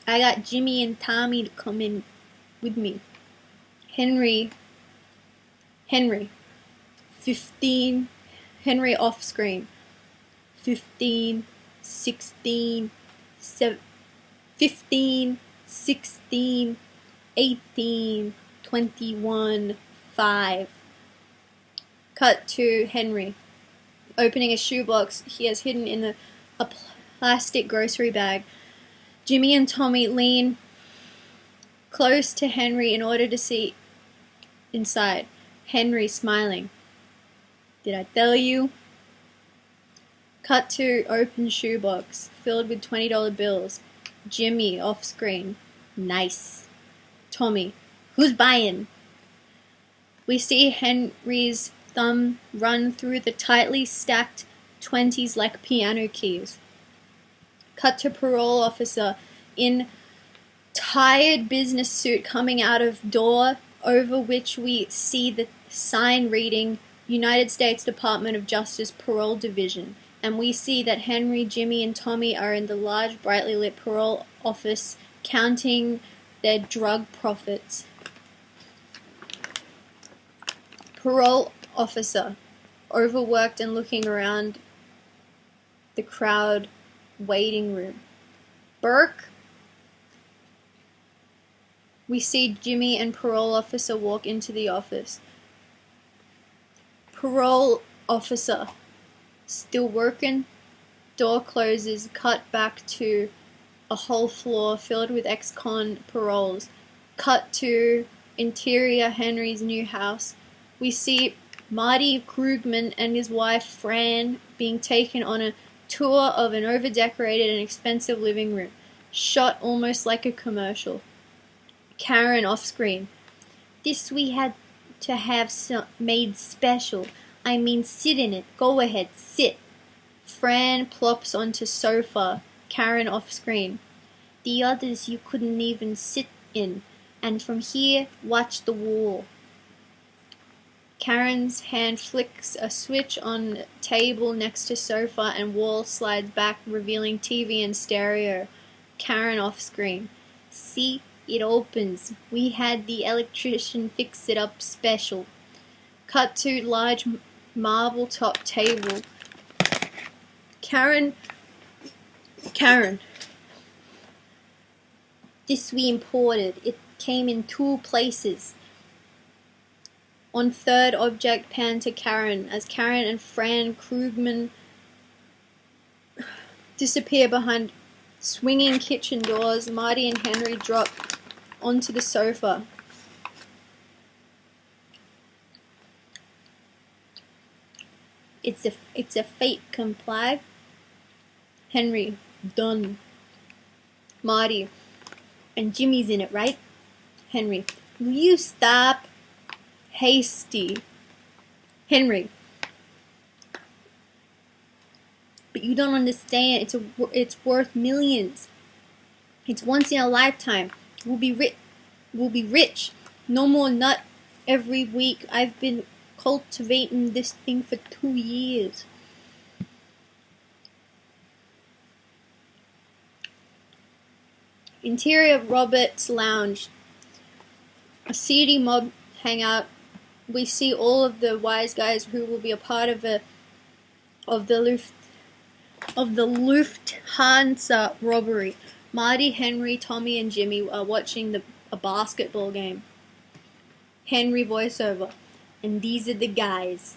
I got Jimmy and Tommy to come in with me. Henry, 15, Henry off screen. 15, 16, 15, 16, 18, 21, 5. Cut to Henry, opening a shoebox he has hidden in a plastic grocery bag. Jimmy and Tommy lean close to Henry in order to see inside. Henry smiling. Did I tell you? Cut to open shoebox filled with $20 bills. Jimmy off screen. Nice. Tommy. Who's buying? We see Henry's thumb run through the tightly stacked 20s like piano keys. Cut to parole officer in tired business suit coming out of door over which we see the sign reading United States Department of Justice Parole Division. and we see that Henry, Jimmy, and Tommy are in the large, brightly lit parole office counting their drug profits. Parole officer, overworked and looking around the crowd waiting room. Burke? We see Jimmy and parole officer walk into the office. Parole officer, still working? Door closes, cut back to a whole floor filled with ex-con paroles. Cut to interior Henry's new house. We see Marty Krugman and his wife Fran being taken on a tour of an over-decorated and expensive living room, shot almost like a commercial. Karen off-screen. This we had to have made special. I mean, sit in it. Go ahead, sit. Fran plops onto sofa. Karen off-screen. The others you couldn't even sit in. And from here, watch the wall. Karen's hand flicks a switch on table next to sofa and wall slides back, revealing TV and stereo. Karen off-screen. See? It opens. We had the electrician fix it up special. Cut to large marble top table. Karen. This we imported. It came in 2 places. On third object, pan to Karen as Karen and Fran Krugman disappear behind swinging kitchen doors. Marty and Henry drop onto the sofa. It's a fate comply. Henry, done. Marty, and Jimmy's in it, right? Henry, will you stop? Hasty. Henry, but you don't understand. It's worth millions. It's once in a lifetime. We'll be rich. No more nut every week. I've been cultivating this thing for 2 years. Interior Robert's lounge. A seedy mob hangout. We see all of the wise guys who will be a part of the Lufthansa robbery. Marty, Henry, Tommy, and Jimmy are watching a basketball game. Henry voiceover. And these are the guys.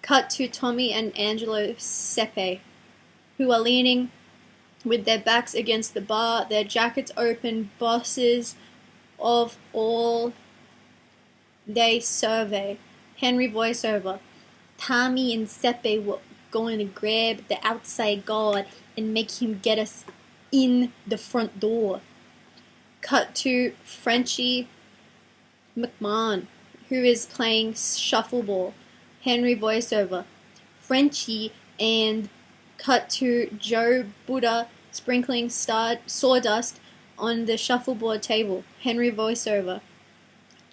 Cut to Tommy and Angelo Sepe, who are leaning with their backs against the bar, their jackets open, bosses of all they survey. Henry voiceover. Tommy and Sepe were going to grab the outside guard and make him get us in the front door. Cut to Frenchie McMahon, who is playing shuffleball. Henry voiceover. Frenchie, and cut to Joe Buddha sprinkling sawdust on the shuffleboard table. Henry voiceover.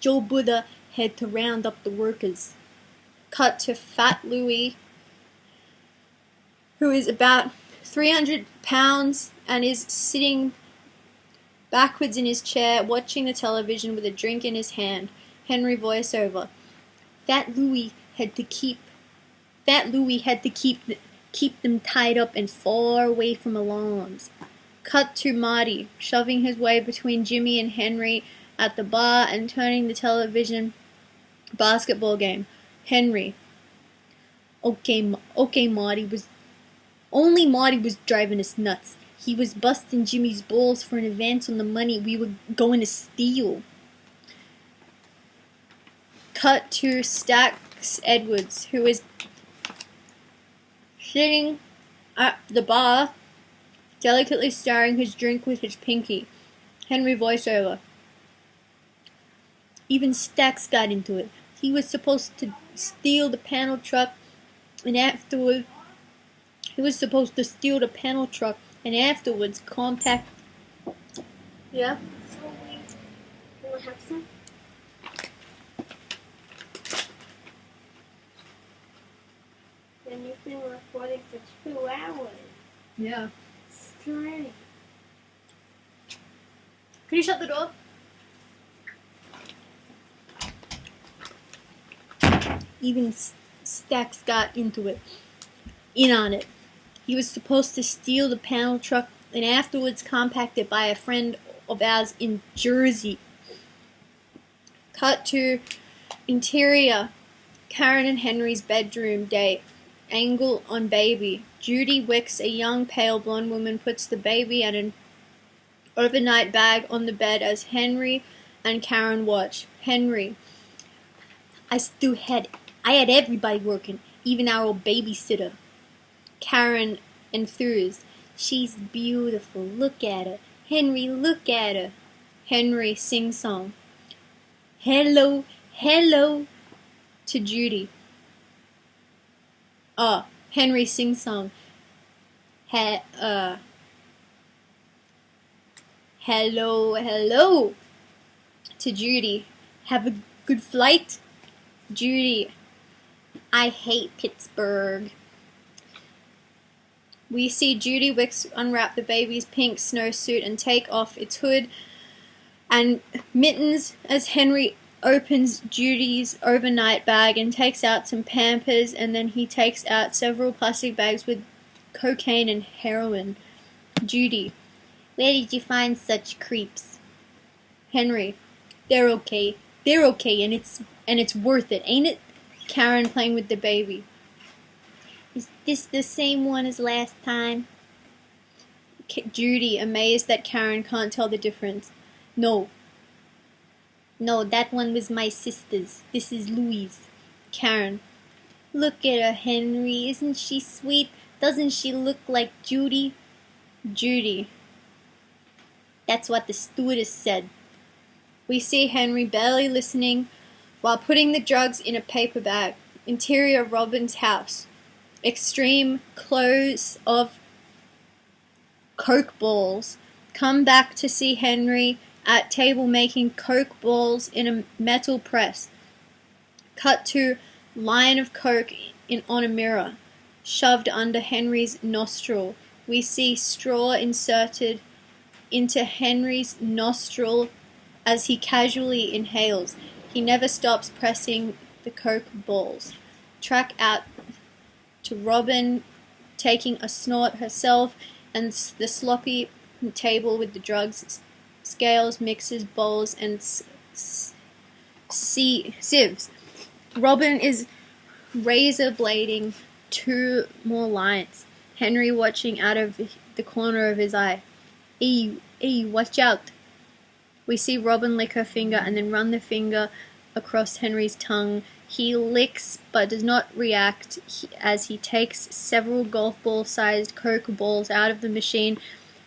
Joe Buddha had to round up the workers. Cut to Fat Louie, who is about 300 pounds and is sitting backwards in his chair watching the television with a drink in his hand. Henry voiceover. Fat Louie had to keep them tied up and far away from alarms. Cut to Marty, shoving his way between Jimmy and Henry at the bar and turning the television basketball game. Henry. Okay, Marty was driving us nuts. He was busting Jimmy's balls for an advance on the money we were going to steal. Cut to Stax Edwards, who is sitting at the bar, delicately stirring his drink with his pinky. Henry voiceover. Even Stax got into it. He was supposed to steal the panel truck, and afterwards compact. Yeah? So we will have some. awake for 2 hours. Yeah. Straight. Can you shut the door? Even Stax got in on it. He was supposed to steal the panel truck and afterwards compact it by a friend of ours in Jersey. Cut to interior. Karen and Henry's bedroom day. Angle on baby. Judy Wicks, a young pale blonde woman, puts the baby and an overnight bag on the bed as Henry and Karen watch. Henry. I had everybody working, even our old babysitter. Karen enthused. She's beautiful. Look at her. Henry, look at her. Henry sing-song. Hello, hello. To Judy. Henry sing-song. Hello, hello. To Judy. Have a good flight. Judy. I hate Pittsburgh. We see Judy Wicks unwrap the baby's pink snowsuit and take off its hood and mittens as Henry opens Judy's overnight bag and takes out some Pampers, and then he takes out several plastic bags with cocaine and heroin. Judy. Where did you find such creeps? Henry. They're okay. They're okay, and it's worth it, ain't it? Karen playing with the baby. Is this the same one as last time? Judy, amazed that Karen can't tell the difference. No, that one was my sister's. This is Louise. Karen. Look at her, Henry. Isn't she sweet? Doesn't she look like Judy? Judy. That's what the stewardess said. We see Henry barely listening while putting the drugs in a paper bag. Interior Robin's house. Extreme close of Coke balls. Come back to see Henry at table making Coke balls in a metal press. Cut to line of Coke on a mirror, shoved under Henry's nostril. We see straw inserted into Henry's nostril as he casually inhales. He never stops pressing the Coke balls. Track out to Robin taking a snort herself and the sloppy table with the drugs, scales, mixers, bowls, and sieves. Robin is razor blading 2 more lines. Henry watching out of the corner of his eye. Hey, watch out. We see Robin lick her finger and then run the finger across Henry's tongue. He licks but does not react as he takes several golf ball-sized Coke balls out of the machine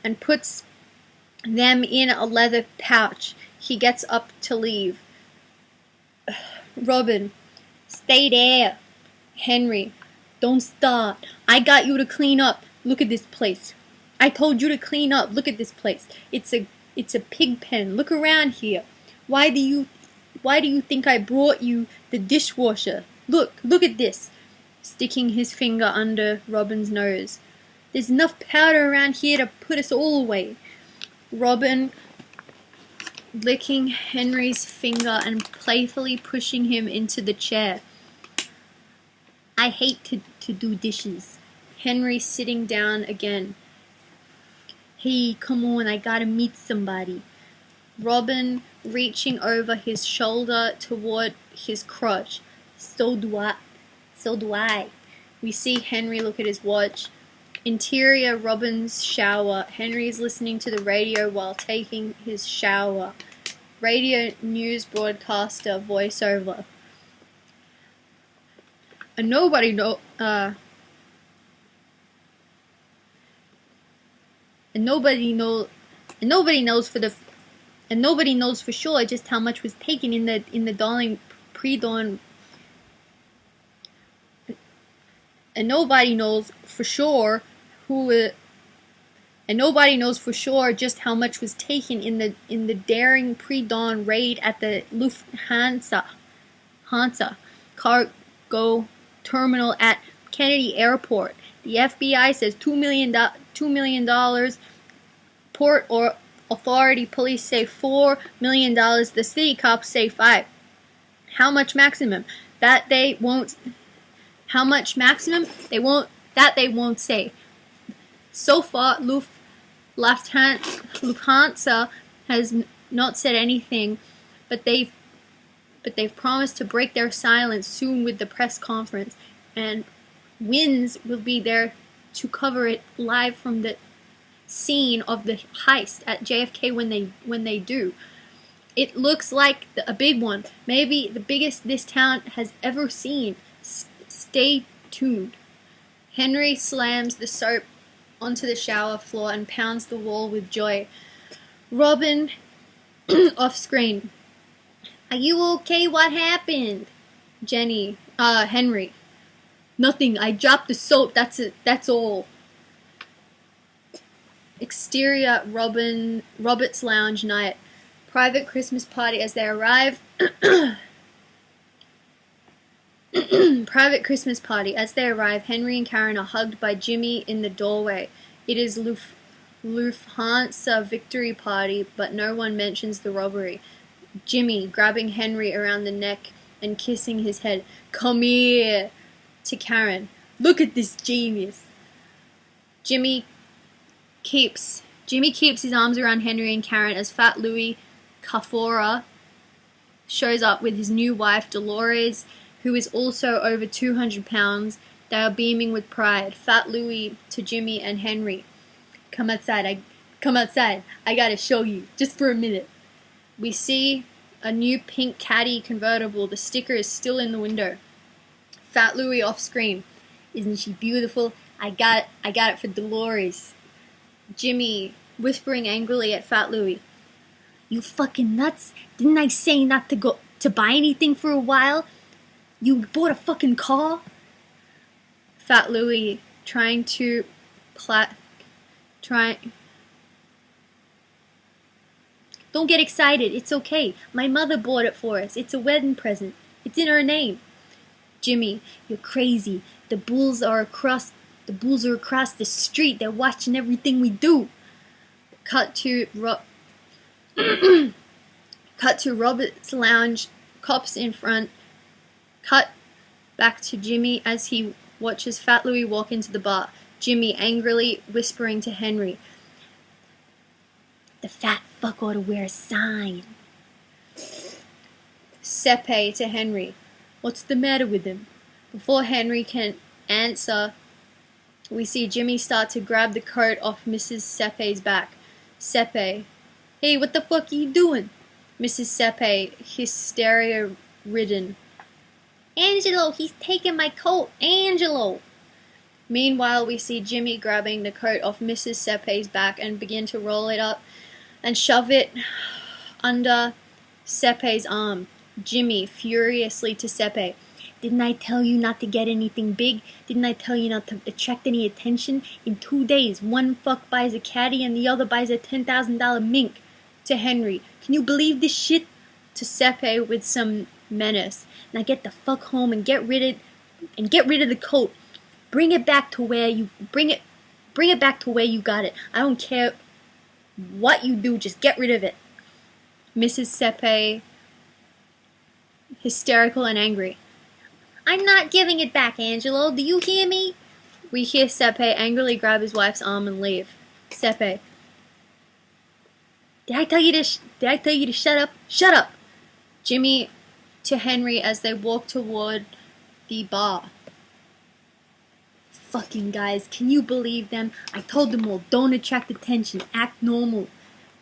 and puts them in a leather pouch. He gets up to leave. Robin. Stay there. Henry. Don't start. I got you to clean up. Look at this place. I told you to clean up. Look at this place. It's a pig pen. Look around here. Why do you think I brought you the dishwasher? Look at this. Sticking his finger under Robin's nose. There's enough powder around here to put us all away. Robin licking Henry's finger and playfully pushing him into the chair. I hate to do dishes. Henry sitting down again. Hey, come on, I gotta meet somebody. Robin reaching over his shoulder toward his crotch. So do I. We see Henry look at his watch. Interior Robin's shower. Henry's listening to the radio while taking his shower. Radio news broadcaster voiceover. And nobody knows for sure just how much was taken in the Darling pre-dawn. And nobody knows for sure just how much was taken in the daring pre-dawn raid at the Lufthansa cargo terminal at Kennedy Airport. The FBI says $2 million. Port or Authority police say $4 million. The city cops say 5. How much maximum? That they won't. How much maximum? They won't. That they won't say. So far, Lufthansa has not said anything, but they've promised to break their silence soon with the press conference, and Wins will be there to cover it live from the scene of the heist at JFK when they do. It looks like a big one, maybe the biggest this town has ever seen. Stay tuned. Henry slams the soap onto the shower floor and pounds the wall with joy. Robin, off screen. Are you okay? What happened? Henry. Nothing. I dropped the soap. That's it. That's all. Exterior Robert's lounge night. Private Christmas party as they arrive. Private Christmas party. As they arrive, Henry and Karen are hugged by Jimmy in the doorway. It is Lufthansa victory party, but no one mentions the robbery. Jimmy grabbing Henry around the neck and kissing his head. Come here. To Karen. Look at this genius. Jimmy keeps his arms around Henry and Karen as Fat Louis Kafora shows up with his new wife Dolores, who is also over 200 pounds. They are beaming with pride. Fat Louis to Jimmy and Henry. Come outside. I gotta show you. Just for a minute. We see a new pink Caddy convertible. The sticker is still in the window. Fat Louis off screen. Isn't she beautiful? I got it for Dolores. Jimmy whispering angrily at Fat Louis. You fucking nuts? Didn't I say not to buy anything for a while? You bought a fucking car? Fat Louis trying to Don't get excited. It's okay. My mother bought it for us. It's a wedding present. It's in her name. Jimmy, you're crazy. The bulls are across the street. They're watching everything we do. Cut to Robert's lounge. Cops in front. Cut back to Jimmy as he watches Fat Louis walk into the bar. Jimmy angrily whispering to Henry. The fat fuck ought to wear a sign. Sepe to Henry. What's the matter with him? Before Henry can answer, we see Jimmy start to grab the coat off Mrs. Sepe's back. Sepe. Hey, what the fuck are you doing? Mrs. Sepe, hysteria-ridden. Angelo, he's taking my coat. Angelo. Meanwhile, we see Jimmy grabbing the coat off Mrs. Sepe's back and begin to roll it up and shove it under Sepe's arm. Jimmy furiously to Sepe. Didn't I tell you not to get anything big? Didn't I tell you not to attract any attention? In 2 days, one fuck buys a caddy and the other buys a $10,000 mink. To Henry. Can you believe this shit? To Sepe with some menace. Now get the fuck home and get rid of the coat. Bring it back to where you got it. I don't care what you do, just get rid of it. Mrs. Sepe, hysterical and angry. I'm not giving it back, Angelo. Do you hear me? We hear Sepe angrily grab his wife's arm and leave. Sepe. Did I tell you to shut up? Shut up! Jimmy to Henry as they walk toward the bar. Fucking guys, can you believe them? I told them all, don't attract attention, act normal.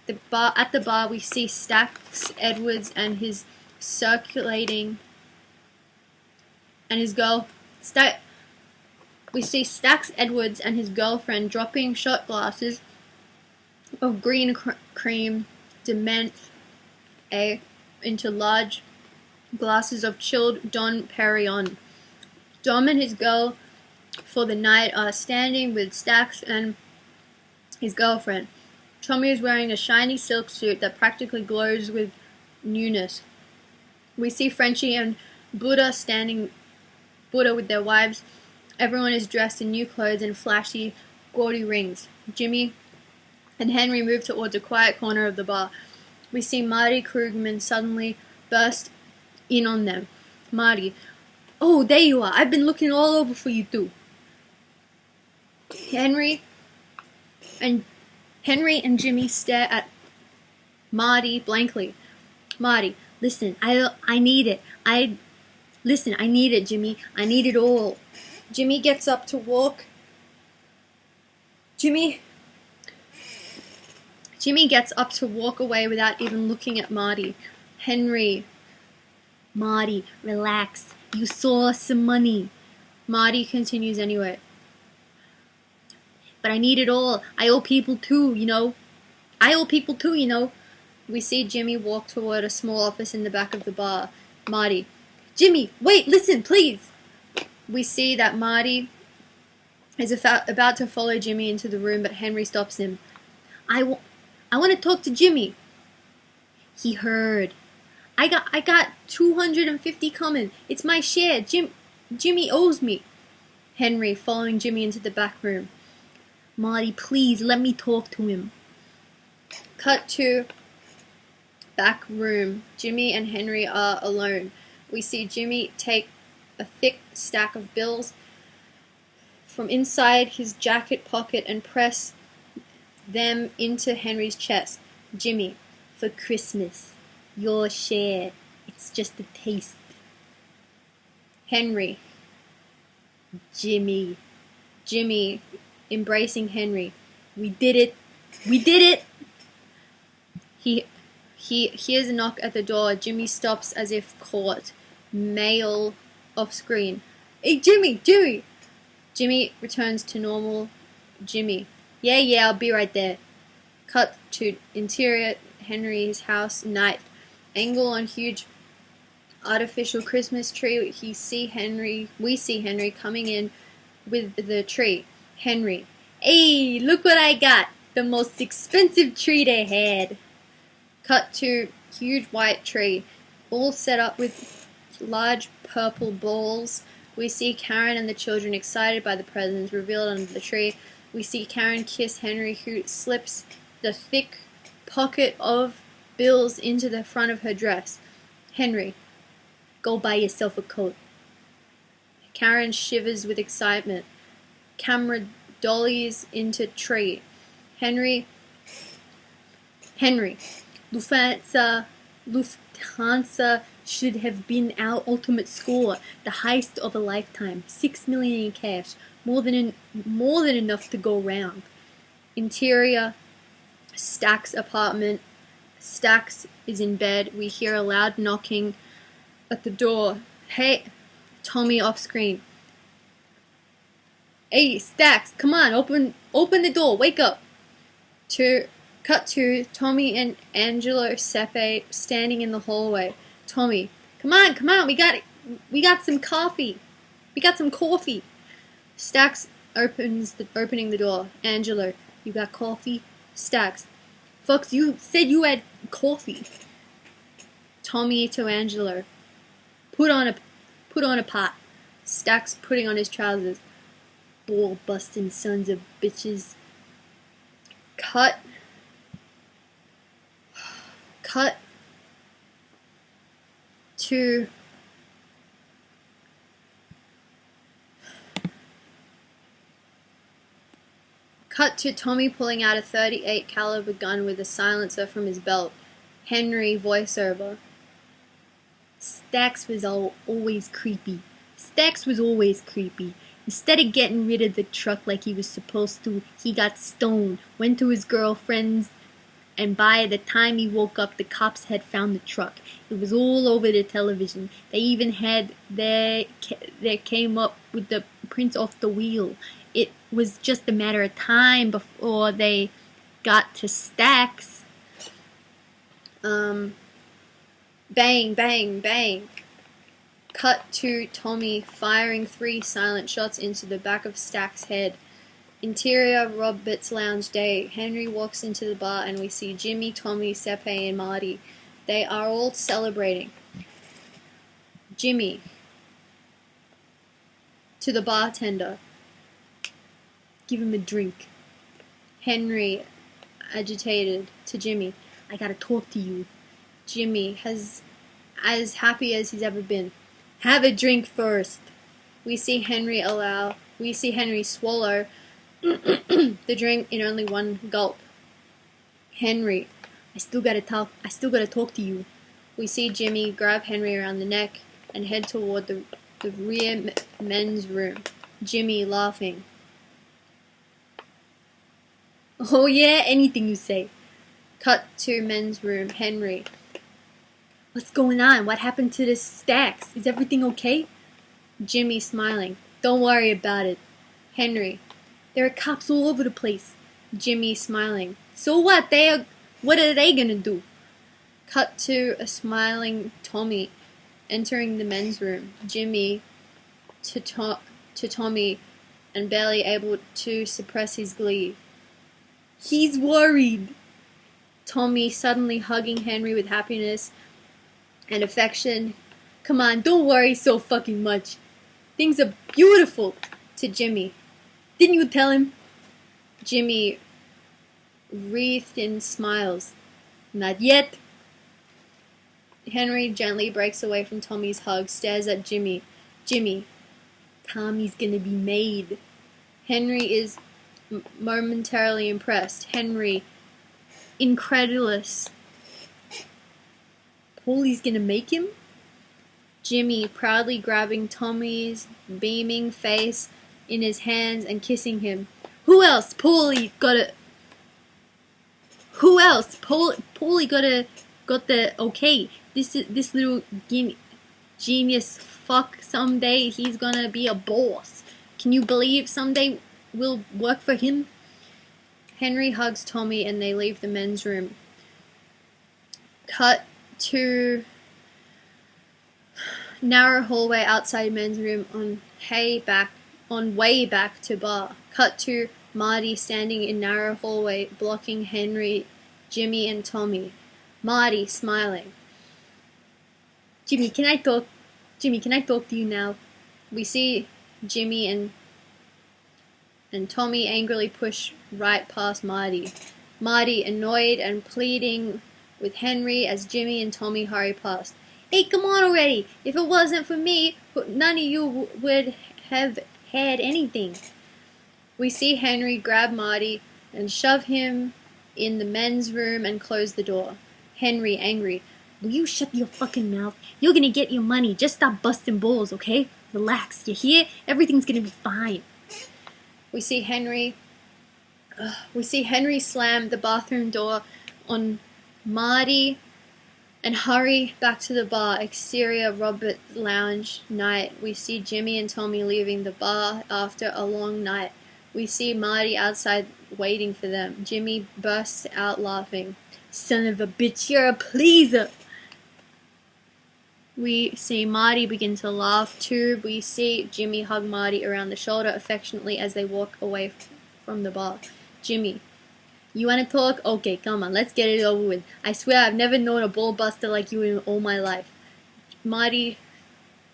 At the bar, we see Stax Edwards and his We see Stax Edwards and his girlfriend dropping shot glasses of green cream dement into large glasses of chilled Dom Perignon. Dom and his girl for the night are standing with Stax and his girlfriend. Tommy is wearing a shiny silk suit that practically glows with newness. We see Frenchie and Buddha with their wives Everyone is dressed in new clothes and flashy, gaudy rings. Jimmy and Henry move towards a quiet corner of the bar. We see Marty Krugman suddenly burst in on them. Marty, oh, there you are. I've been looking all over for you two. Henry and Jimmy stare at Marty blankly. Marty, listen, I need it. I need it, Jimmy. I need it all. Jimmy gets up to walk. Jimmy gets up to walk away without even looking at Marty. Henry, Marty, relax. You saw some money. Marty continues anyway. But I need it all. I owe people too, you know. We see Jimmy walk toward a small office in the back of the bar. Marty, Jimmy, wait, listen, please. We see that Marty is about to follow Jimmy into the room, but Henry stops him. I want to talk to Jimmy. He heard. I got 250 coming. It's my share. Jimmy owes me. Henry following Jimmy into the back room. Marty, please let me talk to him. Cut to back room. Jimmy and Henry are alone. We see Jimmy take a thick stack of bills from inside his jacket pocket and press them into Henry's chest. Jimmy, for Christmas, your share. It's just a taste. Henry. Jimmy, embracing Henry. We did it. He hears a knock at the door. Jimmy stops as if caught. Male off screen. Hey, Jimmy! Jimmy returns to normal. Jimmy. Yeah, I'll be right there. Cut to interior Henry's house. Night. Angle on huge artificial Christmas tree. We see Henry coming in with the tree. Henry. Hey, look what I got. The most expensive tree they had. Cut to huge white tree. All set up with large purple balls. We see Karen and the children excited by the presents revealed under the tree. We see Karen kiss Henry, who slips the thick pocket of bills into the front of her dress. Henry, go buy yourself a coat. Karen shivers with excitement. Camera dollies into tree. Henry, Lufthansa should have been our ultimate score, the heist of a lifetime. 6 million in cash, more than enough to go round. Interior, Stack's apartment. Stax is in bed. We hear a loud knocking at the door. Hey, Tommy off screen. Hey, Stax, come on, open the door. Wake up. Cut to Tommy and Angelo Sepe standing in the hallway. Tommy, come on, we got some coffee. Stax opening the door. Angelo, you got coffee? Stax, Fox, you said you had coffee. Tommy to Angelo, put on a pot. Stax putting on his trousers. Ball busting sons of bitches. Cut to Tommy pulling out a .38 caliber gun with a silencer from his belt. Henry voiceover. Stax was always creepy. Instead of getting rid of the truck like he was supposed to, he got stoned, went to his girlfriend's, and by the time he woke up, the cops had found the truck. It was all over the television. They even had they came up with the prints off the wheel. It was just a matter of time before they got to Stax. Bang, bang, bang. Cut to Tommy firing 3 silent shots into the back of Stack's head. Interior Robert's Lounge Day. Henry walks into the bar and we see Jimmy, Tommy, Sepe, and Marty. They are all celebrating. Jimmy. to the bartender. Give him a drink. Henry, agitated, to Jimmy. I gotta talk to you. Jimmy has as happy as he's ever been. Have a drink first. We see Henry swallow the drink in only one gulp. Henry, I still gotta talk to you. We see Jimmy grab Henry around the neck and head toward the rear men's room. Jimmy laughing. Oh yeah, anything you say. Cut to men's room. Henry. What's going on? What happened to the stacks? Is everything okay? Jimmy smiling. Don't worry about it. Henry. There are cops all over the place. Jimmy smiling. So what? What are they gonna do? Cut to a smiling Tommy entering the men's room. Jimmy to Tommy and barely able to suppress his glee. He's worried. Tommy suddenly hugging Henry with happiness and affection. Come on, don't worry so fucking much. Things are beautiful. To Jimmy. Didn't you tell him? Jimmy wreathed in smiles. Not yet. Henry gently breaks away from Tommy's hug, stares at Jimmy. Jimmy, Tommy's gonna be made. Henry is momentarily impressed. Henry, incredulous. Paulie's gonna make him? Jimmy proudly grabbing Tommy's beaming face in his hands and kissing him. Who else? Paulie got the okay. This little genius fuck, someday he's gonna be a boss. Can you believe someday we'll work for him? Henry hugs Tommy and they leave the men's room. Cut to narrow hallway outside men's room on way back to bar. Cut to Marty standing in narrow hallway blocking Henry, Jimmy and Tommy. Marty smiling. Jimmy, can I talk to you now? We see Jimmy and Tommy angrily push right past Marty. Marty annoyed and pleading with Henry as Jimmy and Tommy hurry past. Hey, come on already! If it wasn't for me, none of you would have had anything. We see Henry grab Marty and shove him in the men's room and close the door. Henry, angry. Will you shut your fucking mouth? You're gonna get your money. Just stop busting balls, okay? Relax. You hear? Everything's gonna be fine. We see Henry slam the bathroom door on Marty and hurry back to the bar. Exterior Robert Lounge night. We see Jimmy and Tommy leaving the bar after a long night. We see Marty outside waiting for them. Jimmy bursts out laughing. Son of a bitch, you're a pleaser. We see Marty begin to laugh too. We see Jimmy hug Marty around the shoulder affectionately as they walk away from the bar. Jimmy, you want to talk? Okay, come on, let's get it over with. I swear I've never known a ball buster like you in all my life. Marty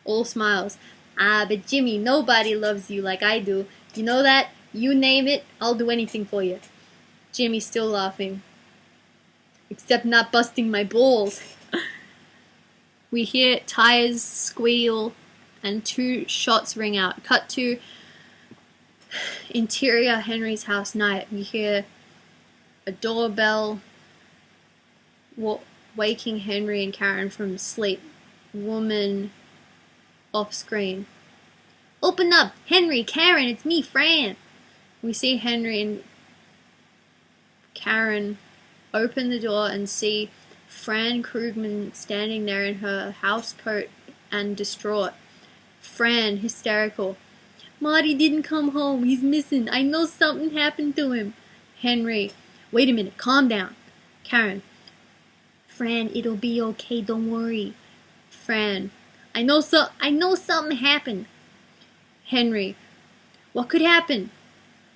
all smiles. But Jimmy, nobody loves you like I do. You know that? You name it, I'll do anything for you. Jimmy still laughing. Except not busting my balls. We hear tires squeal and 2 shots ring out. Cut to interior Henry's house night. We hear a doorbell waking Henry and Karen from sleep. Woman off screen. Open up! Henry, Karen, it's me, Fran! We see Henry and Karen open the door and see Fran Krugman standing there in her house coat and distraught. Fran, hysterical. Marty didn't come home. He's missing. I know something happened to him. Henry, wait a minute. Calm down. Karen, Fran, it'll be okay. Don't worry. Fran, I know something happened. Henry, what could happen?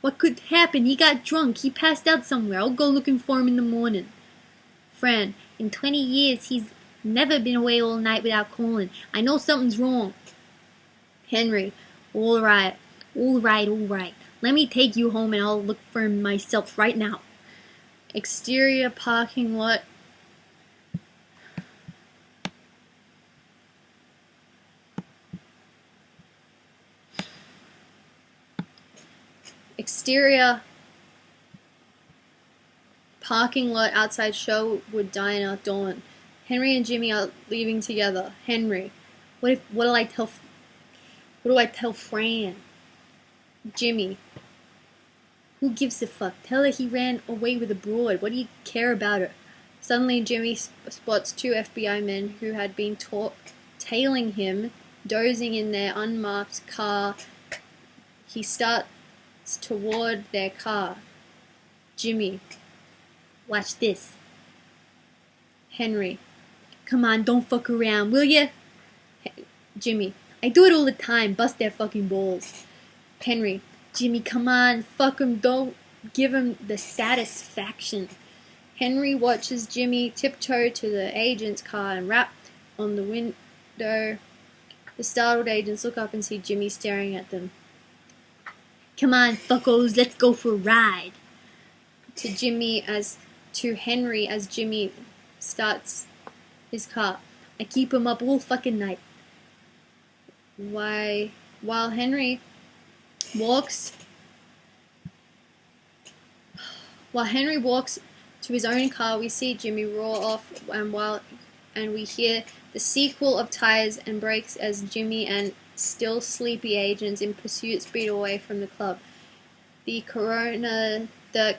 What could happen? He got drunk. He passed out somewhere. I'll go looking for him in the morning. Fran, in 20 years, he's never been away all night without calling. I know something's wrong. Henry, Alright, alright. Let me take you home and I'll look for him myself right now. Exterior parking lot. Exterior parking lot outside Sherwood Diner, dawn. Henry and Jimmy are leaving together. Henry, what do I tell Fran? Jimmy, who gives a fuck? Tell her he ran away with a broad. What do you care about her? Suddenly Jimmy spots two FBI men who had been tailing him, dozing in their unmarked car. He starts toward their car. Jimmy, watch this. Henry, come on, don't fuck around, will ya? Jimmy, I do it all the time, bust their fucking balls. Henry, Jimmy, come on, fuck him, don't give him the satisfaction. Henry watches Jimmy tiptoe to the agent's car and rap on the window. The startled agents look up and see Jimmy staring at them. Come on, fuckos, let's go for a ride. To Henry as Jimmy starts his car. I keep him up all fucking night. While Henry walks to his own car, we see Jimmy roar off, and we hear the sequel of tires and brakes as Jimmy and still sleepy agents in pursuit speed away from the club. The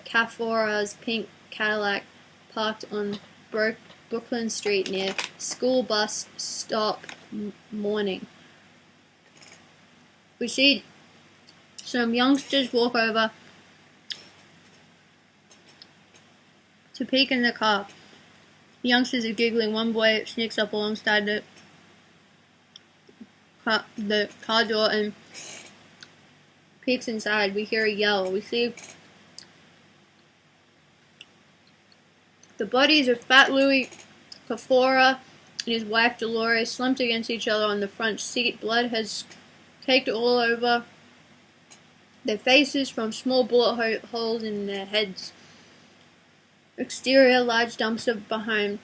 Cafora's pink Cadillac parked on Brooklyn Street near school bus stop morning. We see some youngsters walk over to peek in the car. The youngsters are giggling. One boy sneaks up alongside the car door and peeks inside. We hear a yell. We see the bodies of Fat Louie Cafora and his wife Dolores slumped against each other on the front seat. Blood has caked all over their faces from small bullet holes in their heads. Exterior large dumpster behind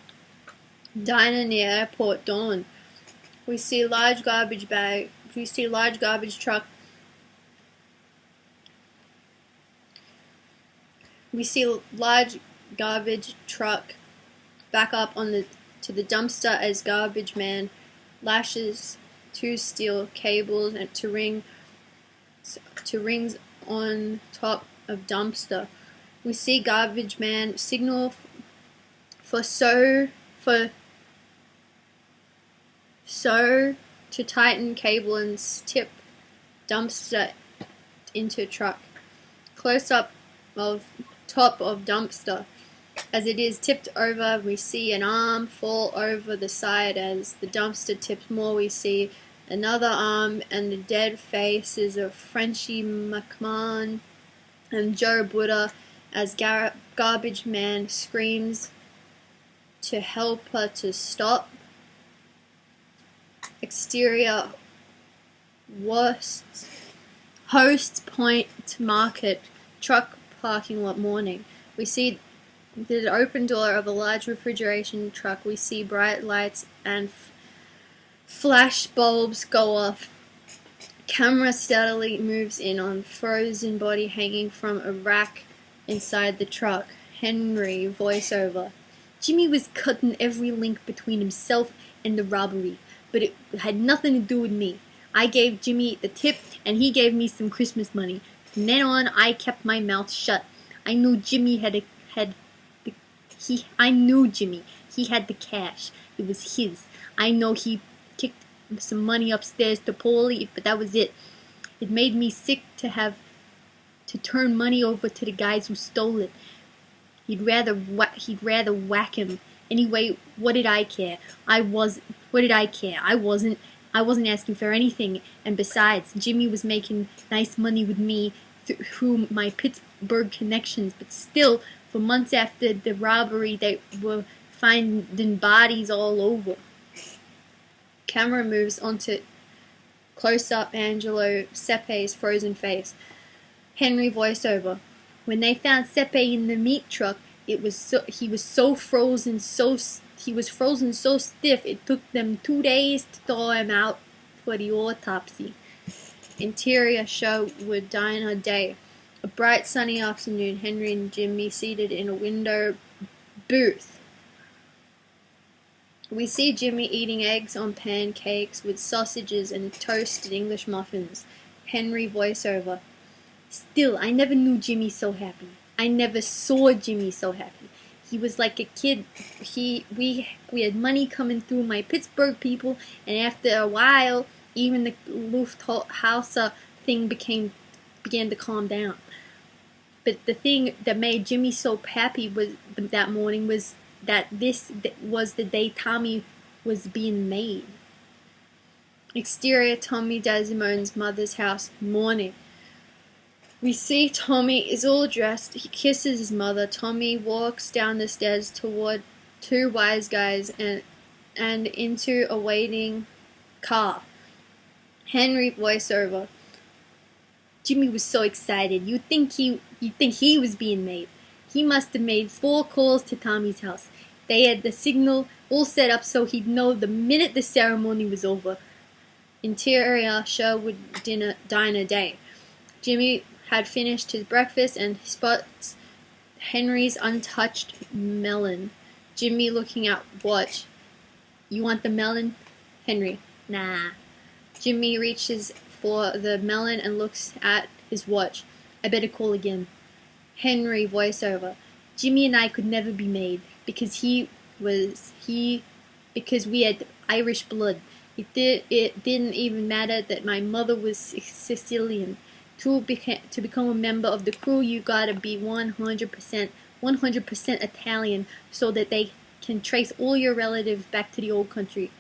diner near airport, dawn. We see large garbage truck. We see large garbage truck back up to the dumpster as garbage man lashes two steel cables and to rings on top of dumpster. We see garbage man signal for so to tighten cable and tip dumpster into truck. Close up of top of dumpster. As it is tipped over, we see an arm fall over the side. As the dumpster tips more, we see another arm and the dead faces of Frenchie McMahon and Joe Buddha as garbage man screams to help her to stop. Exterior Hosts Point Market truck parking lot morning. We see the open door of a large refrigeration truck. We see bright lights and flash bulbs go off. Camera steadily moves in on frozen body hanging from a rack inside the truck. Henry voiceover. Jimmy was cutting every link between himself and the robbery, but it had nothing to do with me. I gave Jimmy the tip and he gave me some Christmas money. From then on, I kept my mouth shut. I knew Jimmy I knew Jimmy. He had the cash. It was his. I know he kicked some money upstairs to Paulie, but that was it. It made me sick to have to turn money over to the guys who stole it. He'd rather whack him. Anyway, what did I care? I wasn't asking for anything. And besides, Jimmy was making nice money with me through my Pittsburgh connections. But still, for months after the robbery, they were finding bodies all over. Camera moves onto Close up, Angelo Seppe's frozen face. Henry voiceover. When they found Seppe in the meat truck, he was frozen so stiff it took them 2 days to thaw him out for the autopsy. Interior show would dine a day. A bright sunny afternoon, Henry and Jimmy seated in a window booth. We see Jimmy eating eggs on pancakes with sausages and toasted English muffins. Henry voiceover. Still, I never knew Jimmy so happy. I never saw Jimmy so happy. He was like a kid. We had money coming through my Pittsburgh people, and after a while, even the Lufthansa thing began to calm down. But the thing that made Jimmy so happy that morning was that this was the day Tommy was being made. Exterior, Tommy Desimone's mother's house, morning. We see Tommy is all dressed. He kisses his mother. Tommy walks down the stairs toward two wise guys and into a waiting car. Henry voiceover. Jimmy was so excited. You'd think he was being made. He must have made 4 calls to Tommy's house. They had the signal all set up so he'd know the minute the ceremony was over. Interior Sherwood diner day. Jimmy had finished his breakfast and spots Henry's untouched melon. Jimmy looking at watch. You want the melon? Henry. Nah. Jimmy reaches for the melon and looks at his watch. I better call again. Henry voiceover. Jimmy and I could never be made because because we had Irish blood. It didn't even matter that my mother was Sicilian. To become a member of the crew, you gotta be 100% Italian so that they can trace all your relatives back to the old country.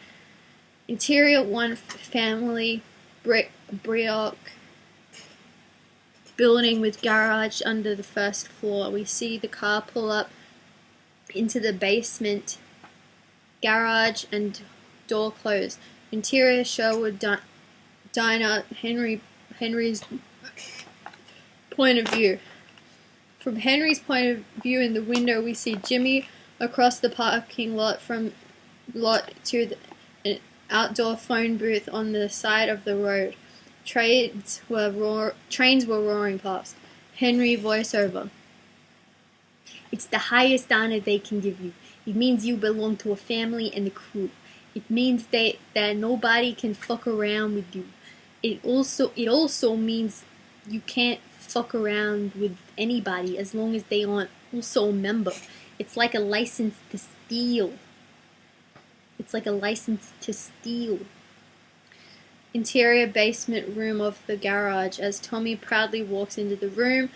Interior, one family brick building with garage under the first floor. We see the car pull up into the basement garage and door closed. Interior, Sherwood diner. Henry's point of view. From Henry's point of view in the window, we see Jimmy across the parking lot to an outdoor phone booth on the side of the road. Trains were roaring past. Henry voiceover. It's the highest honor they can give you. It means you belong to a family and a crew. It means that nobody can fuck around with you. It also means you can't fuck around with anybody as long as they aren't also a member. It's like a license to steal. Interior basement room of the garage as Tommy proudly walks into the room,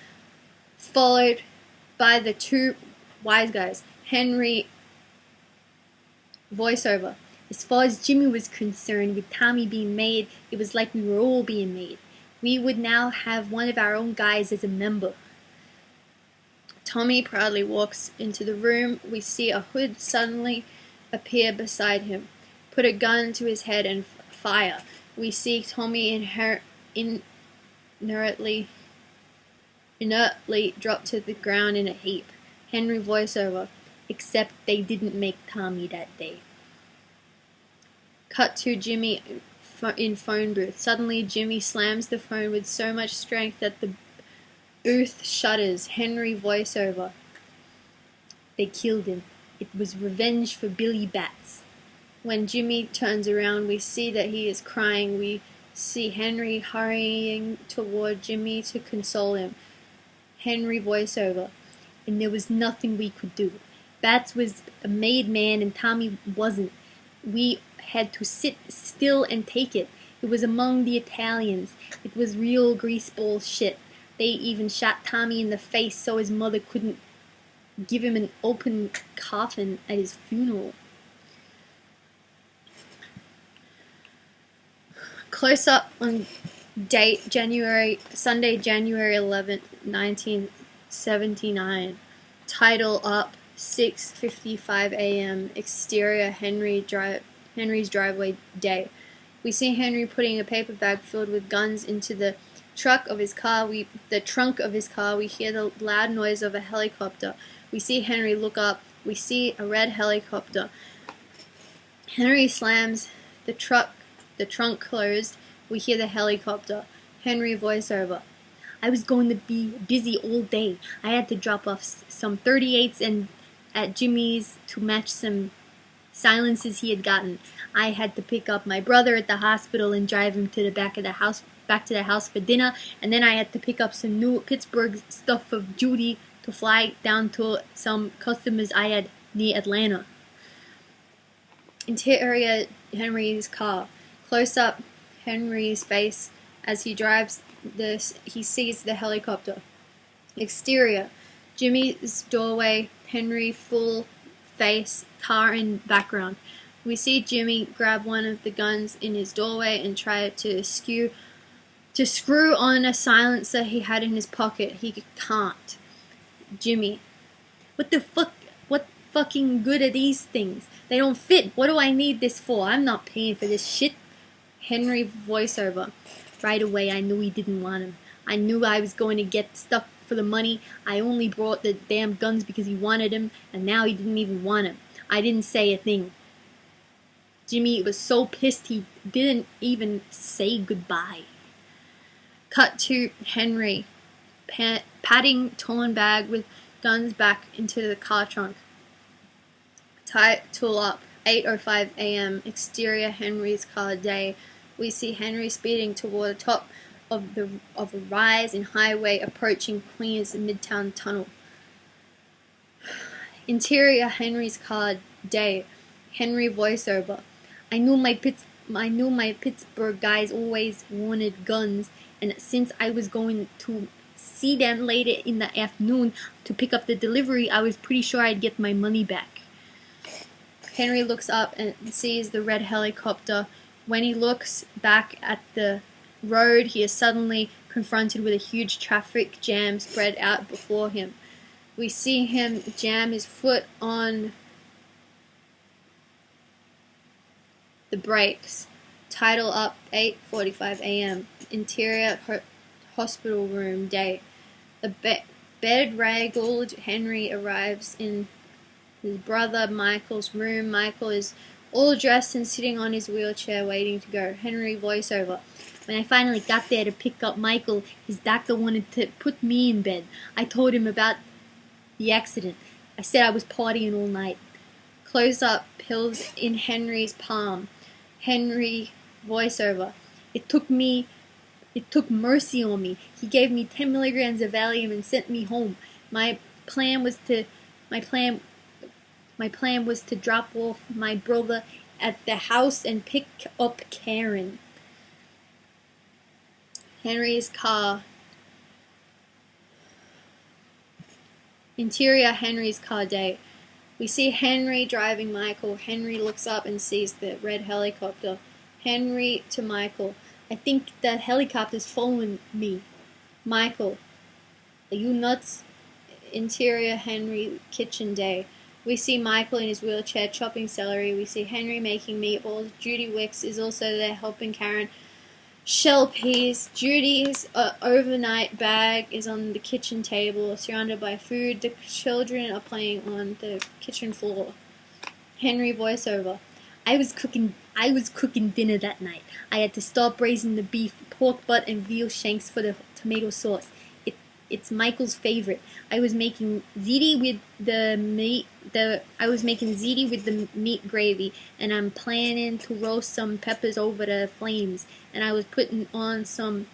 followed by the 2 wise guys. Henry voiceover. As far as Jimmy was concerned, with Tommy being made, it was like we were all being made. We would now have one of our own guys as a member. Tommy proudly walks into the room. We see a hood suddenly appear beside him, put a gun to his head and fire. We see Tommy inertly drop to the ground in a heap. Henry voiceover. Except they didn't make Tommy that day. Cut to Jimmy in phone booth. Suddenly, Jimmy slams the phone with so much strength that the booth shudders. Henry voiceover. They killed him. It was revenge for Billy Bats. When Jimmy turns around, we see that he is crying. We see Henry hurrying toward Jimmy to console him. Henry voiceover. And there was nothing we could do. Bats was a made man and Tommy wasn't. We had to sit still and take it. It was among the Italians. It was real greaseball shit. They even shot Tommy in the face so his mother couldn't give him an open coffin at his funeral. Close up on date Sunday, January 11th, 1979. Title up 6:55 a.m. Exterior Henry's driveway day. We see Henry putting a paper bag filled with guns into the trunk of his car. We hear the loud noise of a helicopter. We see Henry look up. We see a red helicopter. Henry slams the trunk closed. We hear the helicopter. Henry voiceover. I was going to be busy all day. I had to drop off some 38s and at Jimmy's to match some silences he had gotten. I had to pick up my brother at the hospital and drive him to the back to the house for dinner, and then I had to pick up some new Pittsburgh stuff for Judy to fly down to some customers I had near Atlanta. Interior Henry's car. Close up Henry's face as he drives he sees the helicopter. Exterior Jimmy's doorway, Henry full face, car in background. We see Jimmy grab one of the guns in his doorway and try to screw on a silencer he had in his pocket. He can't. Jimmy. What the fuck? What fucking good are these things? They don't fit. What do I need this for? I'm not paying for this shit. Henry voiceover. Right away I knew he didn't want him. I knew I was going to get stuff for the money. I only brought the damn guns because he wanted him, and now he didn't even want him. I didn't say a thing. Jimmy was so pissed he didn't even say goodbye. Cut to Henry, patting torn bag with guns back into the car trunk. Tie tool up. 8:05 a.m. Exterior Henry's car day. We see Henry speeding toward the top of a rise in highway approaching Queens Midtown Tunnel. Interior Henry's car day. Henry voiceover. I knew my Pittsburgh guys always wanted guns, and since I was going to see them later in the afternoon to pick up the delivery, I was pretty sure I'd get my money back. Henry looks up and sees the red helicopter. When he looks back at the road, he is suddenly confronted with a huge traffic jam spread out before him. We see him jam his foot on the brakes. Title up. 8:45 a.m. Interior hospital room day. The bed-raggled Henry arrives in his brother Michael's room. Michael is all dressed and sitting on his wheelchair waiting to go. Henry voiceover. When I finally got there to pick up Michael, his doctor wanted to put me in bed. I told him about the accident. I said I was partying all night. Close up, pills in Henry's palm. Henry voiceover. It took mercy on me. He gave me 10 milligrams of Valium and sent me home. My plan was to drop off my brother at the house and pick up Karen. Henry's car. Interior Henry's car day. We see Henry driving Michael. Henry looks up and sees the red helicopter. Henry to Michael. I think that helicopter's following me. Michael. Are you nuts? Interior Henry kitchen day. We see Michael in his wheelchair chopping celery. We see Henry making meatballs. Judy Wicks is also there helping Karen shell peas. Judy's overnight bag is on the kitchen table, surrounded by food. The children are playing on the kitchen floor. Henry voiceover. I was cooking dinner that night. I had to start braising the beef, pork butt, and veal shanks for the tomato sauce. It's Michael's favorite. I was making ziti with the meat gravy, and I'm planning to roast some peppers over the flames. And I was putting on some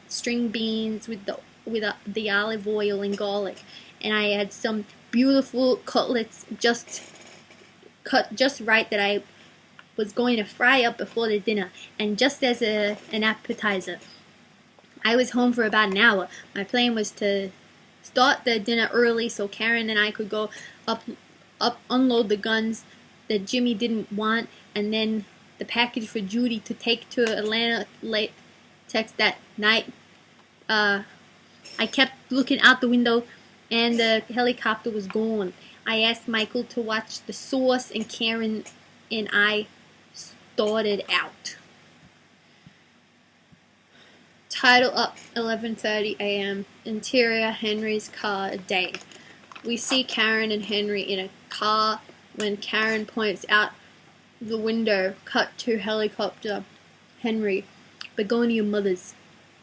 string beans with the olive oil and garlic. And I had some beautiful cutlets just cut just right that I was going to fry up before the dinner, and just as an appetizer. I was home for about an hour. My plan was to start the dinner early so Karen and I could go up unload the guns that Jimmy didn't want, and then the package for Judy to take to Atlanta late text that night. I kept looking out the window and the helicopter was gone. I asked Michael to watch the source, and Karen and I started out. Title up 11:30 a.m. Interior Henry's car. Day. We see Karen and Henry in a car when Karen points out the window. Cut to helicopter. Henry. We're going to your mother's.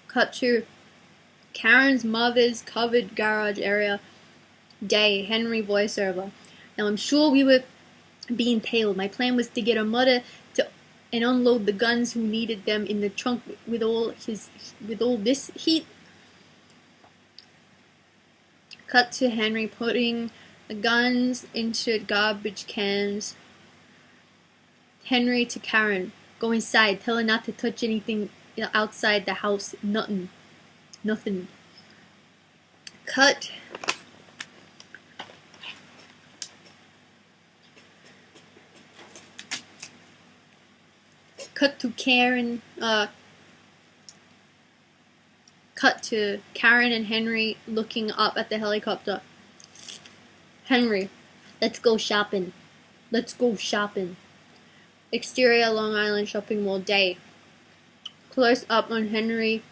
Cut to Karen's mother's covered garage area. Day. Henry voiceover. Now I'm sure we were being tailed. My plan was to get her mother to and unload the guns who needed them in the trunk with all this heat. Cut to Henry putting the guns into garbage cans. Henry to Karen. Go inside. Tell her not to touch anything outside the house. Nothing. Cut. Cut to Karen. Cut to Karen and Henry looking up at the helicopter. Henry, let's go shopping. Exterior Long Island shopping mall. Day. Close up on Henry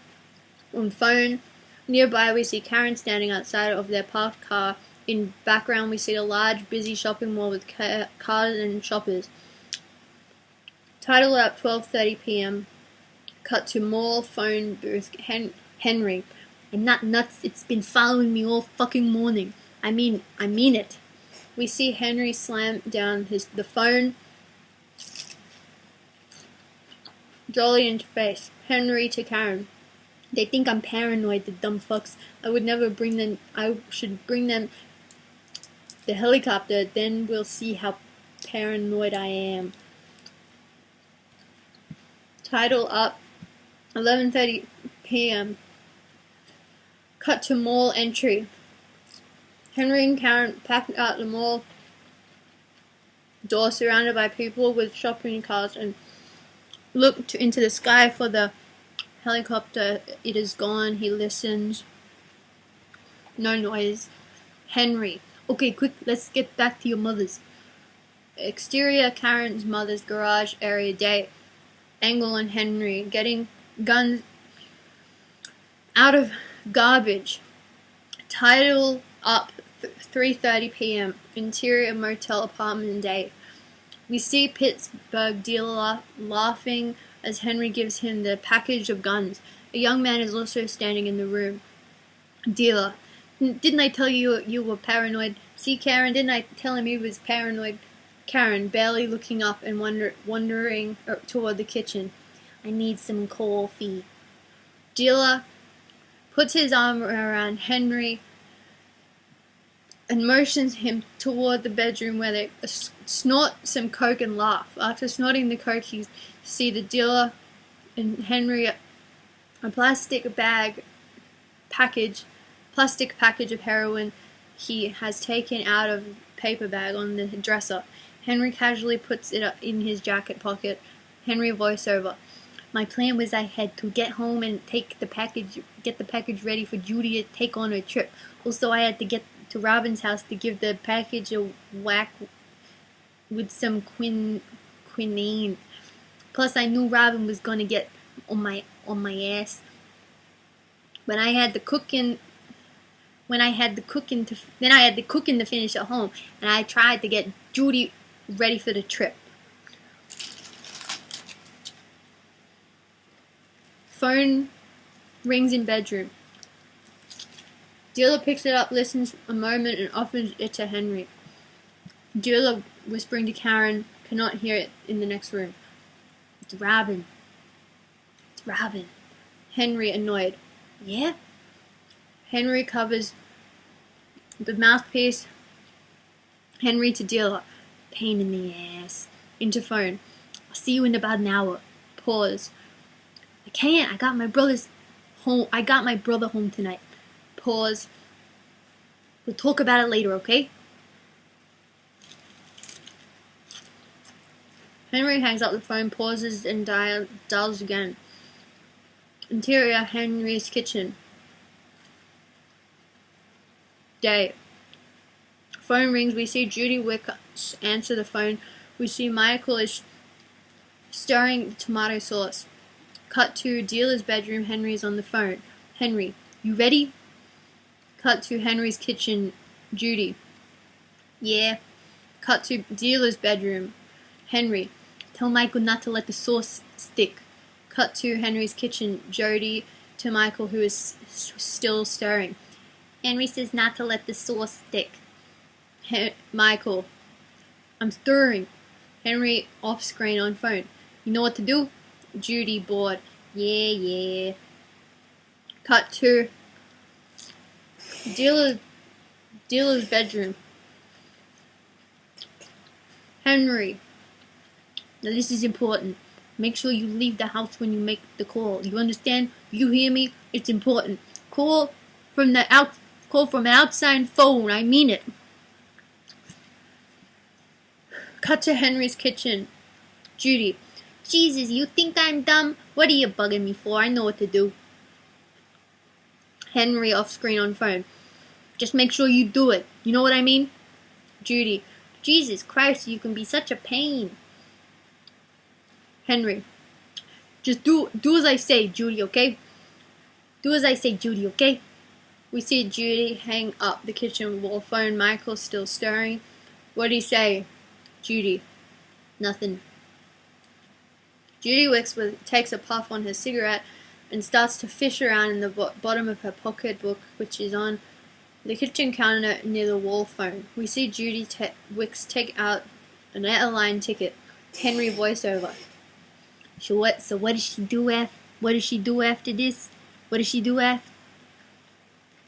on phone. Nearby we see Karen standing outside of their parked car. In background we see a large busy shopping mall with cars and shoppers. Title up 12:30 p.m. Cut to mall phone booth. Henry, I'm not nuts. It's been following me all fucking morning. I mean it. We see Henry slam down the phone. Jolly interface. Henry to Karen. They think I'm paranoid, the dumb fucks. I should bring them the helicopter, then we'll see how paranoid I am. Title up 11:30 p.m. Cut to mall entry. Henry and Karen packed out the mall door surrounded by people with shopping carts and looked into the sky for the helicopter. It is gone. He listens. No noise. Henry. Okay, quick, let's get back to your mother's. Exterior Karen's mother's garage area. Day. Angle on Henry. Getting guns out of garbage. Title up 3:30 p.m. Interior motel apartment. Day. We see Pittsburgh dealer laughing as Henry gives him the package of guns. A young man is also standing in the room. Dealer. Didn't I tell you you were paranoid? See, Karen, didn't I tell him he was paranoid? Karen, barely looking up and wandering toward the kitchen. I need some coffee. Dealer puts his arm around Henry and motions him toward the bedroom where they snort some coke and laugh. After snorting the coke, you see the dealer and Henry a plastic package of heroin he has taken out of a paper bag on the dresser. Henry casually puts it in his jacket pocket. Henry voiceover. My plan was I had to get home and get the package ready for Judy to take on her trip. Also, I had to get to Robin's house to give the package a whack with some quinine. Plus, I knew Robin was gonna get on my ass. Then I had the cooking to finish at home, and I tried to get Judy ready for the trip. Phone rings in bedroom. Dealer picks it up, listens a moment, and offers it to Henry. Dealer, whispering to Karen, cannot hear it in the next room. It's Robin. Henry, annoyed. Yeah? Henry covers the mouthpiece. Henry to dealer. Pain in the ass. Into phone. I'll see you in about an hour. Pause. I can't. I got my brother home tonight. Pause. We'll talk about it later, okay? Henry hangs up the phone, pauses, and dials again. Interior Henry's kitchen. Day. Phone rings. We see Judy Wicks answer the phone. We see Michael is stirring the tomato sauce. Cut to dealer's bedroom. Henry's on the phone. Henry, you ready? Cut to Henry's kitchen. Judy. Yeah. Cut to dealer's bedroom. Henry, tell Michael not to let the sauce stick. Cut to Henry's kitchen. Jody to Michael, who is still stirring. Henry says not to let the sauce stick. Michael, I'm stirring. Henry off screen on phone. You know what to do? Judy bored. Yeah. Cut to dealer's bedroom. Henry, now this is important. Make sure you leave the house when you make the call. You understand? You hear me? It's important. Call from an outside phone. I mean it. Cut to Henry's kitchen. Judy, Jesus, you think I'm dumb? What are you bugging me for? I know what to do. Henry off screen on phone. Just make sure you do it. You know what I mean? Judy, Jesus Christ, you can be such a pain. Henry, just do as I say, Judy, okay? Do as I say, Judy, okay? We see Judy hang up the kitchen wall phone. Michael's still stirring. What'd he say? Judy, nothing. Judy Wicks takes a puff on her cigarette and starts to fish around in the bottom of her pocketbook, which is on the kitchen counter near the wall phone. We see Judy Wicks take out an airline ticket. Henry voiceover. So what does she do after this? What does she do after?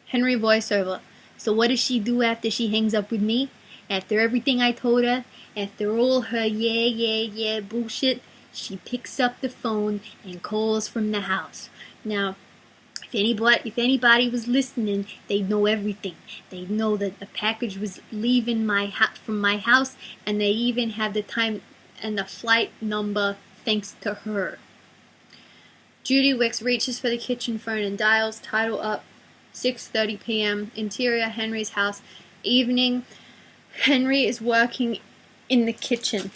Henry voiceover. So what does she do after she hangs up with me? After everything I told her, after all her yeah bullshit, she picks up the phone and calls from the house. Now, if anybody was listening, they'd know everything. They'd know that the package was leaving from my house, and they even have the time and the flight number thanks to her. Judy Wicks reaches for the kitchen phone and dials. Title up. 6:30 p.m. Interior Henry's house. Evening. Henry is working in the kitchen.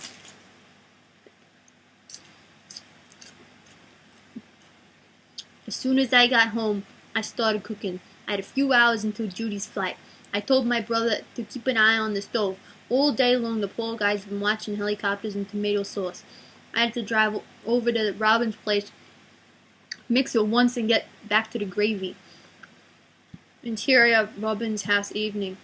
As soon as I got home, I started cooking. I had a few hours until Judy's flight. I told my brother to keep an eye on the stove. All day long, the poor guy's been watching helicopters and tomato sauce. I had to drive over to Robin's place, mix it once, and get back to the gravy. Interior of Robin's house. Evening.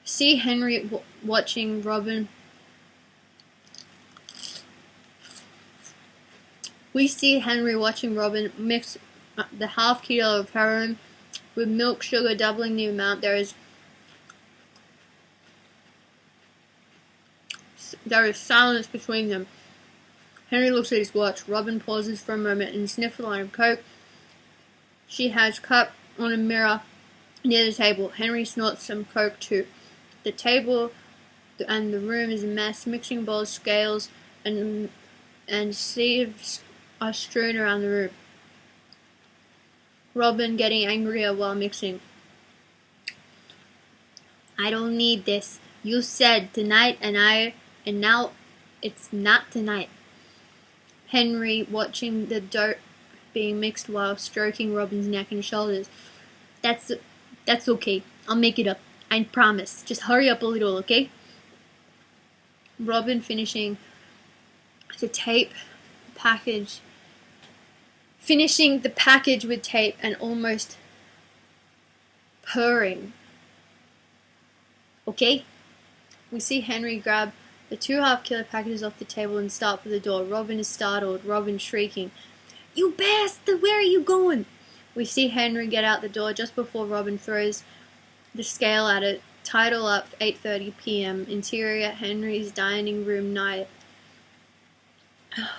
See Henry watching Robin. We see Henry watching Robin mix the half kilo of heroin with milk sugar, doubling the amount. There is silence between them. Henry looks at his watch. Robin pauses for a moment and sniffs a line of coke. She has cup on a mirror near the table. Henry snorts some coke too. The table and the room is a mess. Mixing bowls, scales, and sieves are strewn around the room. Robin getting angrier while mixing. I don't need this. You said tonight, and now it's not tonight. Henry watching the dope being mixed while stroking Robin's neck and shoulders. That's okay. I'll make it up. I promise. Just hurry up a little, okay? Robin finishing the package with tape and almost purring. Okay? We see Henry grab the 2 half-kilo packages off the table and start for the door. Robin is startled. Robin shrieking, "You bastard! Where are you going?" We see Henry get out the door just before Robin throws the scale at it. Title up. 8:30 p.m. Interior Henry's dining room night.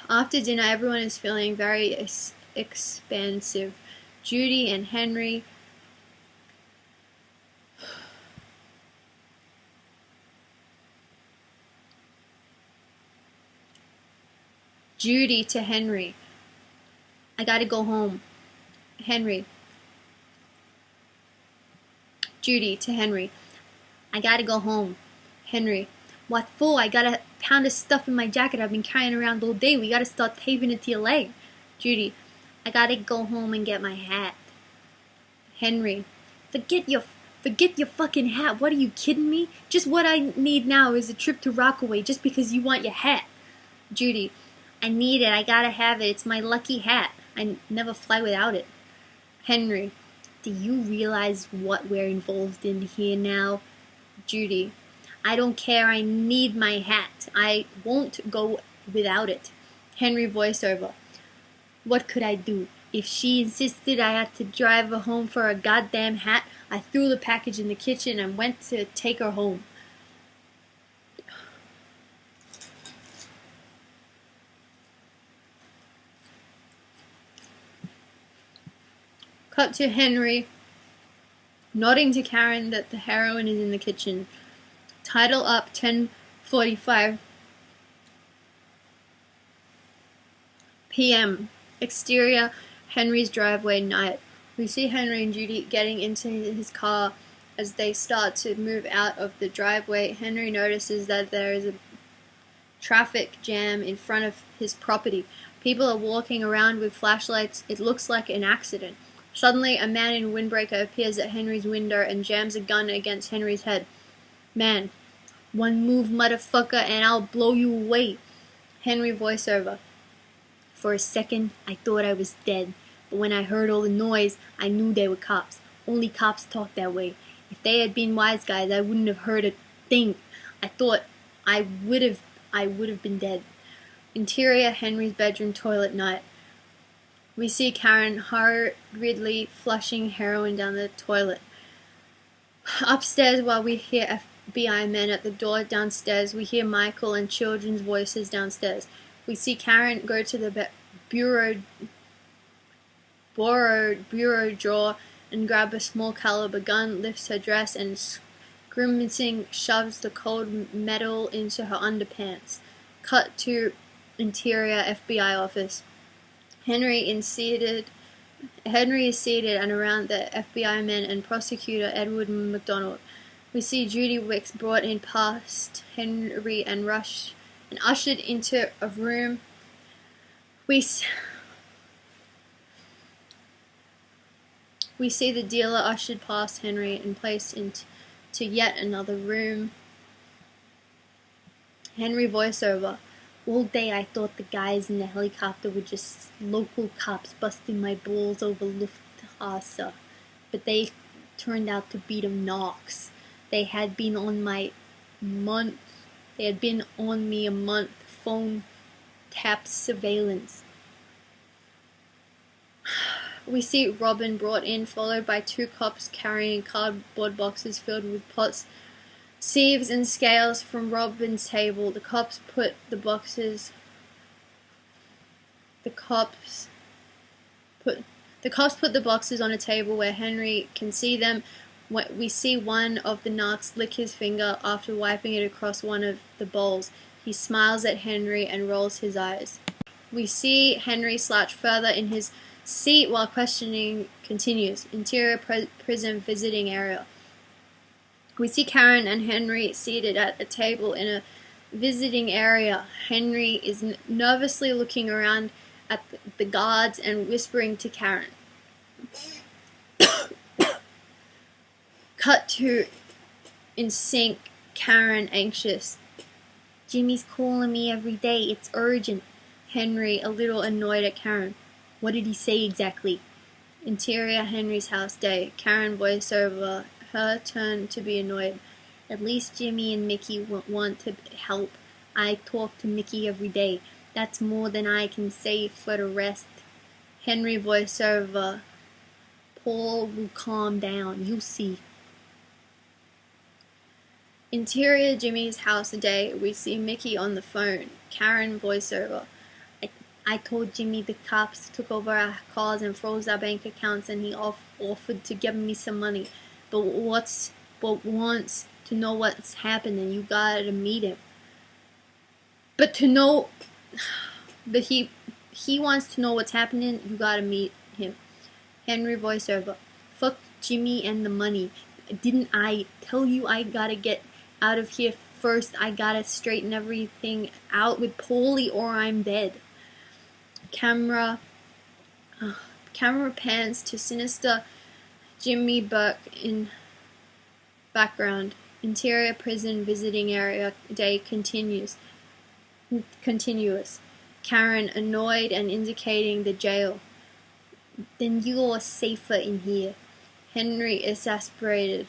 After dinner, everyone is feeling very expansive. Judy and Henry. Judy to Henry. I gotta go home. Henry. Judy to Henry. I gotta go home. Henry. What for? I gotta pound of stuff in my jacket I've been carrying around all day. We gotta start taping it to your leg. Judy, I gotta go home and get my hat. Henry, forget your fucking hat. What, are you kidding me? Just what I need now is a trip to Rockaway just because you want your hat. Judy, I need it. I gotta have it. It's my lucky hat. I never fly without it. Henry, do you realize what we're involved in here now? Judy, I don't care. I need my hat. I won't go without it. Henry voiceover, what could I do? If she insisted I had to drive her home for a goddamn hat, I threw the package in the kitchen and went to take her home. Cut to Henry nodding to Karen that the heroin is in the kitchen. Title up 10:45 p.m. Exterior Henry's driveway night. We see Henry and Judy getting into his car. As they start to move out of the driveway, Henry notices that there is a traffic jam in front of his property. People are walking around with flashlights. It looks like an accident. Suddenly, a man in a windbreaker appears at Henry's window and jams a gun against Henry's head. Man, one move, motherfucker, and I'll blow you away. Henry voiceover. For a second, I thought I was dead, but when I heard all the noise, I knew they were cops. Only cops talk that way. If they had been wise guys, I wouldn't have heard a thing. I thought I would have been dead. Interior Henry's bedroom toilet night. We see Karen hurriedly flushing heroin down the toilet. Upstairs, while we hear FBI men at the door downstairs, we hear Michael and children's voices downstairs. We see Karen go to the bureau drawer and grab a small caliber gun, lifts her dress, and grimacing shoves the cold metal into her underpants. Cut to interior FBI office. Henry is seated and around the FBI men and prosecutor Edward McDonald. We see Judy Wicks brought in past Henry and ushered into a room. We see the dealer ushered past Henry and placed into yet another room. Henry voiceover. All day I thought the guys in the helicopter were just local cops busting my balls over Lufthansa, but they turned out to be them knocks. They had been on me a month, phone tap surveillance. We see Robin brought in, followed by two cops carrying cardboard boxes filled with pots, sieves, and scales from Robin's table. The cops put the boxes on a table where Henry can see them. We see one of the narcs lick his finger after wiping it across one of the bowls. He smiles at Henry and rolls his eyes. We see Henry slouch further in his seat while questioning continues. Interior prison visiting area. We see Karen and Henry seated at a table in a visiting area. Henry is nervously looking around at the guards and whispering to Karen. Cut to in sync, Karen anxious. Jimmy's calling me every day. It's urgent. Henry a little annoyed at Karen. What did he say exactly? Interior Henry's house day. Karen voiceover. Her turn to be annoyed. At least Jimmy and Mickey want to help. I talk to Mickey every day. That's more than I can say for the rest. Henry voiceover. Paul will calm down. You see. Interior Jimmy's house a day. We see Mickey on the phone. Karen voiceover. I told Jimmy the cops took over our cars and froze our bank accounts, and he offered to give me some money. But wants to know what's happening. You gotta meet him. But he wants to know what's happening. You gotta meet him. Henry voiceover. Fuck Jimmy and the money. Didn't I tell you I gotta get out of here first I gotta straighten everything out with Paulie or I'm dead. Camera pans to sinister Jimmy Burke in background. Interior prison visiting area day continuous. Karen annoyed and indicating the jail. Then you're safer in here. Henry exasperated.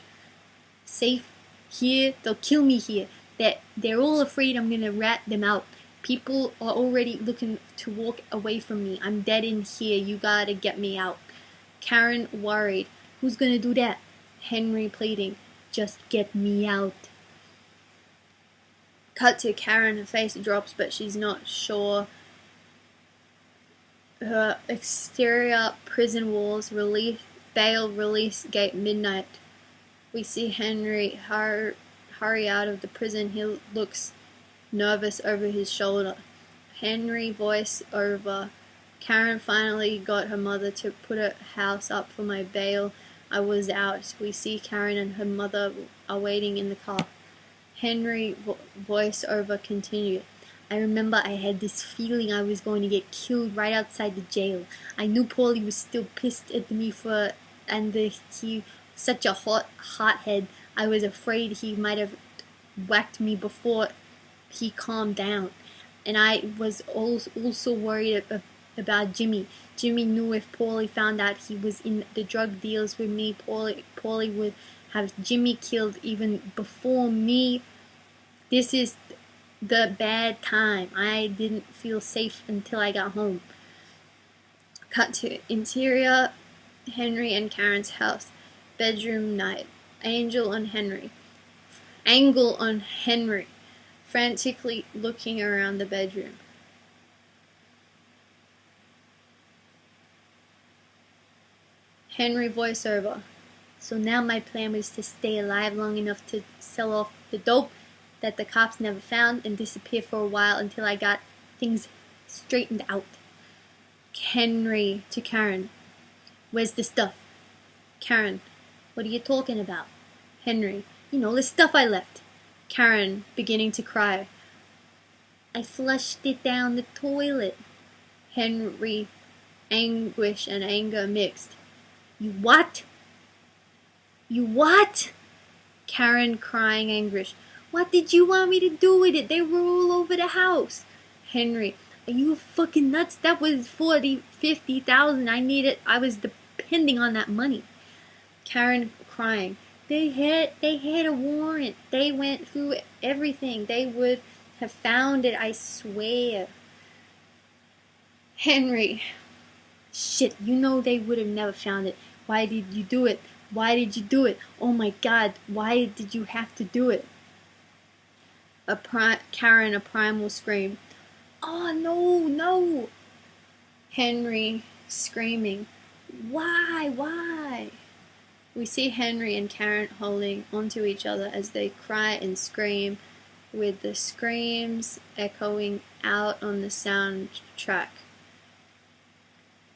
Safe here? They'll kill me here. They're all afraid I'm gonna rat them out. People are already looking to walk away from me. I'm dead in here. You gotta get me out. Karen worried. Who's gonna do that? Henry pleading. Just get me out. Cut to Karen. Her face drops, but she's not sure. Her exterior prison walls, bail release gate midnight. We see Henry hurry out of the prison. He looks nervous over his shoulder. Henry voice over. Karen finally got her mother to put a house up for my bail. I was out. We see Karen and her mother are waiting in the car. Henry voice over continued. I remember I had this feeling I was going to get killed right outside the jail. I knew Paulie was still pissed at me he such a hothead. I was afraid he might have whacked me before he calmed down. And I was also worried about Jimmy. Jimmy knew if Paulie found out he was in the drug deals with me, Paulie would have Jimmy killed even before me. This is the bad time. I didn't feel safe until I got home. Cut to interior Henry and Karen's house. Bedroom night. Angle on Henry. Frantically looking around the bedroom. Henry voiceover. So now my plan was to stay alive long enough to sell off the dope that the cops never found and disappear for a while until I got things straightened out. Henry to Karen. Where's the stuff? Karen. What are you talking about? Henry. You know, the stuff I left. Karen, beginning to cry. I flushed it down the toilet. Henry, anguish and anger mixed. You what? You what? Karen, crying anguish. What did you want me to do with it? They were all over the house. Henry, are you fucking nuts? That was $50,000. I was depending on that money. Karen, crying. They had a warrant. They went through everything. They would have found it, I swear. Henry. Shit, you know they would have never found it. Why did you do it? Why did you do it? Oh my God, why did you have to do it? Karen, a primal scream. Oh no! Henry, screaming. Why? We see Henry and Karen holding onto each other as they cry and scream, with the screams echoing out on the soundtrack.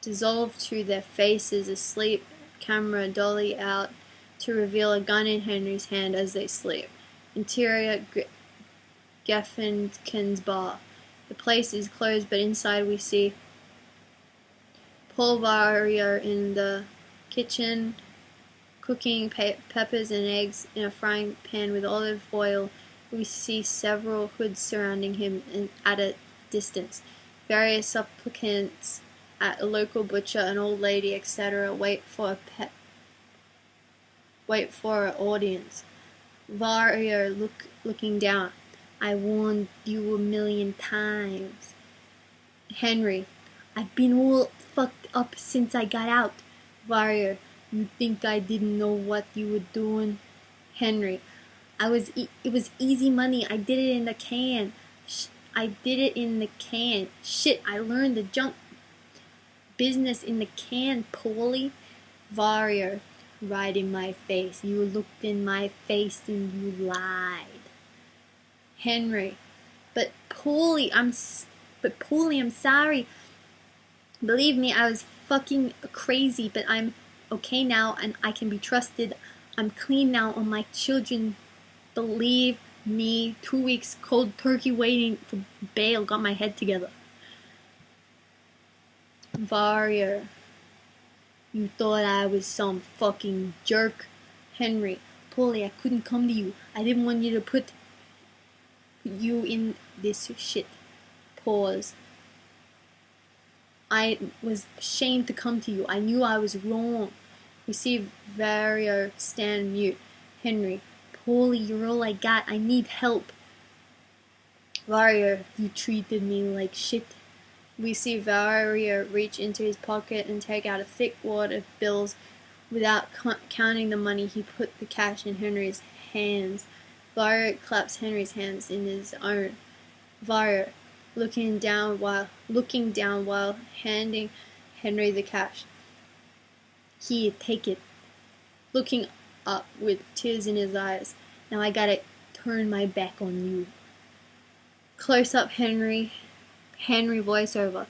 Dissolved to their faces asleep, camera dolly out to reveal a gun in Henry's hand as they sleep. Interior Geffenkin's bar. The place is closed, but inside we see Paul Warrior in the kitchen, cooking peppers and eggs in a frying pan with olive oil. We see several hoods surrounding him at a distance. Various supplicants at a local butcher, an old lady, etc. wait for an audience. Warrior looking down. I warned you 1,000,000 times. Henry, I've been all fucked up since I got out. Warrior, you think I didn't know what you were doing? Henry, it was easy money. I did it in the can. Shit, I learned the junk business in the can, Paulie. Warrior, right in my face. You looked in my face and you lied. Henry, but Paulie, I'm sorry. Believe me, I was fucking crazy, but I'm okay now and I can be trusted. I'm clean now, and my children believe Me, 2 weeks cold turkey waiting for bail, got my head together. Varya, you thought I was some fucking jerk. Henry, Polly, I couldn't come to you. I didn't want you to put you in this shit. Pause. I was ashamed to come to you. I knew I was wrong. We see Varya stand mute. Henry, Polly, you're all I got. I need help. Varya, you treated me like shit. We see Varya reach into his pocket and take out a thick wad of bills. Without counting the money, he put the cash in Henry's hands. Varya claps Henry's hands in his own. Varya, looking down while handing Henry the cash. Here, take it. Looking up with tears in his eyes. Now I gotta turn my back on you. Close up Henry voiceover.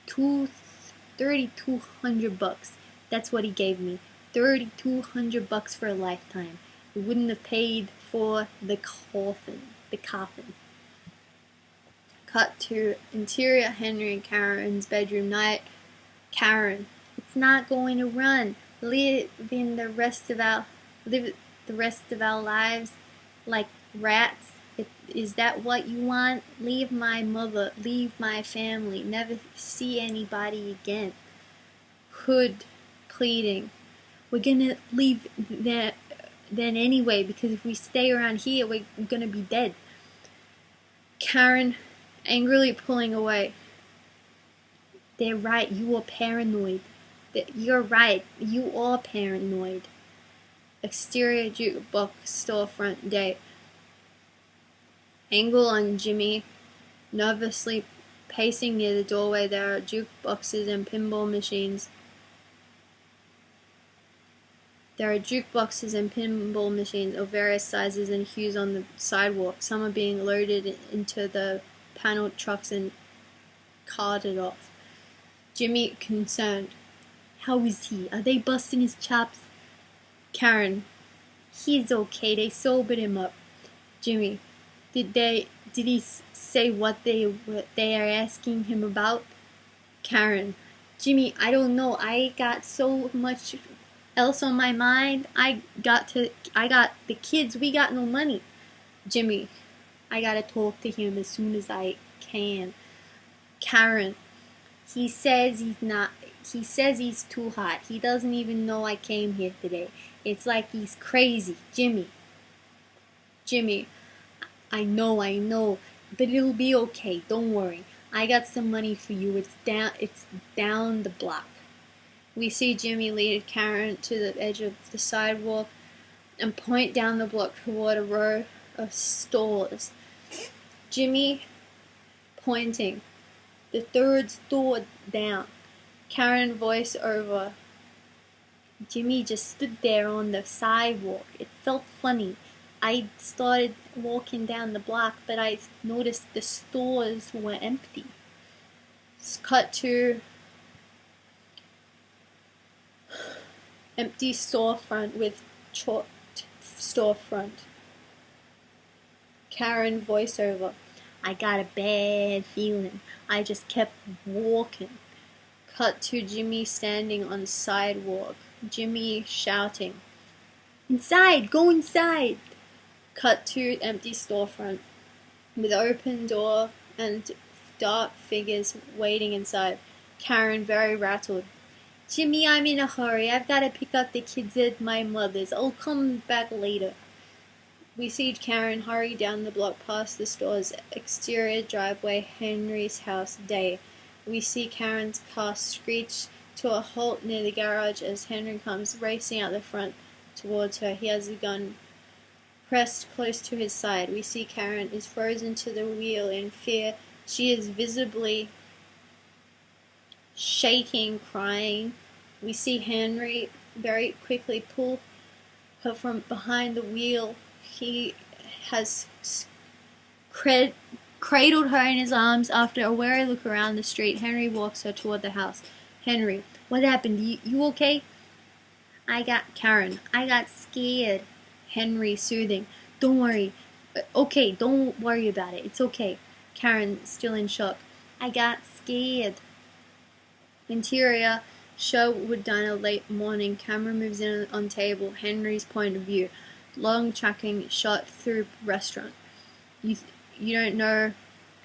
$3,200. That's what he gave me. $3,200 for a lifetime. It wouldn't have paid for the coffin. Cut to interior Henry and Karen's bedroom night. Karen, it's not going to run. Live the rest of our lives like rats. Is that what you want? Leave my mother, leave my family, never see anybody again. Hood pleading. We're gonna leave then anyway, because if we stay around here, we're gonna be dead. Karen angrily pulling away. They're right, you are paranoid. You're right, you are paranoid. Exterior jukebox storefront day. Angle on Jimmy, nervously pacing near the doorway. There are jukeboxes and pinball machines. Of various sizes and hues on the sidewalk. Some are being loaded into the paneled trucks and carted off. Jimmy, concerned. How is he? Are they busting his chops? Karen, he's okay. They sobered him up. Jimmy, did he say what they are asking him about? Karen, Jimmy, I don't know. I got so much else on my mind. I got the kids. We got no money. Jimmy, I gotta talk to him as soon as I can. Karen, he says he's too hot. He doesn't even know I came here today. It's like he's crazy. Jimmy, I know, but it'll be okay. Don't worry. I got some money for you. It's down the block. We see Jimmy lead Karen to the edge of the sidewalk and point down the block toward a row of stores. Jimmy pointing. The third store down. Karen voice over. Jimmy just stood there on the sidewalk. It felt funny. I started walking down the block, but I noticed the stores were empty. Cut to empty storefront with chalked storefront. Karen voiceover. I got a bad feeling. I just kept walking. Cut to Jimmy standing on the sidewalk. Jimmy shouting. Inside! Go inside! Cut to empty storefront with open door and dark figures waiting inside. Karen very rattled. Jimmy, I'm in a hurry. I've got to pick up the kids at my mother's. I'll come back later. We see Karen hurry down the block past the store's exterior driveway, Henry's house, day. We see Karen's car screech to a halt near the garage as Henry comes racing out the front towards her. He has a gun pressed close to his side. We see Karen is frozen to the wheel in fear. She is visibly shaking, crying. We see Henry very quickly pull her from behind the wheel. He has cradled her in his arms. After a wary look around the street, Henry walks her toward the house. Henry, what happened? You okay? I got scared. Henry, soothing. Don't worry. Okay, don't worry about it. It's okay. Karen, still in shock. I got scared. Interior, Sherwood Diner, late morning. Camera moves in on table. Henry's point of view. Long tracking shot through restaurant. You don't know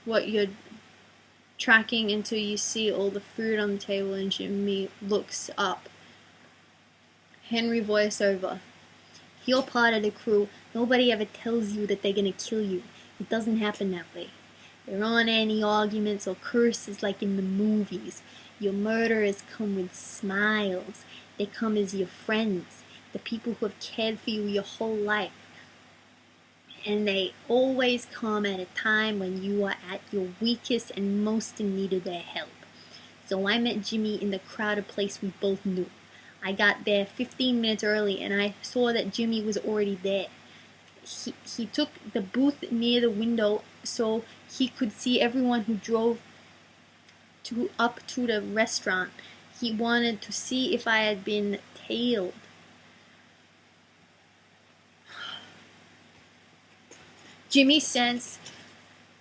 what you're tracking until you see all the food on the table and Jimmy looks up. Henry voiceover. If you're part of the crew, nobody ever tells you that they're gonna kill you. It doesn't happen that way. There aren't any arguments or curses like in the movies. Your murderers come with smiles. They come as your friends, the people who have cared for you your whole life. And they always come at a time when you are at your weakest and most in need of their help. So I met Jimmy in the crowded place we both knew. I got there 15 minutes early and I saw that Jimmy was already there. He took the booth near the window so he could see everyone who drove up to the restaurant. He wanted to see if I had been tailed. Jimmy stands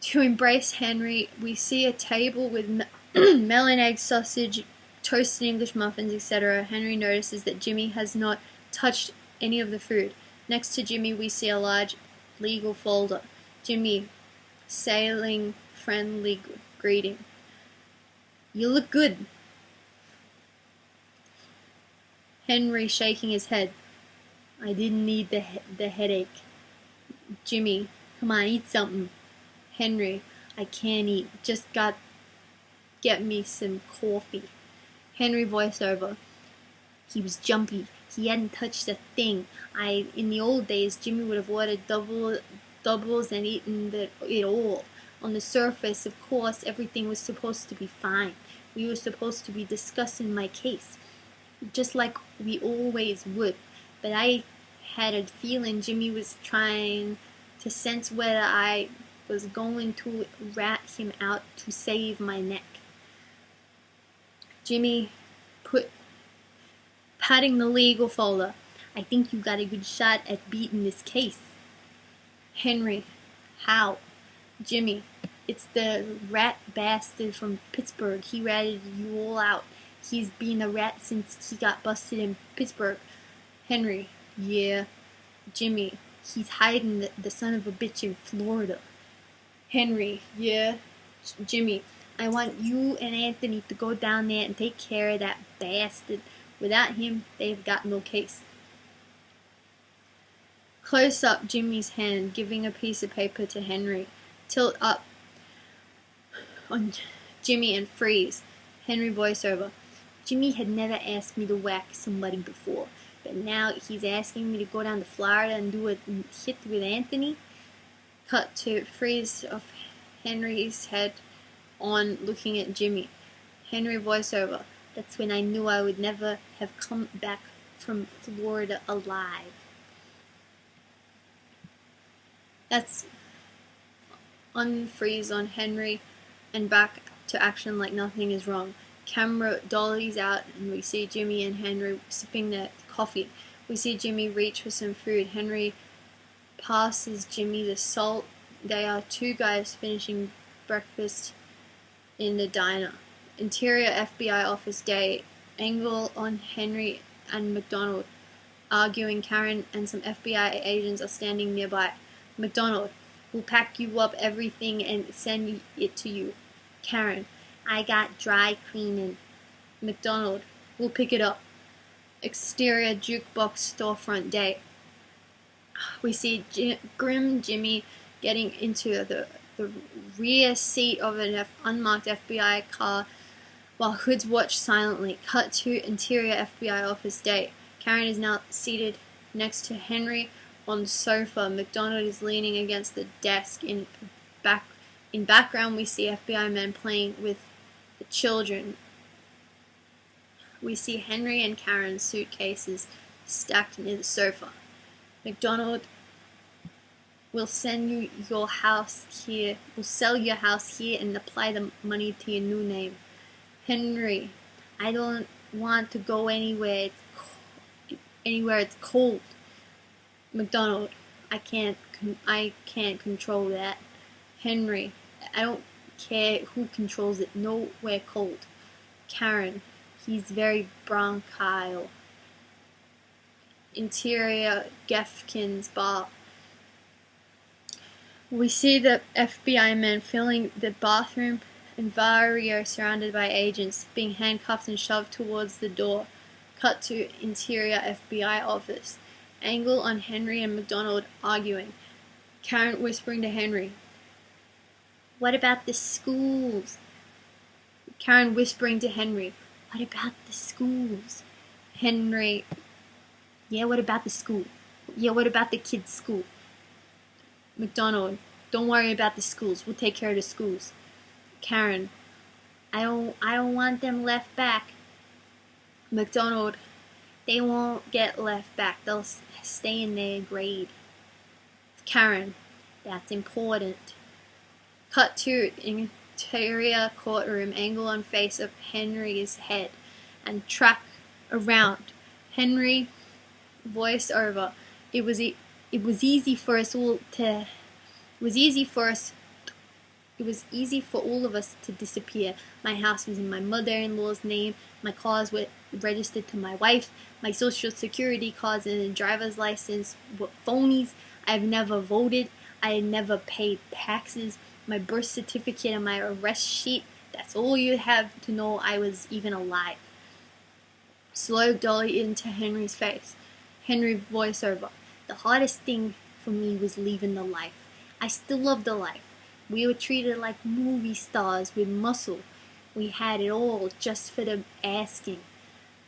to embrace Henry. We see a table with melon, egg, sausage, toasted English muffins, etc. Henry notices that Jimmy has not touched any of the food. Next to Jimmy, we see a large legal folder. Jimmy, sailing friendly greeting. You look good. Henry shaking his head. I didn't need the headache. Jimmy, come on, eat something. Henry, I can't eat. Just get me some coffee. Henry voiceover. He was jumpy. He hadn't touched a thing. In the old days, Jimmy would have ordered doubles and eaten it all. On the surface, of course, everything was supposed to be fine. We were supposed to be discussing my case, just like we always would. But I had a feeling Jimmy was trying to sense whether I was going to rat him out to save my neck. Jimmy patting the legal folder. I think you got a good shot at beating this case. Henry, how? Jimmy, it's the rat bastard from Pittsburgh. He ratted you all out. He's been a rat since he got busted in Pittsburgh. Henry, yeah. Jimmy, he's hiding the son of a bitch in Florida. Henry, yeah. Jimmy, I want you and Anthony to go down there and take care of that bastard. Without him, they've got no case. Close up Jimmy's hand, giving a piece of paper to Henry. Tilt up on Jimmy and freeze. Henry voiceover. Jimmy had never asked me to whack somebody before, but now he's asking me to go down to Florida and do a hit with Anthony. Cut to freeze of Henry's head on, looking at Jimmy. Henry voiceover. That's when I knew I would never have come back from Florida alive. That's unfreeze on Henry and back to action like nothing is wrong. Camera dollies out and we see Jimmy and Henry sipping their coffee. We see Jimmy reach for some food. Henry passes Jimmy the salt. They are two guys finishing breakfast in the diner. Interior FBI office day. Angle on Henry and McDonald arguing. Karen and some FBI agents are standing nearby. McDonald, we'll pack you up everything and send it to you. Karen, I got dry cleaning. McDonald, we'll pick it up. Exterior jukebox storefront day. We see grim Jimmy getting into the rear seat of an unmarked FBI car while hoods watch silently. Cut to interior FBI office day. Karen is now seated next to Henry on the sofa. McDonald is leaning against the desk. In background, we see FBI men playing with the children. We see Henry and Karen's suitcases stacked near the sofa. McDonald, we'll send you your house here. We'll sell your house here and apply the money to your new name. Henry, I don't want to go anywhere it's cold. McDonald, I can't control that. Henry, I don't care who controls it. Nowhere cold. Karen, he's very bronchial. Interior Gefkin's bar. We see the FBI men filling the bathroom and Vario surrounded by agents, being handcuffed and shoved towards the door. Cut to interior FBI office. Angle on Henry and McDonald arguing. Karen whispering to Henry, "What about the schools?" Karen whispering to Henry, "What about the schools?" Henry, "Yeah, what about the school? Yeah, what about the kids' school?" McDonald, "Don't worry about the schools. We'll take care of the schools." Karen, I don't want them left back." McDonald, "They won't get left back. They'll stay in their grade." Karen, "That's important." Cut to interior courtroom, angle on face of Henry's head, and track around. Henry, voice over. It was easy for all of us to disappear. My house was in my mother-in-law's name. My cars were registered to my wife. My social security cards and driver's license were phonies. I've never voted. I had never paid taxes. My birth certificate and my arrest sheet. That's all you have to know I was even alive. Slow dolly into Henry's face. Henry voiceover. The hardest thing for me was leaving the life. I still love the life. We were treated like movie stars with muscle. We had it all just for the asking.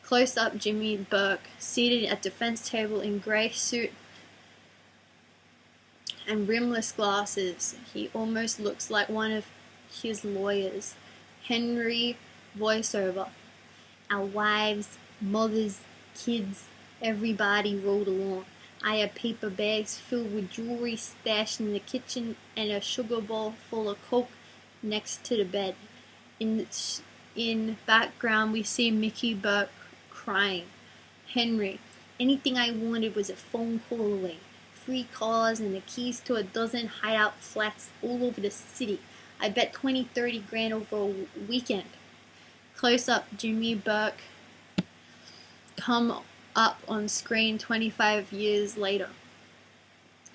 Close up Jimmy Burke, seated at defense table in grey suit and rimless glasses. He almost looks like one of his lawyers. Henry voiceover. Our wives, mothers, kids, everybody rode along. I had paper bags filled with jewelry stashed in the kitchen and a sugar bowl full of Coke next to the bed. In background, we see Mickey Burke crying. Henry, anything I wanted was a phone call away. 3 cars and the keys to a dozen hideout flats all over the city. I bet 20-30 grand over a weekend. Close up Jimmy Burke come up on screen 25 years later.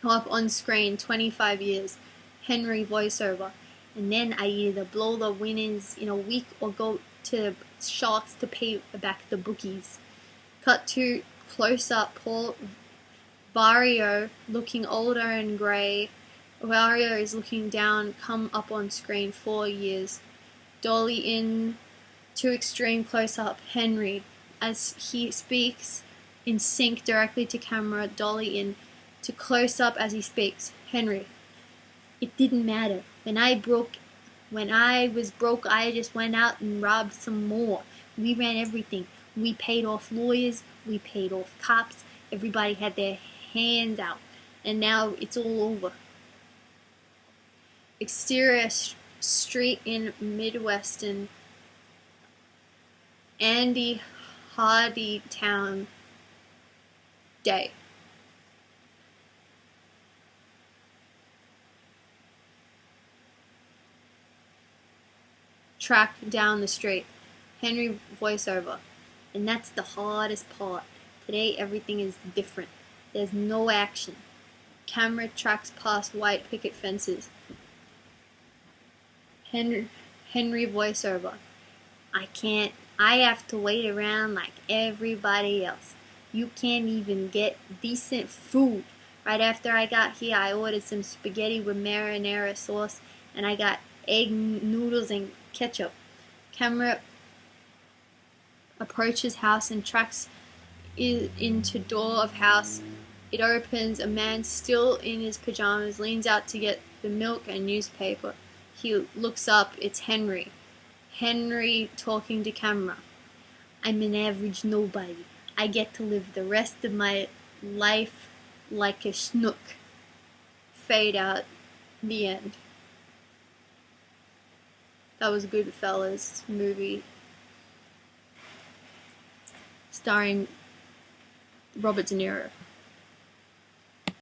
Come up on screen 25 years. Henry voiceover. And then I either blow the winnings in a week or go to Sharks to pay back the bookies. Cut to close up Paul Vario looking older and grey. Vario is looking down, come up on screen 4 years. Dolly in to extreme close up. Henry as he speaks in sync directly to camera. Dolly in to close up as he speaks. Henry, it didn't matter. When I was broke, I just went out and robbed some more. We ran everything. We paid off lawyers. We paid off cops. Everybody had their hands out. And now it's all over. Exterior street in Midwestern Andy Hardy Town Day. Track down the street. Henry voiceover. And that's the hardest part. Today everything is different. There's no action. Camera tracks past white picket fences. Henry voiceover. I have to wait around like everybody else. You can't even get decent food. Right after I got here, I ordered some spaghetti with marinara sauce, and I got egg noodles and ketchup. Camera approaches house and tracks into door of house. It opens. A man still in his pajamas leans out to get the milk and newspaper. He looks up. It's Henry. Henry talking to camera. I'm an average nobody. I get to live the rest of my life like a schnook. Fade out. The end. That was Goodfellas movie starring Robert De Niro.